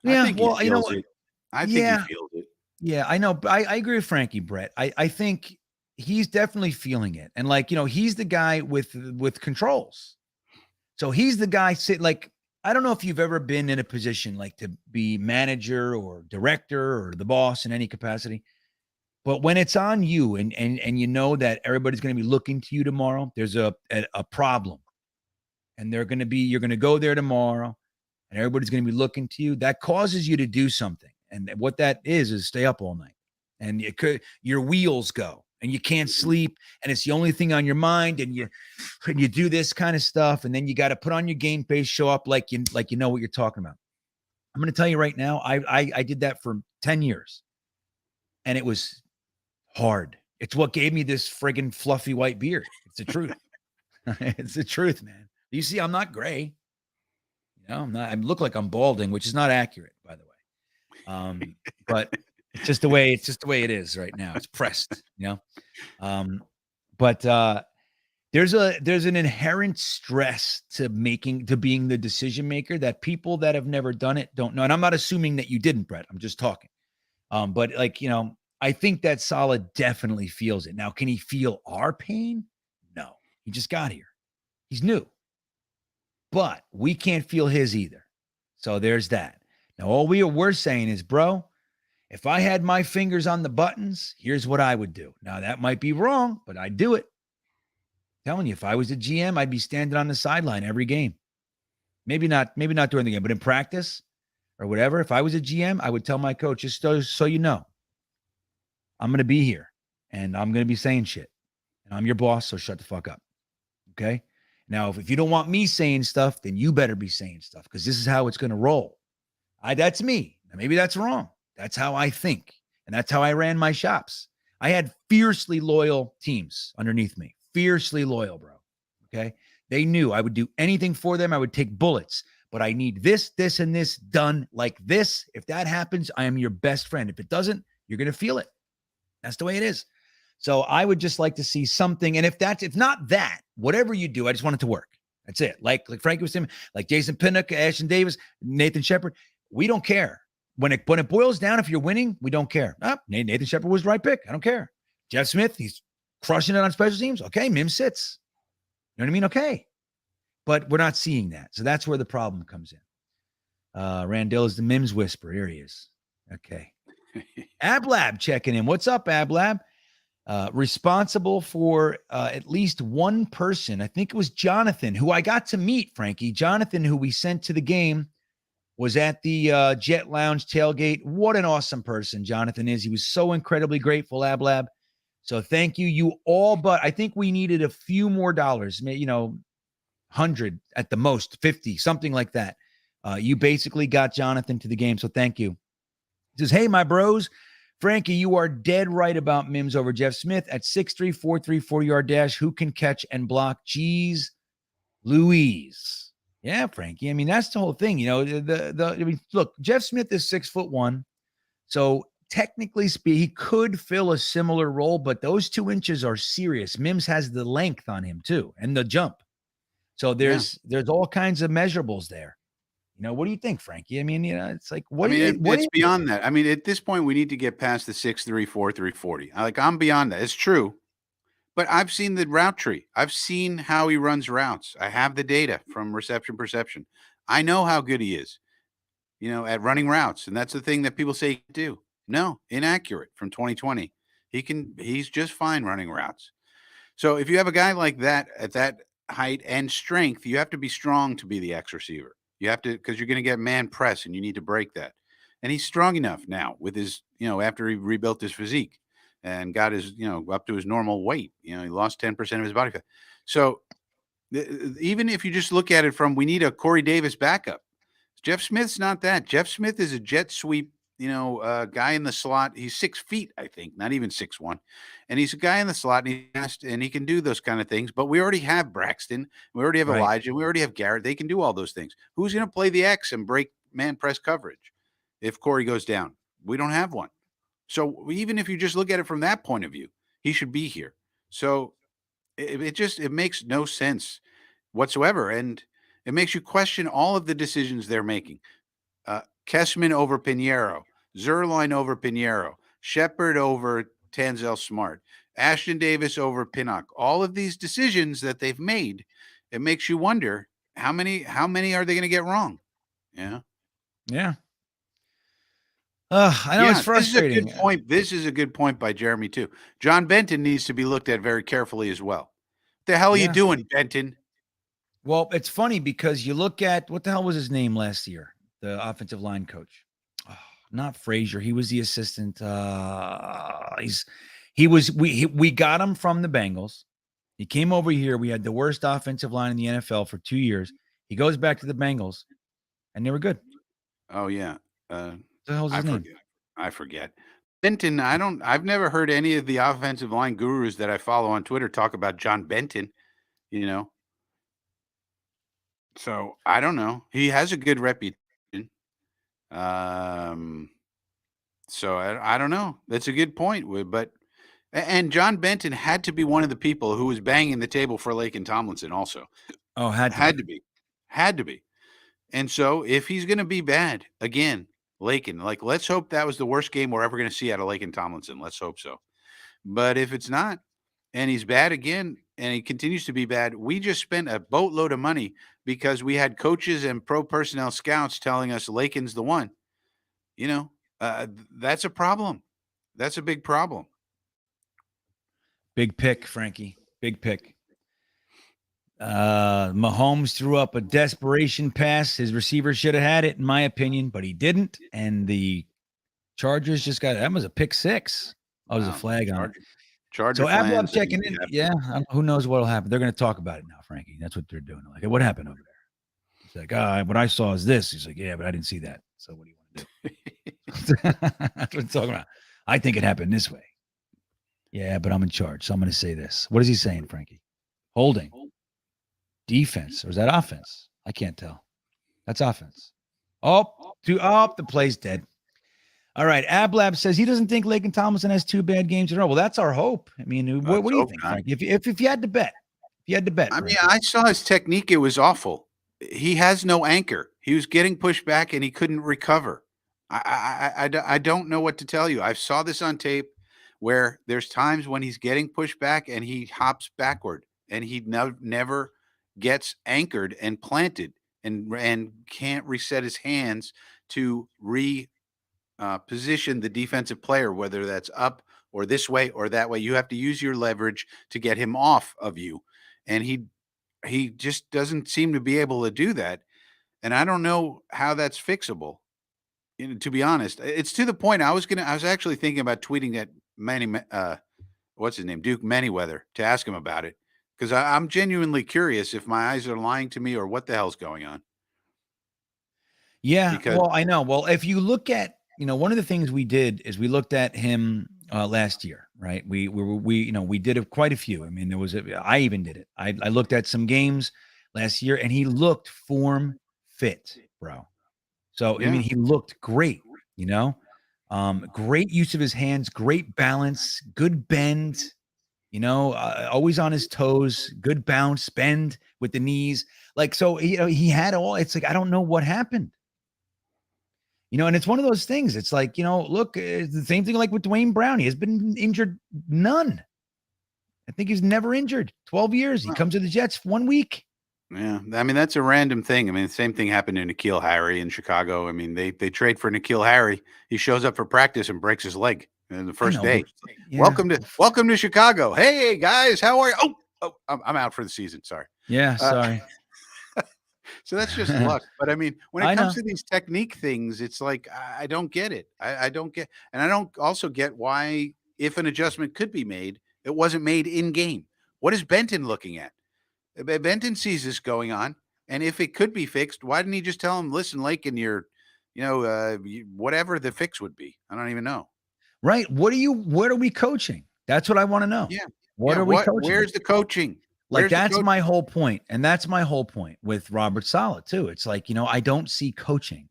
Yeah, I think he feels it. I think he feels it. Yeah, I know. I agree with Frankie, Brett. I think he's definitely feeling it. And he's the guy with controls. So he's the guy I don't know if you've ever been in a position like to be manager or director or the boss in any capacity, but when it's on you and you know that everybody's going to be looking to you tomorrow, there's a problem, and you're going to go there tomorrow, and everybody's going to be looking to you. That causes you to do something, and what that is stay up all night, and your wheels go. And you can't sleep, and it's the only thing on your mind, and you do this kind of stuff, and then you got to put on your game face, show up like you know what you're talking about. I'm going to tell you right now, I did that for 10 years, and it was hard. It's what gave me this friggin' fluffy white beard. It's the truth. It's the truth, man. You see, I'm not gray. I look like I'm balding, which is not accurate, by the way. But it's just the way it is right now. It's pressed, but there's an inherent stress to being the decision maker that people that have never done it don't know. And I'm not assuming that you didn't, Brett. I'm just talking. But like, I think that Saleh definitely feels it. Now, can he feel our pain? No. He just got here. He's new. But we can't feel his either. So there's that. Now, all we're saying is, bro, if I had my fingers on the buttons, here's what I would do. Now, that might be wrong, but I'd do it. Telling you, if I was a GM, I'd be standing on the sideline every game. Maybe not during the game, but in practice or whatever. If I was a GM, I would tell my coach, just so you know, I'm going to be here and I'm going to be saying shit. And I'm your boss, so shut the fuck up. Okay? Now, if you don't want me saying stuff, then you better be saying stuff because this is how it's going to roll. That's me. Now, maybe that's wrong. That's how I think. And that's how I ran my shops. I had fiercely loyal teams underneath me. Fiercely loyal, bro. Okay. They knew I would do anything for them. I would take bullets, but I need this, and this done like this. If that happens, I am your best friend. If it doesn't, you're going to feel it. That's the way it is. So I would just like to see something. And if not that, whatever you do, I just want it to work. That's it. Like Frankie was saying, like Jason Pinnock, Ashton Davis, Nathan Shepard. We don't care. When it boils down, if you're winning, we don't care. Nathan Shepard was the right pick. I don't care. Jeff Smith, he's crushing it on special teams. Okay, Mims sits. You know what I mean? Okay. But we're not seeing that. So that's where the problem comes in. Randall is the Mims whisperer. Here he is. Okay. Ablab checking in. What's up, Ablab? Responsible for at least one person. I think it was Jonathan, who I got to meet, Frankie. Jonathan, who we sent to the game, was at the Jet Lounge tailgate. What an awesome person Jonathan is. He was so incredibly grateful, Ablab. So thank you. You all, but I think we needed a few more dollars, 100 at the most, 50, something like that. You basically got Jonathan to the game. So thank you. He says, hey, my bros, Frankie, you are dead right about Mims over Jeff Smith at 6'3", 4.34 yard dash. Who can catch and block? Jeez Louise. Yeah, Frankie. I mean, that's the whole thing. Look, Jeff Smith is 6'1". So technically speaking, he could fill a similar role, but those 2 inches are serious. Mims has the length on him too, and the jump. So there's all kinds of measurables there. What do you think, Frankie? I mean, it's like, it's beyond that. I mean, at this point, we need to get past the 6'3", 4'3", 40. I'm beyond that. It's true. But I've seen the route tree. I've seen how he runs routes. I have the data from reception perception. I know how good he is, at running routes. And that's the thing that people say he can do. No, inaccurate from 2020. He's just fine running routes. So if you have a guy like that at that height and strength, you have to be strong to be the X receiver. You have to, because you're going to get man press and you need to break that. And he's strong enough now with his, after he rebuilt his physique and got his, up to his normal weight. He lost 10% of his body fat. So even if you just look at it from, we need a Corey Davis backup. Jeff Smith's not that. Jeff Smith is a jet sweep, guy in the slot. He's 6 feet, I think, not even 6'1". And he's a guy in the slot and he can do those kind of things. But we already have Braxton. We already have Elijah. We already have Garrett. They can do all those things. Who's going to play the X and break man press coverage if Corey goes down? We don't have one. So even if you just look at it from that point of view, he should be here. So it makes no sense whatsoever. And it makes you question all of the decisions they're making. Kessman over Pinheiro, Zerline over Pinheiro, Shepard over Tanzel Smart, Ashton Davis over Pinnock. All of these decisions that they've made, it makes you wonder how many are they going to get wrong? Yeah. Yeah. I know it's frustrating. This is a good point. This is a good point by Jeremy too. John Benton needs to be looked at very carefully as well. What the hell are you doing, Benton? Well, it's funny because you look at what the hell was his name last year, the offensive line coach. Oh, not Frazier. He was the assistant. We got him from the Bengals. He came over here. We had the worst offensive line in the NFL for 2 years. He goes back to the Bengals, and they were good. Oh yeah. The hell's his name? I forget. Benton, I've never heard any of the offensive line gurus that I follow on Twitter talk about John Benton, So I don't know. He has a good reputation. So I don't know. That's a good point. But And John Benton had to be one of the people who was banging the table for Lakin Tomlinson also. Oh, Had to be. Had to be. And so if he's going to be bad again, Lakin, like, let's hope that was the worst game we're ever going to see out of Lakin Tomlinson. Let's hope so. But if it's not, and he's bad again, and he continues to be bad, we just spent a boatload of money because we had coaches and pro personnel scouts telling us Lakin's the one. You know, that's a problem. That's a big problem. Big pick, Frankie. Big pick. Mahomes threw up a desperation pass. His receiver should have had it, in my opinion, but he didn't. And the Chargers just got that was a pick six. That was a flag on it. Charger so Apple checking in. Yeah, who knows what'll happen? They're going to talk about it now, Frankie. That's what they're doing. Like, hey, what happened over there? He's like, what I saw is this. He's like, yeah, but I didn't see that. So what do you want to do? That's what I'm talking about. I think it happened this way. Yeah, but I'm in charge, so I'm going to say this. What is he saying, Frankie? Holding. Defense, or is that offense? I can't tell. That's offense. The play's dead. All right. Ablab says he doesn't think Lakin Tomlinson has 2 bad games in a row. Well, that's our hope. I mean, what do you think, Frank? If you had to bet, I mean, I saw his technique. It was awful. He has no anchor. He was getting pushed back and he couldn't recover. I don't know what to tell you. I saw this on tape where there's times when he's getting pushed back and he hops backward and he never gets anchored and planted and can't reset his hands to position the defensive player, whether that's up or this way or that way. You have to use your leverage to get him off of you. And he just doesn't seem to be able to do that. And I don't know how that's fixable. To be honest, it's to the point I was actually thinking about tweeting at what's his name? Duke Manyweather to ask him about it. Because I'm genuinely curious if my eyes are lying to me or what the hell's going on. Yeah, well, I know. Well, if you look at, one of the things we did is we looked at him last year, right? We did quite a few. I mean, I even did it. I looked at some games last year and he looked form fit, bro. So, yeah. I mean, he looked great, great use of his hands, great balance, good bend, always on his toes, good bounce, bend with the knees. Like, so, he had it's like, I don't know what happened. And it's one of those things. It's like, look, it's the same thing like with Dwayne Brown. He has been injured none. I think he's never injured. 12 years. He comes to the Jets 1 week. Yeah. I mean, that's a random thing. I mean, the same thing happened to N'Keal Harry in Chicago. I mean, they trade for N'Keal Harry. He shows up for practice and breaks his leg in the first day. Yeah. Welcome to Chicago. Hey guys, how are you? Oh, I'm out for the season. Sorry. Yeah. Sorry. So that's just luck. But I mean, when it comes to these technique things, it's like, I don't get it. I don't get, and I don't also get why, if an adjustment could be made, it wasn't made in game. What is Benton looking at? Benton sees this going on. And if it could be fixed, why didn't he just tell him, listen, Lakin, whatever the fix would be? I don't even know. Right. What are we coaching? That's what I want to know. Yeah. What are we coaching? Where's the coaching? That's my whole point. And that's my whole point with Robert Saleh too. It's like, I don't see coaching.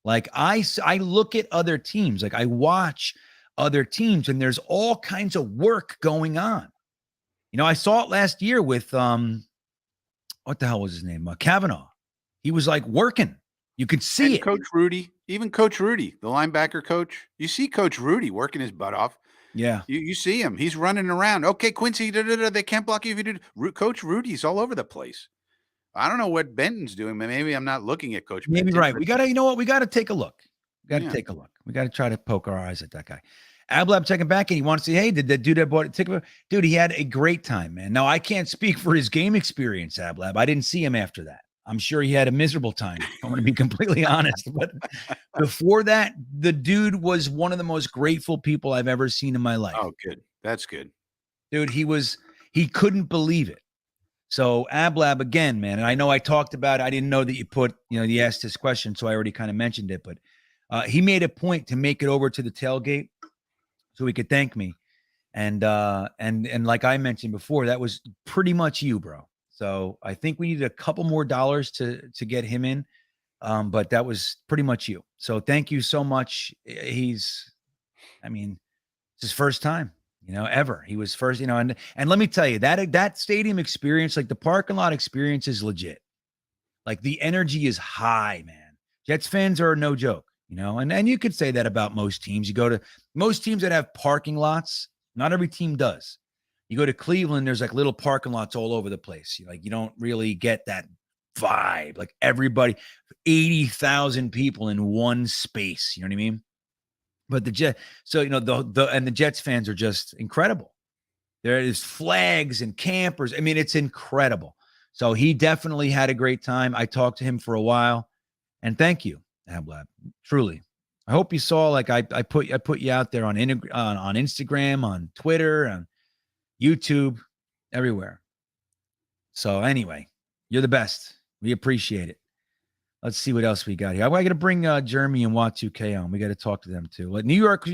Like I look at other teams, like I watch other teams and there's all kinds of work going on. I saw it last year with, what the hell was his name? Kavanaugh. He was like working. You could see it. Coach Rudy, even Coach Rudy, the linebacker coach, you see Coach Rudy working his butt off. Yeah. You see him. He's running around. Okay, Quincy, they can't block you if you do. Coach Rudy's all over the place. I don't know what Benton's doing, but maybe I'm not looking at Coach Benton. Maybe right. We got to, we got to take a look. We got to take a look. We got to try to poke our eyes at that guy. Ablab checking back and he wants to say, hey, did that dude that bought a ticket? Dude, he had a great time, man. Now, I can't speak for his game experience, Ablab. I didn't see him after that. I'm sure he had a miserable time. I'm going to be completely honest. But before that, the dude was one of the most grateful people I've ever seen in my life. Oh, good. That's good. Dude, he couldn't believe it. So Ablab again, man. And I know I talked about it. I didn't know that you asked this question. So I already kind of mentioned it, but he made a point to make it over to the tailgate so he could thank me. And like I mentioned before, that was pretty much you, bro. So I think we needed a couple more dollars to get him in. But that was pretty much you. So thank you so much. It's his first time. ever. He was first, and let me tell you that stadium experience, like the parking lot experience, is legit. Like the energy is high, man. Jets fans are no joke, and you could say that about most teams. You go to most teams that have parking lots, not every team does. You go to Cleveland, there's like little parking lots all over the place. You don't really get that vibe. Like everybody, 80,000 people in one space. You know what I mean? But the Jets fans are just incredible. There is flags and campers. I mean, it's incredible. So he definitely had a great time. I talked to him for a while, and thank you, Ablab. Truly, I hope you saw. Like I put you out there on Instagram, on Twitter, on YouTube, everywhere. So anyway, you're the best. We appreciate it. Let's see what else we got here. I got to bring Jeremy and Wat2K on. We got to talk to them too. New York,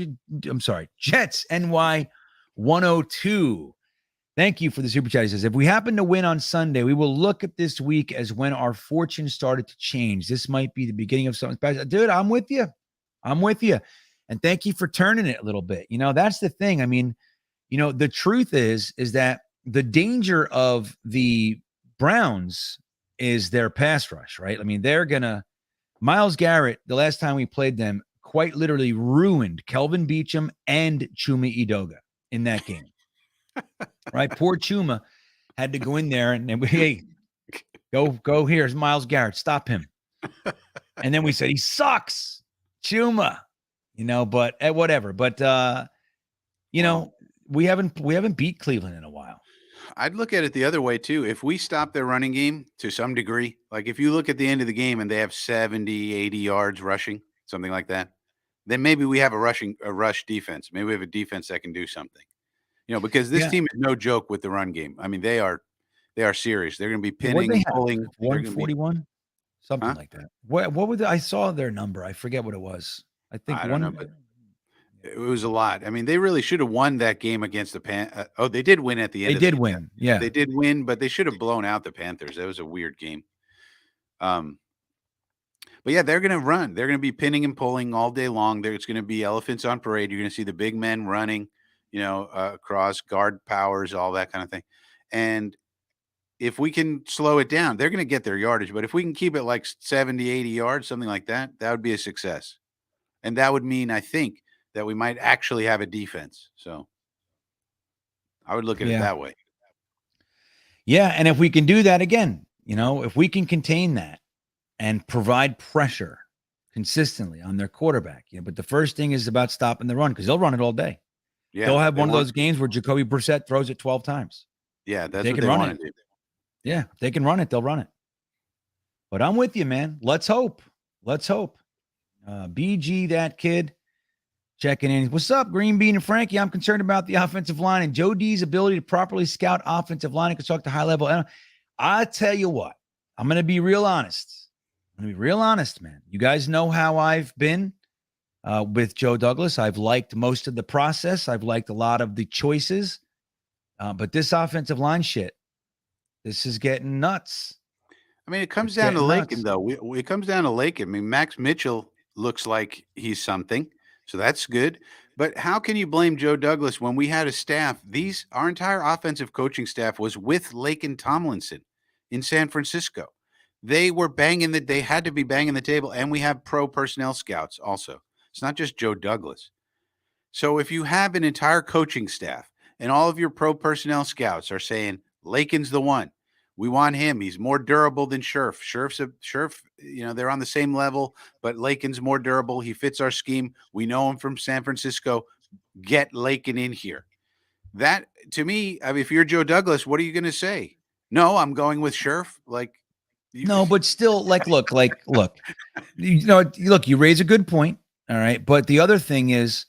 Jets NY 102. Thank you for the super chat. He says, if we happen to win on Sunday, we will look at this week as when our fortune started to change. This might be the beginning of something special. Dude, I'm with you. And thank you for turning it a little bit. That's the thing. I mean, the truth is that the danger of the Browns is their pass rush, right? I mean, Myles Garrett, the last time we played them, quite literally ruined Kelvin Beachum and Chuma Edoga in that game. Right? Poor Chuma had to go in there and hey, go here's Myles Garrett, stop him. And then we said he sucks, Chuma, but whatever. But we haven't beat Cleveland in a while. I'd look at it the other way too. If we stop their running game to some degree, like if you look at the end of the game and they have 70, 80 yards rushing, something like that, then maybe we have a rush defense. Maybe we have a defense that can do something. Because this team is no joke with the run game. I mean, they are serious. They're going to be pinning, pulling. 141, something like that. What was I saw their number? I forget what it was. I think I don't know, but it was a lot. I mean, they really should have won that game against the Panthers. They did win at the end. They did win. Yeah, they did win, but they should have blown out the Panthers. That was a weird game. But yeah, they're going to run. They're going to be pinning and pulling all day long. It's going to be elephants on parade. You're going to see the big men running, across guard powers, all that kind of thing. And if we can slow it down, they're going to get their yardage. But if we can keep it like 70, 80 yards, something like that, that would be a success. And that would mean, I think, that we might actually have a defense. So I would look at it that way. Yeah. And if we can do that again, if we can contain that and provide pressure consistently on their quarterback, but the first thing is about stopping the run because they'll run it all day. Yeah, they'll have one of those games where Jacoby Brissett throws it 12 times. Yeah, that's what they want to do. Yeah, if they can run it, they'll run it. But I'm with you, man. Let's hope. BG, that kid, checking in. What's up, GreenBean and Frankie? I'm concerned about the offensive line and Joe D's ability to properly scout offensive line and construct a high level. And I tell you what, I'm going to be real honest. Man. You guys know how I've been. With Joe Douglas, I've liked most of the process. I've liked a lot of the choices. But this offensive line shit, this is getting nuts. I mean, it comes down to Lakin, though. It comes down to Lakin. I mean, Max Mitchell looks like he's something, so that's good. But how can you blame Joe Douglas when we had a staff? Our entire offensive coaching staff was with Lakin Tomlinson in San Francisco. They had to be banging the table, and we have pro personnel scouts also. It's not just Joe Douglas. So if you have an entire coaching staff and all of your pro personnel scouts are saying, Lakin's the one, we want him. He's more durable than Scherf. Scherf, they're on the same level, but Lakin's more durable. He fits our scheme. We know him from San Francisco. Get Lakin in here. That, to me, I mean, if you're Joe Douglas, what are you going to say? No, I'm going with Scherf. No, but still, look, you raise a good point. All right. But the other thing is,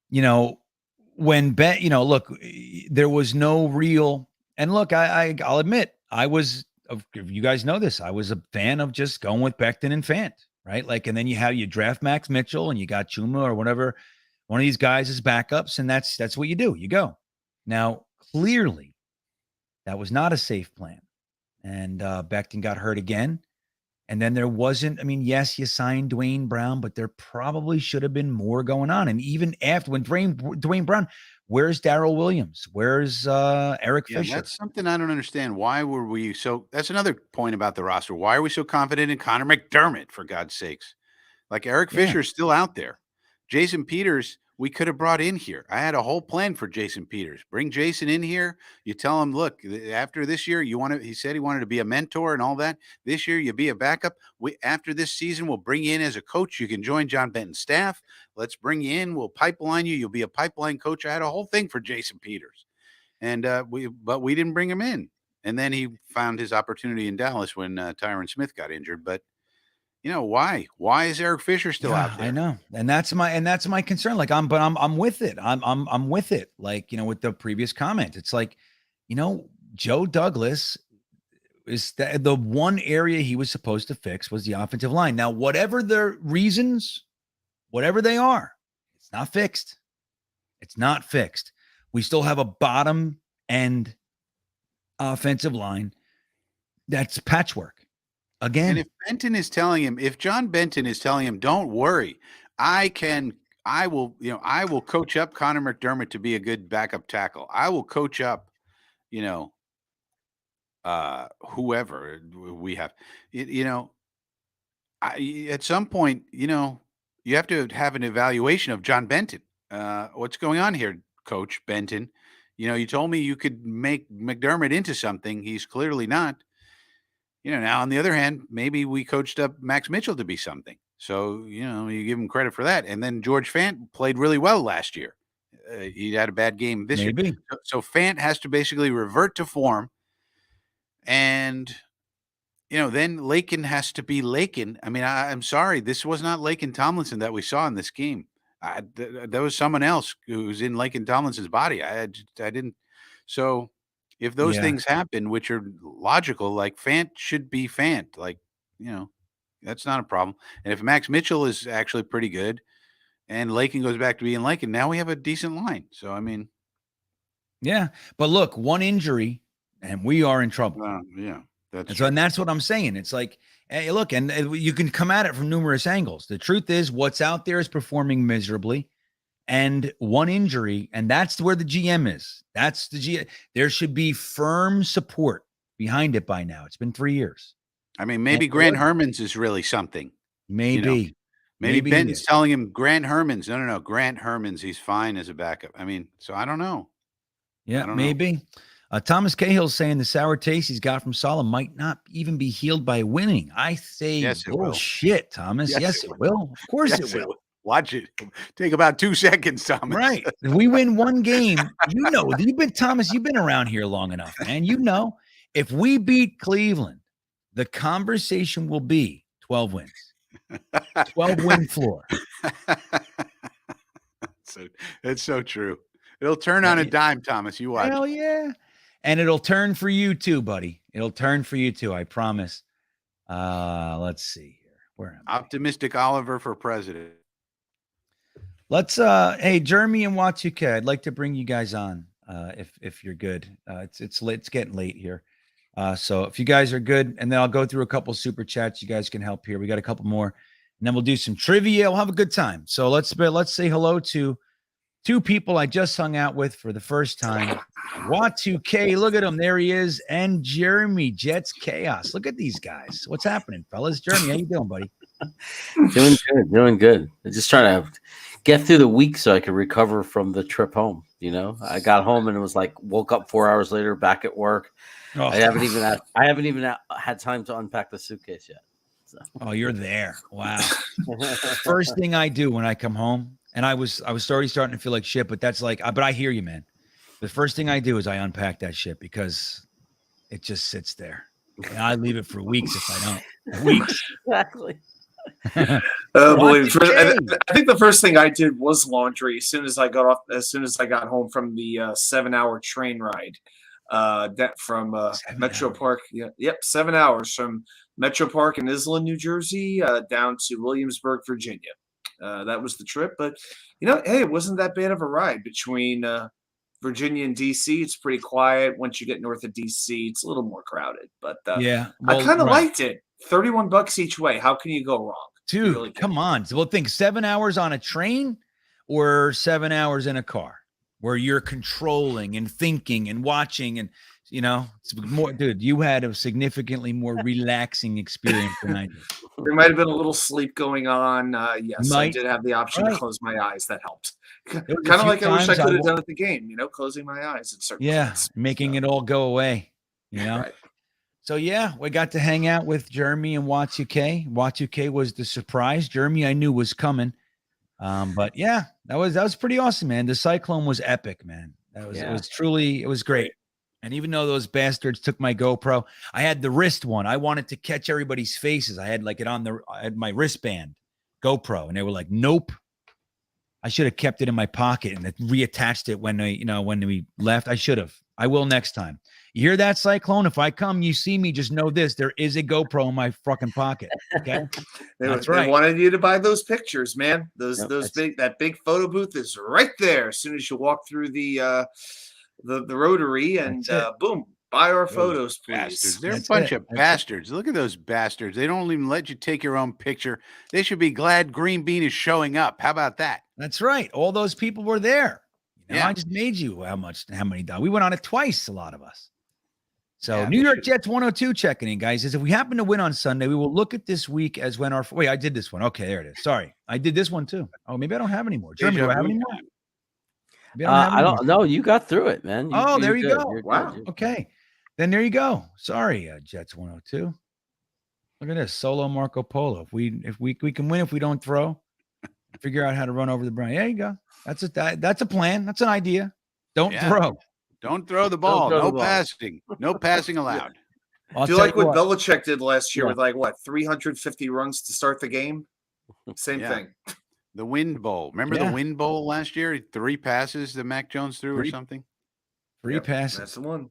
when there was no real, and look, I'll admit, you guys know this, I was a fan of just going with Becton and Fant, right? And then you draft Max Mitchell and you got Chuma or whatever, one of these guys as backups. And that's what you do. You go. Now, clearly that was not a safe plan. And Becton got hurt again. And then there wasn't, yes, you signed Dwayne Brown, but there probably should have been more going on. And even after when Dwayne Brown Where's Darrell Williams? Where's Eric Yeah, Fisher? that's something I don't understand. Why were we so? That's another point about the roster. Why are we so confident in Connor McDermott? For God's sakes, like Eric Yeah. Fisher is still out there. Jason Peters, we could have brought in here. I had a whole plan for Jason Peters. Bring Jason in here. You tell him, look, after this year, you want to. He said he wanted to be a mentor and all that. This year, you be a backup. After this season, we'll bring you in as a coach. You can join John Benton's staff. Let's bring you in. We'll pipeline you. You'll be a pipeline coach. I had a whole thing for Jason Peters, and we didn't bring him in. And then he found his opportunity in Dallas when Tyron Smith got injured. But why? Why is Eric Fisher still out there? I know, and that's my concern. Like I'm with it. I'm with it. Like with the previous comment, it's like, Joe Douglas is the one area he was supposed to fix was the offensive line. Now, whatever the reasons, whatever they are, it's not fixed. It's not fixed. We still have a bottom end offensive line that's patchwork. Again, and if John Benton is telling him, don't worry, I will coach up Connor McDermott to be a good backup tackle. I will coach up, whoever we have, at some point, you have to have an evaluation of John Benton. What's going on here, Coach Benton? You told me you could make McDermott into something. He's clearly not. Now on the other hand, maybe we coached up Max Mitchell to be something. So, you give him credit for that. And then George Fant played really well last year. He had a bad game this year. So Fant has to basically revert to form. And, then Lakin has to be Lakin. I mean, I'm sorry. This was not Lakin Tomlinson that we saw in this game. There was someone else who's in Lakin Tomlinson's body. I didn't. So if those things happen, which are logical, like Fant should be Fant, like, that's not a problem. And if Max Mitchell is actually pretty good and Lakin goes back to being Lakin, now we have a decent line. So, I mean. Yeah. But look, one injury and we are in trouble. Yeah. And that's what I'm saying. It's like, hey, look, and you can come at it from numerous angles. The truth is what's out there is performing miserably. And one injury, and that's where the GM is. That's the GM. There should be firm support behind it by now. It's been 3 years. I mean, maybe Grant Hermans is really something. Maybe. Maybe Benton's telling him Grant Hermans. No. Grant Hermans, he's fine as a backup. I mean, so I don't know. Yeah, maybe. Thomas Cahill's saying the sour taste he's got from Salah might not even be healed by winning. I say, yes, bullshit, Thomas. Yes, it will. Of course it will. Watch it. Take about 2 seconds, Thomas. Right. If we win one game, you've been around here long enough, man. If we beat Cleveland, the conversation will be 12 wins. 12 win floor. It's so true. It'll turn on a dime, Thomas. You watch. Hell yeah. And it'll turn for you too, buddy. It'll turn for you too. I promise. Let's see here. Where am I? Optimistic Oliver for president. Let's hey, Jeremy and Watsuke, I'd like to bring you guys on if you're good. It's late, it's getting late here. So if you guys are good, and then I'll go through a couple super chats. You guys can help here. We got a couple more, and then we'll do some trivia. We'll have a good time. So let's say hello to 2 people I just hung out with for the first time. Watsuke, look at him. There he is. And Jeremy, Jets Chaos. Look at these guys. What's happening, fellas? Jeremy, how you doing, buddy? Doing good. I'm just trying to get through the week so I could recover from the trip home. I got home and it was like woke up 4 hours later, back at work. Oh. I haven't even had time to unpack the suitcase yet. So. Oh, you're there. Wow. First thing I do when I come home, and I was already starting to feel like shit, but that's like, but I hear you, man. The first thing I do is I unpack that shit because it just sits there. And I leave it for weeks if I don't. Weeks. Exactly. I think the first thing I did was laundry as soon as I got home from the 7-hour train ride from Metro Park. Yep, 7 hours from Metro Park in Island, New Jersey, down to Williamsburg, Virginia. That was the trip, but hey, it wasn't that bad of a ride between Virginia and DC. It's pretty quiet. Once you get north of DC, it's a little more crowded, but I kind of liked it. $31 each way. How can you go wrong? Dude, really come on. So we'll think 7 hours on a train or 7 hours in a car. where you're controlling and thinking and watching and, you know, it's more, dude, you had a significantly more relaxing experience than I did. There might have been a little sleep going on. Yes, I Might. did have the option Right. to close my eyes. That helped. There Kind was a of few like I wish I times could have done at the game, you know, closing my eyes at certain Yeah, points. making it all go away, you know? Right. So, yeah, we got to hang out with Jeremy and Y2K. Y2K was the surprise. Jeremy, I knew was coming. But, yeah, that was pretty awesome, man. The Cyclone was epic, man. It was great. And even though those bastards took my GoPro, I had the wrist one. I wanted to catch everybody's faces. I had I had my wristband GoPro, and they were like, nope. I should have kept it in my pocket and reattached it when we left. I should have. I will next time. You hear that, Cyclone? If I come, you see me, just know this: there is a GoPro in my fucking pocket. Okay, They wanted you to buy those pictures, man. That big photo booth is right there. As soon as you walk through the rotary, and boom, buy our photos, please. Bastards. They're a bunch of bastards. Look at those bastards. They don't even let you take your own picture. They should be glad Green Bean is showing up. How about that? That's right. All those people were there. You know, Yeah. I just made you how many dollars. We went on it twice, a lot of us. So Yeah, New they York should. Jets 102 checking in, guys. Is if we happen to win on Sunday, we will look at this week as when our wait, I did this one. Okay, there it is. Sorry. I did this one too. Oh, maybe I don't have any more. Jeremy, do I have any more? Maybe I don't know. You got through it, man. There you good. go. You're Wow. good. Okay. Then there you go. Sorry, Jets 102. Look at this. Solo Marco Polo. If we can win if we don't throw, figure out how to run over the Brown. There you go. That's a plan. That's an idea. Don't throw. Don't throw the ball. throw No the ball. passing. No passing allowed. I'll Do you tell like what what. Belichick did last year Yeah. with 350 runs to start the game? Same Yeah. thing. The Wind Bowl. Remember the Wind Bowl last year? 3 passes that Mac Jones threw or something? Free passes. That's the one.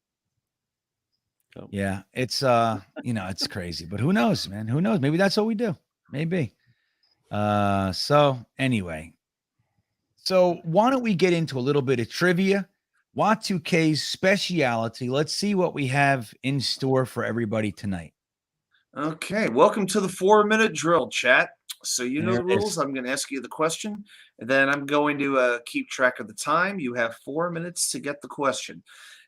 Yeah, it's it's crazy, but who knows, man? Who knows? Maybe that's what we do. Maybe. So anyway, why don't we get into a little bit of trivia? Y2K's speciality. Let's see what we have in store for everybody tonight. Okay, welcome to the 4-minute drill, chat. So you know There the it rules. is. I'm going to ask you the question, and then I'm going to keep track of the time. You have 4 minutes to get the question.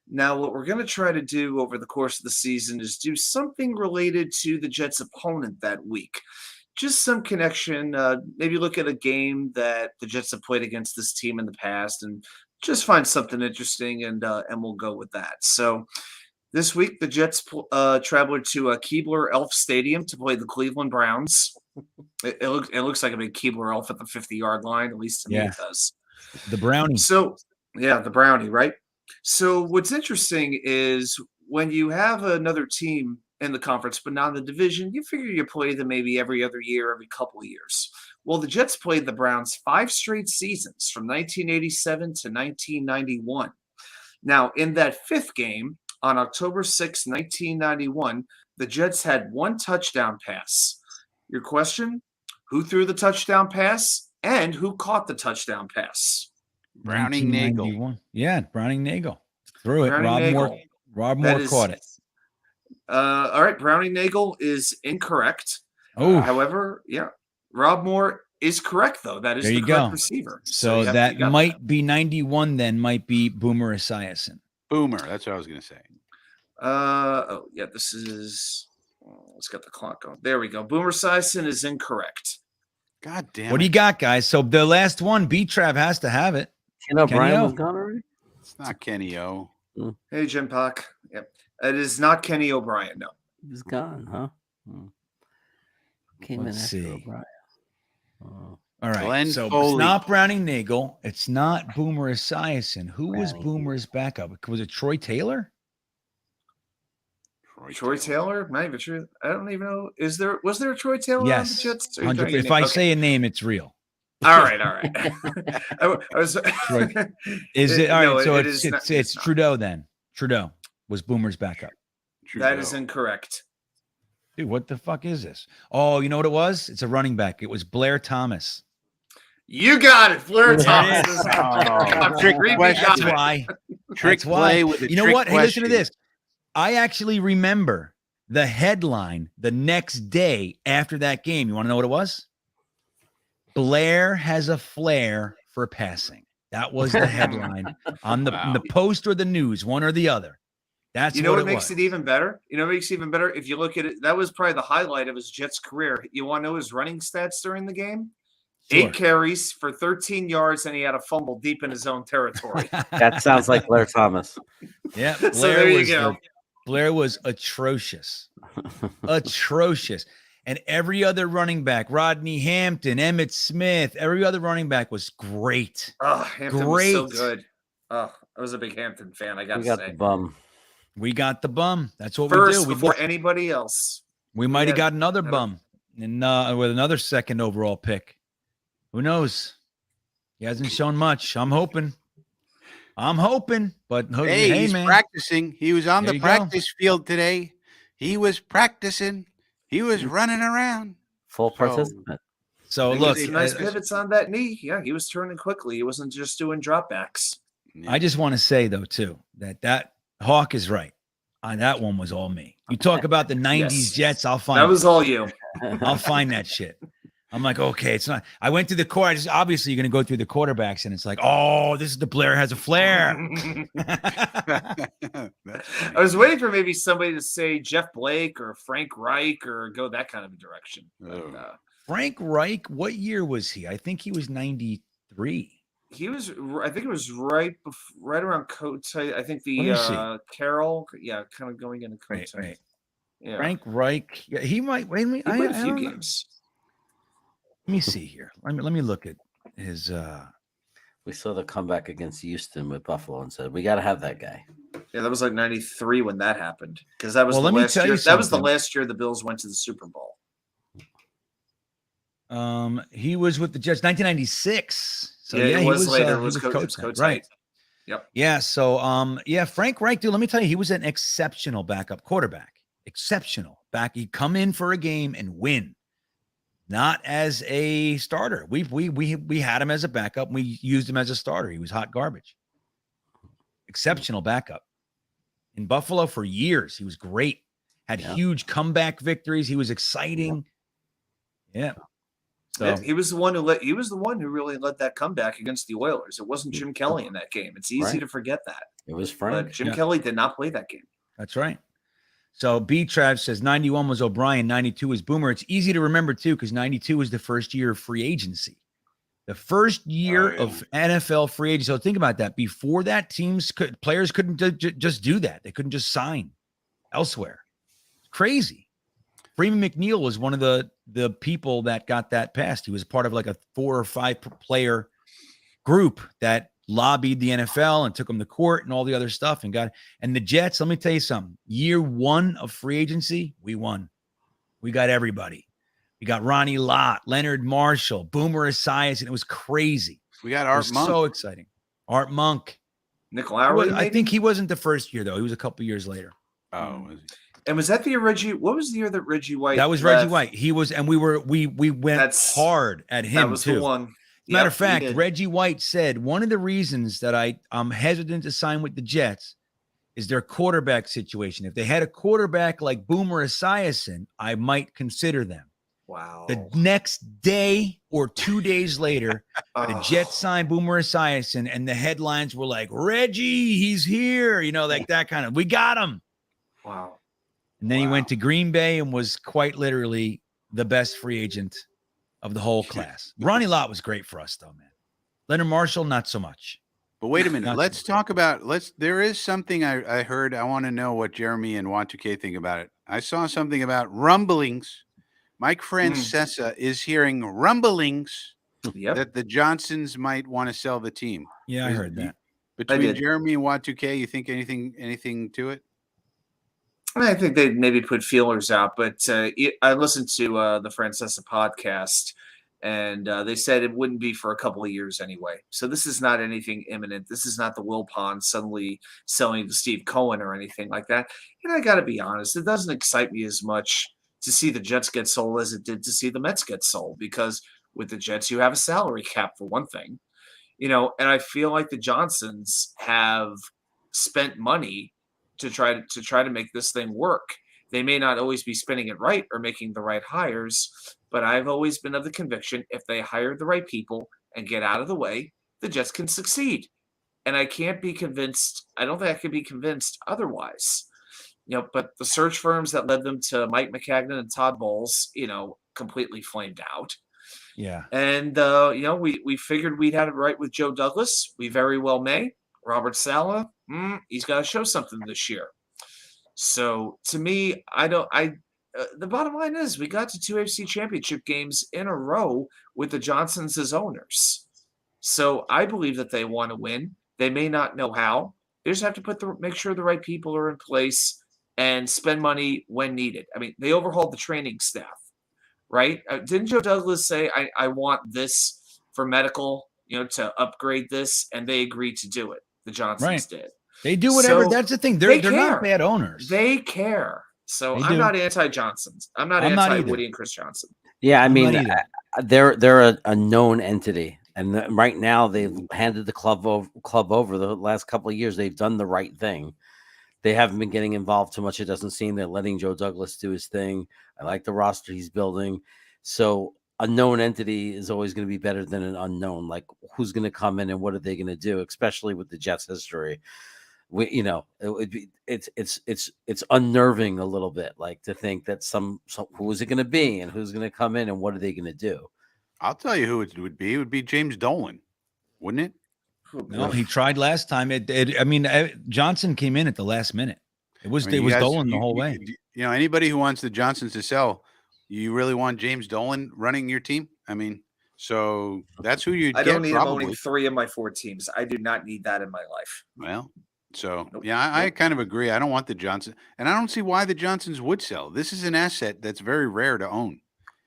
Now, what we're going to try to do over the course of the season is do something related to the Jets' opponent that week. Just some connection. Maybe look at a game that the Jets have played against this team in the past, and just find something interesting, and we'll go with that. So this week, the Jets traveled to Keebler Elf Stadium to play the Cleveland Browns. It looks like a big Keebler Elf at the 50-yard line, at least to me it does. The Brownie. So, yeah, the Brownie, right? So what's interesting is when you have another team in the conference, but not in the division, you figure you play them maybe every other year, every couple of years. Well, the Jets played the Browns 5 straight seasons from 1987 to 1991. Now, in that 5th game, on October 6, 1991, the Jets had 1 touchdown pass. Your question, who threw the touchdown pass and who caught the touchdown pass? Browning Nagel. 1991. Yeah, Browning Nagel. Threw it. Browning Rob That Moore is- caught it. All right, Browning Nagel is incorrect. Oh, However, yeah, Rob Moore is correct, though. That is There the you correct go. receiver. so you that got might be 91 then, might be Boomer Esiason. Boomer. That's what I was going to say. This is. Let's get the clock going. There we go. Boomer Esiason is incorrect. God damn What do you got, guys? So the last one, B-Trav has to have it. Ken O'Brien O. was gone already? It's not Kenny O. Hey, Jim Pock. Yep. It is not Kenny O'Brien, no. He was gone, huh? Came Let's in after see. O'Brien. All right. Glenn so Foley. it's not Browning Nagel. It's not Boomer Esiason. Who was Browning Boomer's backup? Was it Troy Taylor? Troy Taylor? Not even sure. I don't even know. Was there a Troy Taylor on the Yes. Jets? Or are you 100%. trying to If name- I okay. say a name, it's real. All right. I was. Troy. Is it all right? No, So it it's is not- it's not. Trudeau then. Trudeau was Boomer's backup. That is incorrect. Dude, what the fuck is this? Oh, you know what it was? It's a running back. It was Blair Thomas. You got it, Blair There it Thomas. is. Oh, trick Greenbean question. got That's it. why. Trick That's why. play with a You know trick what? Hey, listen to question. this. I actually remember the headline the next day after that game. You want to know what it was? Blair has a flair for passing. That was the headline on the Post or the News, one or the other. That's what makes it even better. If you look at it. That was probably the highlight of his Jets career. You want to know his running stats during the game? Sure. 8 carries for 13 yards, and he had a fumble deep in his own territory. That sounds like Blair Thomas. Yeah, Blair so there you go. Blair was atrocious, atrocious. And every other running back, Rodney Hampton, Emmitt Smith, every other running back was great. Oh, Hampton was so good. Oh, I was a big Hampton fan, I got to say. We got the bum. We got the bum. That's what First, we do. Before anybody else. We might have got another bum and with another second overall pick. Who knows? He hasn't shown much. I'm hoping. But hey, he's man. Practicing. He was on the practice field today. He was practicing. He was running around. Full participant. So look, nice pivots on that knee. Yeah, he was turning quickly. He wasn't just doing dropbacks. Yeah. I just want to say though too that Hawk is right. That one was all me. You talk about the '90s Jets. I'll find that was all you. I'll find that shit. I'm like, okay, it's not. I went through the court. Obviously, you're going to go through the quarterbacks, and it's like, oh, this is the Blair has a flair. I was waiting for maybe somebody to say Jeff Blake or Frank Reich or go that kind of a direction. But, Frank Reich, what year was he? I think he was 93. He was. I think it was right around coach. I think the Carroll. Yeah, kind of going into coach. Right. Yeah. Frank Reich. Yeah, he might. Wait a minute. He played a few games. Let me see here. Let me look at his. We saw the comeback against Houston with Buffalo and said we got to have that guy. Yeah, that was like '93 when that happened because that was the last year. That was the last year the Bills went to the Super Bowl. He was with the Jets 1996. So yeah, he was later. He was coach right? Yep. Yeah. So Frank Reich, dude. Let me tell you, he was an exceptional backup quarterback. Exceptional back. He'd come in for a game and win. Not as a starter. We had him as a backup. We used him as a starter. He was hot garbage. Exceptional backup. In Buffalo for years, he was great. Had huge comeback victories. He was exciting. Yeah. So he was the one who really led that comeback against the Oilers. It wasn't Jim Kelly in that game. It's easy to forget that. It was Frank. But Jim Kelly did not play that game. That's right. So B-Trav says 91 was O'Brien, 92 was Boomer. It's easy to remember, too, because 92 was the first year of free agency. The first year of NFL free agency. So think about that. Before that, players couldn't just do that. They couldn't just sign elsewhere. It's crazy. Freeman McNeil was one of the people that got that passed. He was part of like a 4 or 5 player group that lobbied the NFL and took them to court and all the other stuff and the Jets. Let me tell you something. Year 1 of free agency, we won. We got everybody. We got Ronnie Lott, Leonard Marshall, Boomer Esiason, and it was crazy. We got Art Monk. So exciting. Art Monk. Nick Lowry. I think he wasn't the first year though. He was a couple years later. Oh, was he? And was that the Reggie? What was the year that Reggie White? That was left? Reggie White. He was, and we went hard at him. That was too. The one. Matter of fact, Reggie White said one of the reasons that I'm hesitant to sign with the Jets is their quarterback situation. If they had a quarterback like Boomer Esiason, I might consider them. Wow. The next day or 2 days later, the Jets signed Boomer Esiason, and the headlines were like, Reggie, he's here. Like that kind of, we got him. Wow. And then he went to Green Bay and was quite literally the best free agent of the whole class. Ronnie Lott was great for us, though, man. Leonard Marshall, not so much. But wait a minute. Let's talk about. There is something I heard. I want to know what Jeremy and Y2K think about it. I saw something about rumblings. Mike Francesa is hearing rumblings that the Johnsons might want to sell the team. Yeah, I heard that. Between Jeremy and Y2K, you think anything to it? I think they maybe put feelers out, but I listened to the Francesa podcast, and they said it wouldn't be for a couple of years anyway. So this is not anything imminent. This is not the Wilpon suddenly selling to Steve Cohen or anything like that. And I got to be honest, it doesn't excite me as much to see the Jets get sold as it did to see the Mets get sold, because with the Jets, you have a salary cap for one thing, and I feel like the Johnsons have spent money to try to make this thing work. They may not always be spending it right or making the right hires, but I've always been of the conviction if they hire the right people and get out of the way, the Jets can succeed. And I can't be convinced. I don't think I could be convinced otherwise. But the search firms that led them to Mike McCagnon and Todd Bowles, completely flamed out. Yeah. And, we figured we'd had it right with Joe Douglas. We very well may. Robert Saleh, he's got to show something this year. So to me, the bottom line is we got to 2 AFC championship games in a row with the Johnsons as owners. So I believe that they want to win. They may not know how. They just have to make sure the right people are in place and spend money when needed. I mean, they overhauled the training staff, right? Didn't Joe Douglas say, I want this for medical, to upgrade this? And they agreed to do it. The Johnsons did. They do whatever. So that's the thing. They're not bad owners. They care. So I'm not anti-Johnsons. I'm not anti-Woody and Chris Johnson. Yeah, I mean, they're a known entity. And right now, they've handed the club over the last couple of years. They've done the right thing. They haven't been getting involved too much. It doesn't seem they're letting Joe Douglas do his thing. I like the roster he's building. So a known entity is always going to be better than an unknown. Like, who's going to come in and what are they going to do? Especially with the Jets' history, it's unnerving a little bit. Like to think that who is it going to be and who's going to come in and what are they going to do? I'll tell you who it would be. It would be James Dolan, wouldn't it? No, he tried last time. Johnson came in at the last minute. It was Dolan the whole way. Anybody who wants the Johnsons to sell, you really want James Dolan running your team? I mean, so that's who you. I don't need him owning 3 of my 4 teams. I do not need that in my life. Well, so I kind of agree. I don't want the Johnson, and I don't see why the Johnsons would sell. This is an asset that's very rare to own.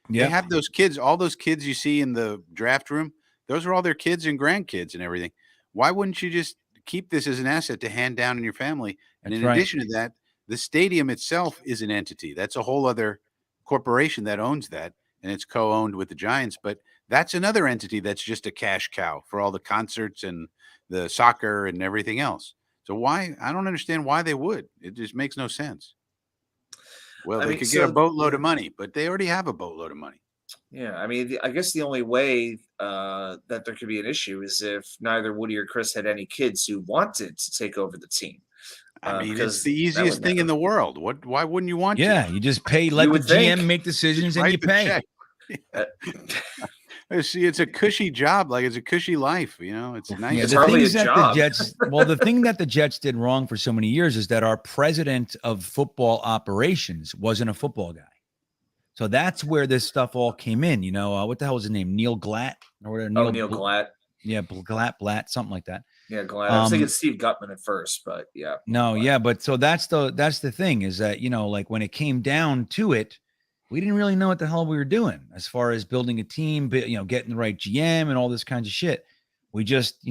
Yeah. They have those kids, all those kids you see in the draft room. Those are all their kids and grandkids and everything. Why wouldn't you just keep this as an asset to hand down in your family? And in addition to that, the stadium itself is an entity. That's a whole other corporation that owns that, and it's co-owned with the Giants. But that's another entity that's just a cash cow for all the concerts and the soccer and everything else. So why? I don't understand why they would. It just makes no sense. Well, they could get a boatload of money, but they already have a boatload of money. Yeah, I mean, I guess the only way that there could be an issue is if neither Woody or Chris had any kids who wanted to take over the team. I mean, it's the easiest thing in the world. Why wouldn't you want to? Yeah, you just pay, let the GM make decisions and you pay. See, it's a cushy job. Like, it's a cushy life. It's nice. Yeah, the thing that the Jets did wrong for so many years is that our president of football operations wasn't a football guy. So that's where this stuff all came in. What the hell was his name? Neil Glatt or whatever. Neil Glatt. Yeah, Blatt, something like that. Yeah, Glatt. I was thinking Steve Gutman at first, but yeah. No, Glatt. Yeah, but so that's the thing is that like when it came down to it, we didn't really know what the hell we were doing as far as building a team, getting the right GM and all this kinds of shit. We just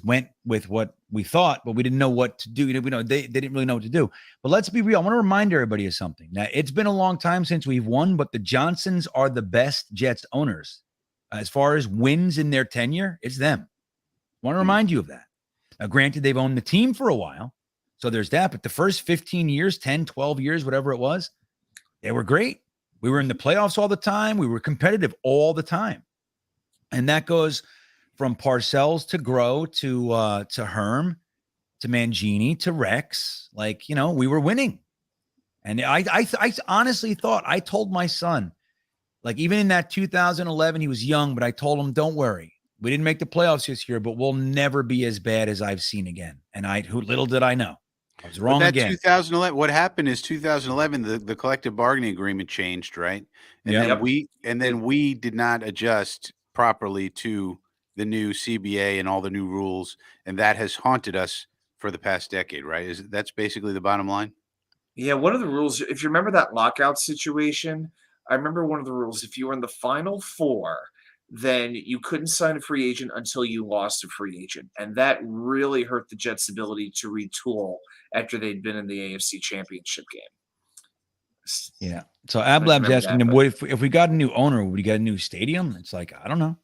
went with what we thought, but we didn't know what to do. They didn't really know what to do. But let's be real. I want to remind everybody of something. Now, it's been a long time since we've won, but the Johnsons are the best Jets owners. As far as wins in their tenure, it's them. I want to remind you of that. Now, granted, they've owned the team for a while, so there's that. But the first 15 years, 10, 12 years, whatever it was, they were great. We were in the playoffs all the time. We were competitive all the time. And that goes from Parcells to Groh to Herm to Mangini to Rex. We were winning. And I honestly thought, I told my son, even in that 2011, he was young, but I told him, don't worry. We didn't make the playoffs this year, but we'll never be as bad as I've seen again. And little did I know. I was wrong again. 2011. What happened is 2011, the collective bargaining agreement changed, right? And then we did not adjust properly to the new CBA and all the new rules, and that has haunted us for the past decade, right? That's basically the bottom line? Yeah, one of the rules, if you remember that lockout situation, I remember one of the rules, if you were in the Final Four, then you couldn't sign a free agent until you lost a free agent. And that really hurt the Jets' ability to retool after they'd been in the AFC Championship game. Yeah. So Ablab's asking him, if we got a new owner, would we get a new stadium? It's like, I don't know.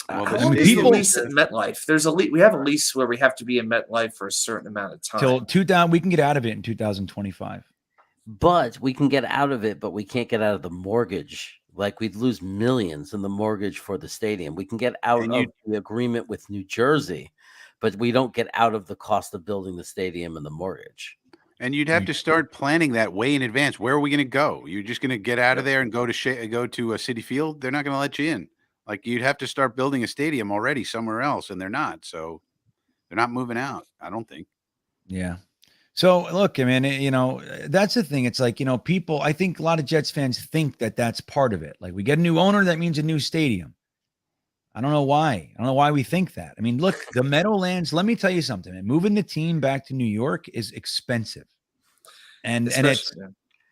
Well, people lease at MetLife. We have a lease where we have to be in MetLife for a certain amount of time. Till 2000, we can get out of it in 2025. But we can get out of it, but we can't get out of the mortgage Like we'd lose millions in the mortgage for the stadium. We can get out of the agreement with New Jersey, but we don't get out of the cost of building the stadium and the mortgage. And you'd have to start planning that way in advance. Where are we going to go? You're just going to get out of there and go to a City Field? They're not going to let you in. Like you'd have to start building a stadium already somewhere else, and they're not. So they're not moving out, I don't think. Yeah. So look, I mean, that's the thing. It's like, people, I think a lot of Jets fans think that that's part of it. Like we get a new owner, that means a new stadium. I don't know why. I don't know why we think that. I mean, look, the Meadowlands, let me tell you something. Man, moving the team back to New York is expensive. And it's,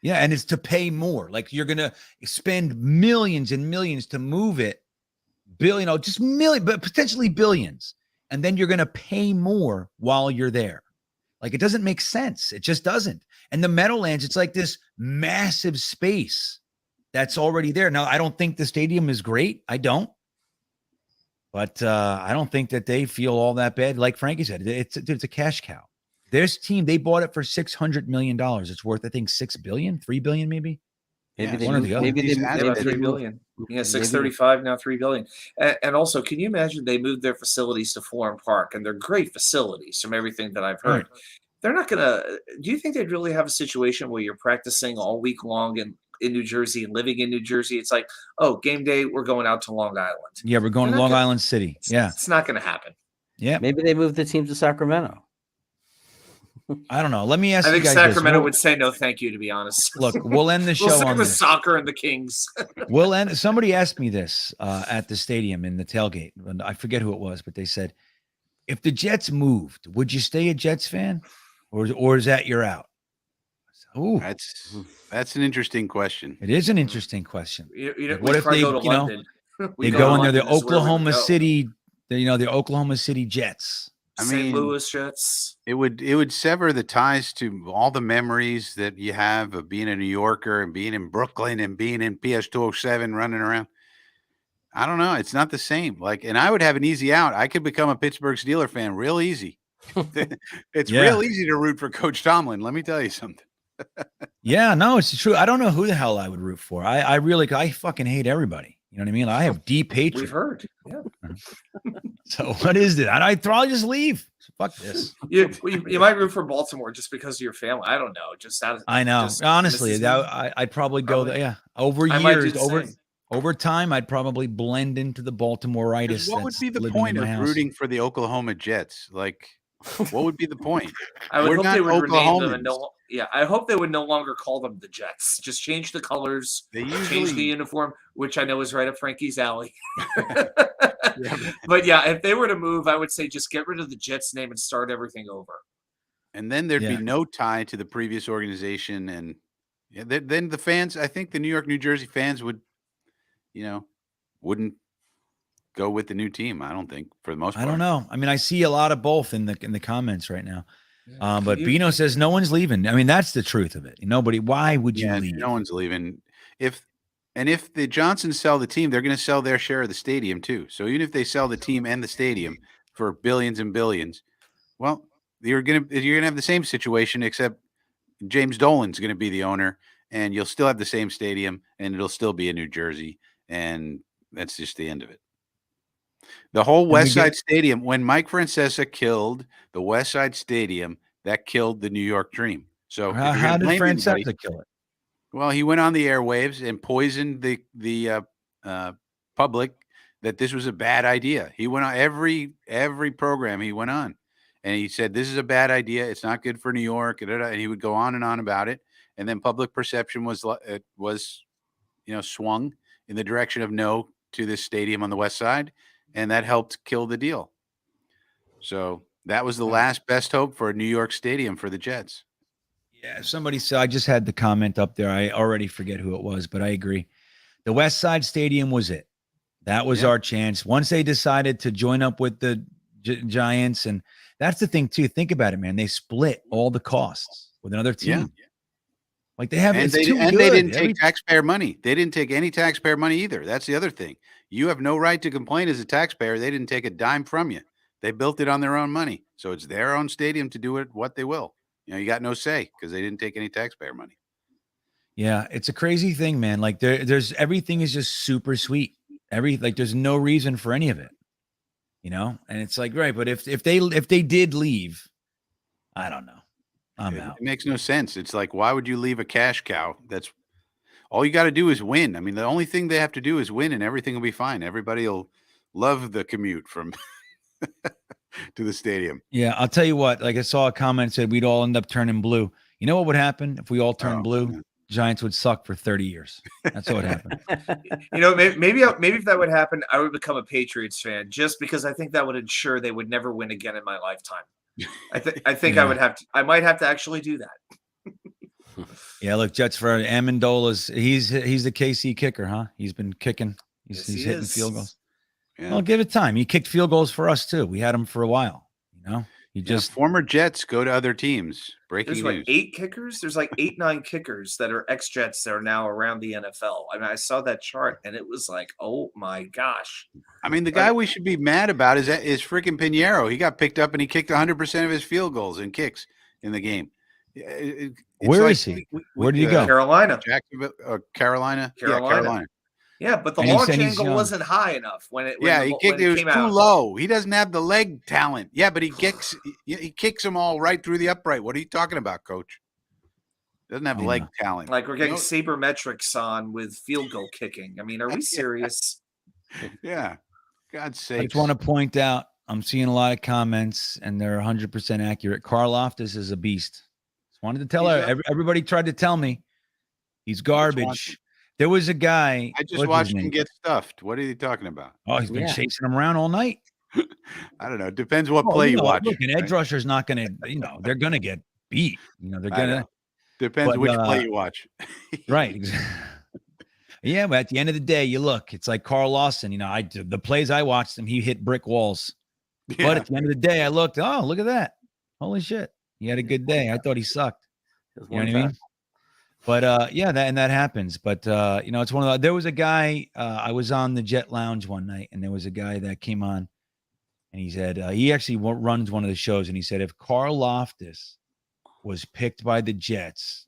and it's to pay more. Like you're going to spend millions and millions to move it, just million, but potentially billions. And then you're going to pay more while you're there. Like it doesn't make sense. It just doesn't. And the Meadowlands, it's like this massive space that's already there. Now, I don't think the stadium is great. I don't. But I don't think that they feel all that bad. Like Frankie said, it's a cash cow. This team, they bought it for $600 million. It's worth, I think, $6 billion, $3 billion, maybe. Maybe one or the other. Maybe they about $3 billion. Yeah, 635 now, $3 billion. And also, can you imagine they moved their facilities to Forum Park, and they're great facilities from everything that I've heard. Right. They're not gonna. Do you think they'd really have a situation where you're practicing all week long in New Jersey and living in New Jersey? It's like, oh, game day, we're going out to Long Island. Yeah, we're going to Long Island City. Yeah, it's not going to happen. Yeah, maybe they moved the team to Sacramento. I don't know. Let me ask you guys. I think Sacramento would say no, thank you. To be honest, look, we'll end the show we'll on the this. Soccer and the Kings. We'll end. Somebody asked me this at the stadium in the tailgate, and I forget who it was, but they said, if the Jets moved, would you stay a Jets fan, or is that you're out? Oh, that's an interesting question. It is an interesting question. Like, what if they, go to London? They go and they're the Oklahoma City, the Oklahoma City Jets. I mean, St. Louis Jets. It would sever the ties to all the memories that you have of being a New Yorker and being in Brooklyn and being in PS 207 running around. I don't know. It's not the same. Like, and I would have an easy out. I could become a Pittsburgh Steelers fan real easy. It's real easy to root for Coach Tomlin. Let me tell you something. Yeah, no, it's true. I don't know who the hell I would root for. I fucking hate everybody. You know what I mean? I have deep hatred. We've heard. Yeah. So what is it? I'd probably just leave. Fuck this. You might root for Baltimore just because of your family. I don't know. I know. Honestly, I'd probably go there. Yeah. Over years, over time, I'd probably blend into the Baltimoreitis. What would be the point of rooting for the Oklahoma Jets? Like, what would be the point? I would hope they would rename them I hope they would no longer call them the Jets. Just change the colors, change the uniform, which I know is right up Frankie's alley. But yeah, if they were to move, I would say just get rid of the Jets name and start everything over. And then there'd be no tie to the previous organization. And then the fans, I think the New York, New Jersey fans wouldn't go with the new team. I don't think, for the most part. I don't know. I mean, I see a lot of both in the comments right now. But Bino says no one's leaving. I mean, that's the truth of it. Nobody. Why would you leave? No one's leaving. If the Johnsons sell the team, they're going to sell their share of the stadium too. So even if they sell the team and the stadium for billions and billions, well, you're gonna have the same situation, except James Dolan's going to be the owner, and you'll still have the same stadium, and it'll still be in New Jersey, and that's just the end of it. The whole West Side Stadium, when Mike Francesa killed the West Side Stadium, that killed the New York dream. So how did Francesa kill it? Well, he went on the airwaves and poisoned the public that this was a bad idea. He went on every program he went on, and he said, this is a bad idea. It's not good for New York. And he would go on and on about it. And then public perception was swung in the direction of no to this stadium on the West Side. And that helped kill the deal. So that was the last best hope for a New York stadium for the Jets. Yeah, somebody said, I just had the comment up there. I already forget who it was, but I agree. The West Side Stadium was it. That was our chance. Once they decided to join up with the Giants, and that's the thing too. Think about it, man. They split all the costs with another team. Yeah. Like they have, and they didn't take taxpayer money. They didn't take any taxpayer money either. That's the other thing. You have no right to complain as a taxpayer. They didn't take a dime from you. They built it on their own money. So it's their own stadium to do it what they will. You got no say because they didn't take any taxpayer money. Yeah, it's a crazy thing, man. Like there's everything is just super sweet. There's no reason for any of it, And it's like, right, but if they did leave, I don't know. I'm out. It makes no sense. It's like, why would you leave a cash cow? That's all you got to do is win. I mean, the only thing they have to do is win, and everything will be fine. Everybody will love the commute from to the stadium. Yeah, I'll tell you what. Like I saw a comment said we'd all end up turning blue. You know what would happen if we all turned blue? Man. Giants would suck for 30 years. That's what would happen. Maybe if that would happen, I would become a Patriots fan just because I think that would ensure they would never win again in my lifetime. I think Yeah. I might have to actually do that. Yeah, look, Jetsfan Amendola's he's the KC kicker, huh? He's been kicking. He's hitting field goals. Yeah. Well, give it time. He kicked field goals for us too. We had him for a while. He just former Jets go to other teams. Breaking There's news. 8 kickers. There's 8-9 kickers that are ex-Jets that are now around the NFL. I mean, I saw that chart and it was like, oh my gosh. I mean, the guy we should be mad about is freaking Pinheiro. He got picked up and he kicked 100% of his field goals and kicks in the game. Where is he? Where did he go? Carolina. Jacksonville, Carolina. Carolina. Yeah, Carolina. Yeah, but the And he launch said he's angle young. wasn't high enough when it. He kicked. It was too low. He doesn't have the leg talent. Yeah, but he kicks them all right through the upright. What are you talking about, Coach? Doesn't have leg talent. Like we're getting sabermetrics on with field goal kicking. I mean, are we serious? Yeah, God's sake. I just want to point out, I'm seeing a lot of comments, and they're 100% accurate. Carl Loftus is a beast. Just wanted to tell everybody tried to tell me he's garbage. There was a guy. I just watched him get stuffed. What are you talking about? Oh, he's been chasing him around all night. I don't know. It depends what play you watch. Look, an edge rusher's not going to, they're going to get beat. They're going to. Depends which play you watch. Right. Yeah, but at the end of the day, you look. It's like Carl Lawson. The plays I watched him, he hit brick walls. Yeah. But at the end of the day, I looked. Oh, look at that! Holy shit! He had a good day. I thought he sucked. You know what I mean? But that happens. But it's one of the. There was a guy. I was on the Jet Lounge one night, and there was a guy that came on, and he said he actually runs one of the shows, and he said if Carl Loftus was picked by the Jets,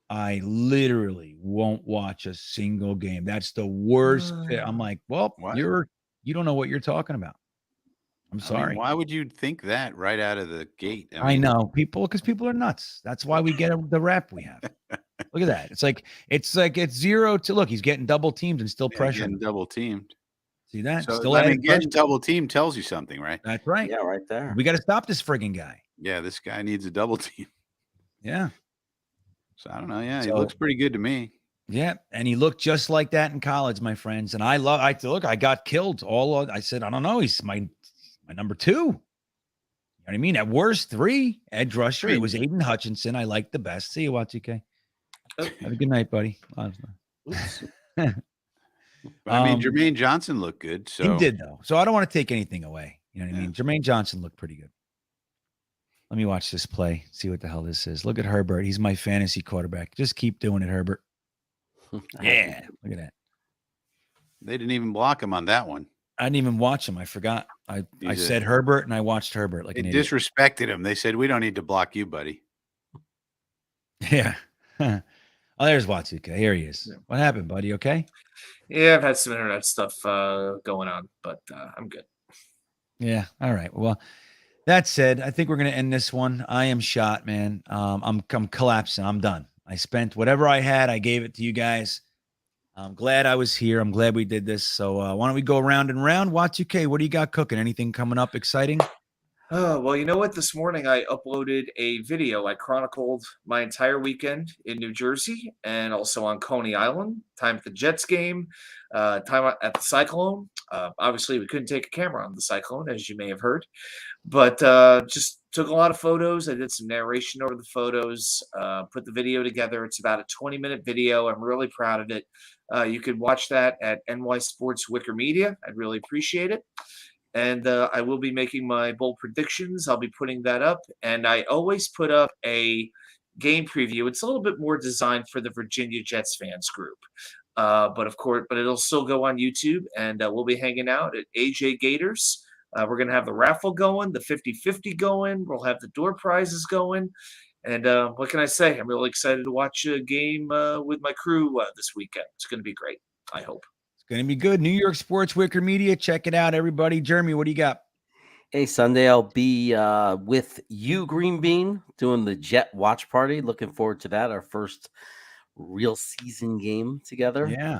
I literally won't watch a single game. That's the worst. I'm like, well, what? You don't know what you're talking about. I'm sorry. I mean, why would you think that right out of the gate? I know because people are nuts. That's why we get the rep we have. Look at that. It's like it's 0 to look. He's getting double teamed and still pressure. Getting double teamed. See that? So, still getting double teamed tells you something, right? That's right. Yeah, right there. We got to stop this frigging guy. Yeah, this guy needs a double team. Yeah. So I don't know. Yeah, he looks pretty good to me. Yeah, and he looked just like that in college, my friends. And I got killed. I said, I don't know. He's my number 2. You know what I mean? At worst, 3 edge rusher. It was Aiden Hutchinson. I liked the best. See you, Y2K. Have a good night, buddy. I mean, Jermaine Johnson looked good. So he did though. So I don't want to take anything away. You know what I mean? Jermaine Johnson looked pretty good. Let me watch this play. See what the hell this is. Look at Herbert. He's my fantasy quarterback. Just keep doing it, Herbert. Yeah, look at that. They didn't even block him on that one. I didn't even watch him. I forgot. I said Herbert and I watched Herbert like an idiot. Disrespected him. They said, we don't need to block you, buddy. Yeah. Oh, there's Y2K. Here he is. What happened, buddy? Okay? Yeah, I've had some internet stuff going on, but I'm good. Yeah. All right. Well, that said, I think we're going to end this one. I am shot, man. I'm collapsing. I'm done. I spent whatever I had. I gave it to you guys. I'm glad I was here. I'm glad we did this. So why don't we go round and round? Y2K, what do you got cooking? Anything coming up exciting? Oh, well, you know what? This morning I uploaded a video. I chronicled my entire weekend in New Jersey and also on Coney Island, time at the Jets game, time at the Cyclone. Obviously, we couldn't take a camera on the Cyclone, as you may have heard, but just took a lot of photos. I did some narration over the photos, put the video together. It's about a 20-minute video. I'm really proud of it. You could watch that at NY Sports Wicker Media. I'd really appreciate it. And I will be making my bold predictions. I'll be putting that up. And I always put up a game preview. It's a little bit more designed for the Virginia Jets fans group. But it'll still go on YouTube. And we'll be hanging out at AJ Gators. We're going to have the raffle going, the 50-50 going. We'll have the door prizes going. And what can I say? I'm really excited to watch a game with my crew this weekend. It's going to be great, I hope. It's going to be good. New York Sports, Wicker Media. Check it out, everybody. Jeremy, what do you got? Hey, Sunday I'll be with you, GreenBean, doing the Jet watch party. Looking forward to that. Our first real season game together. Yeah.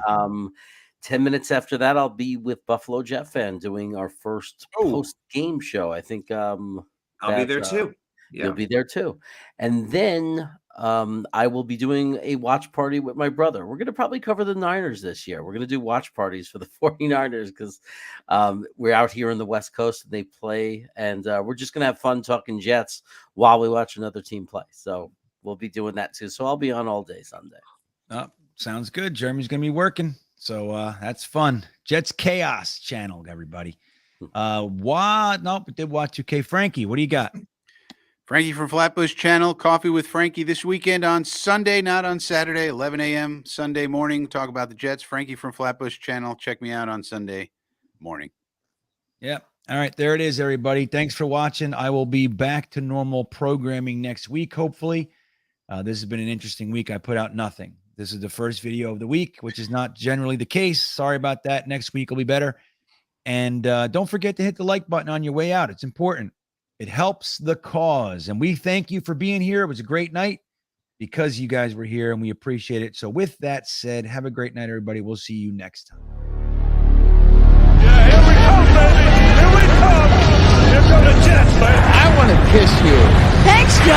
10 minutes after that, I'll be with Buffalo Jetsfan doing our first post-game show. I think I'll be there too. Yeah. You'll be there too. And then I will be doing a watch party with my brother. We're going to probably cover the Niners this year. We're going to do watch parties for the 49ers because we're out here in the West Coast and they play. And we're just going to have fun talking Jets while we watch another team play. So we'll be doing that too. So I'll be on all day Sunday. Sounds good. Jeremy's going to be working. So that's fun. Jets Chaos channel, everybody. Nope, we did watch 2K. Frankie, what do you got? Frankie from Flatbush Channel, Coffee with Frankie this weekend on Sunday, not on Saturday, 11 a.m. Sunday morning. Talk about the Jets. Frankie from Flatbush Channel. Check me out on Sunday morning. Yep. All right, there it is, everybody. Thanks for watching. I will be back to normal programming next week, hopefully. This has been an interesting week. I put out nothing. This is the first video of the week, which is not generally the case. Sorry about that. Next week will be better. And don't forget to hit the like button on your way out. It's important. It helps the cause. And we thank you for being here. It was a great night because you guys were here and we appreciate it. So with that said, have a great night, everybody. We'll see you next time. Yeah, here we come, baby. Here we come. Here come the Jets, man. I want to kiss you. Thanks, Joe.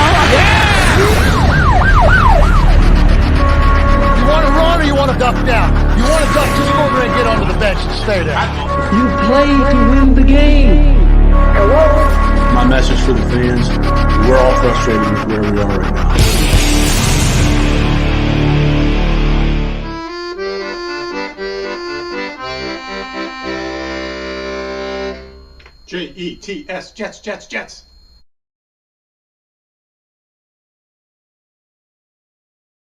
You want to run or you want to duck down? You want to duck, just go over and get onto the bench and stay there. You play to win the game. My message for the fans, we're all frustrated with where we are right now. Jets, Jets, Jets.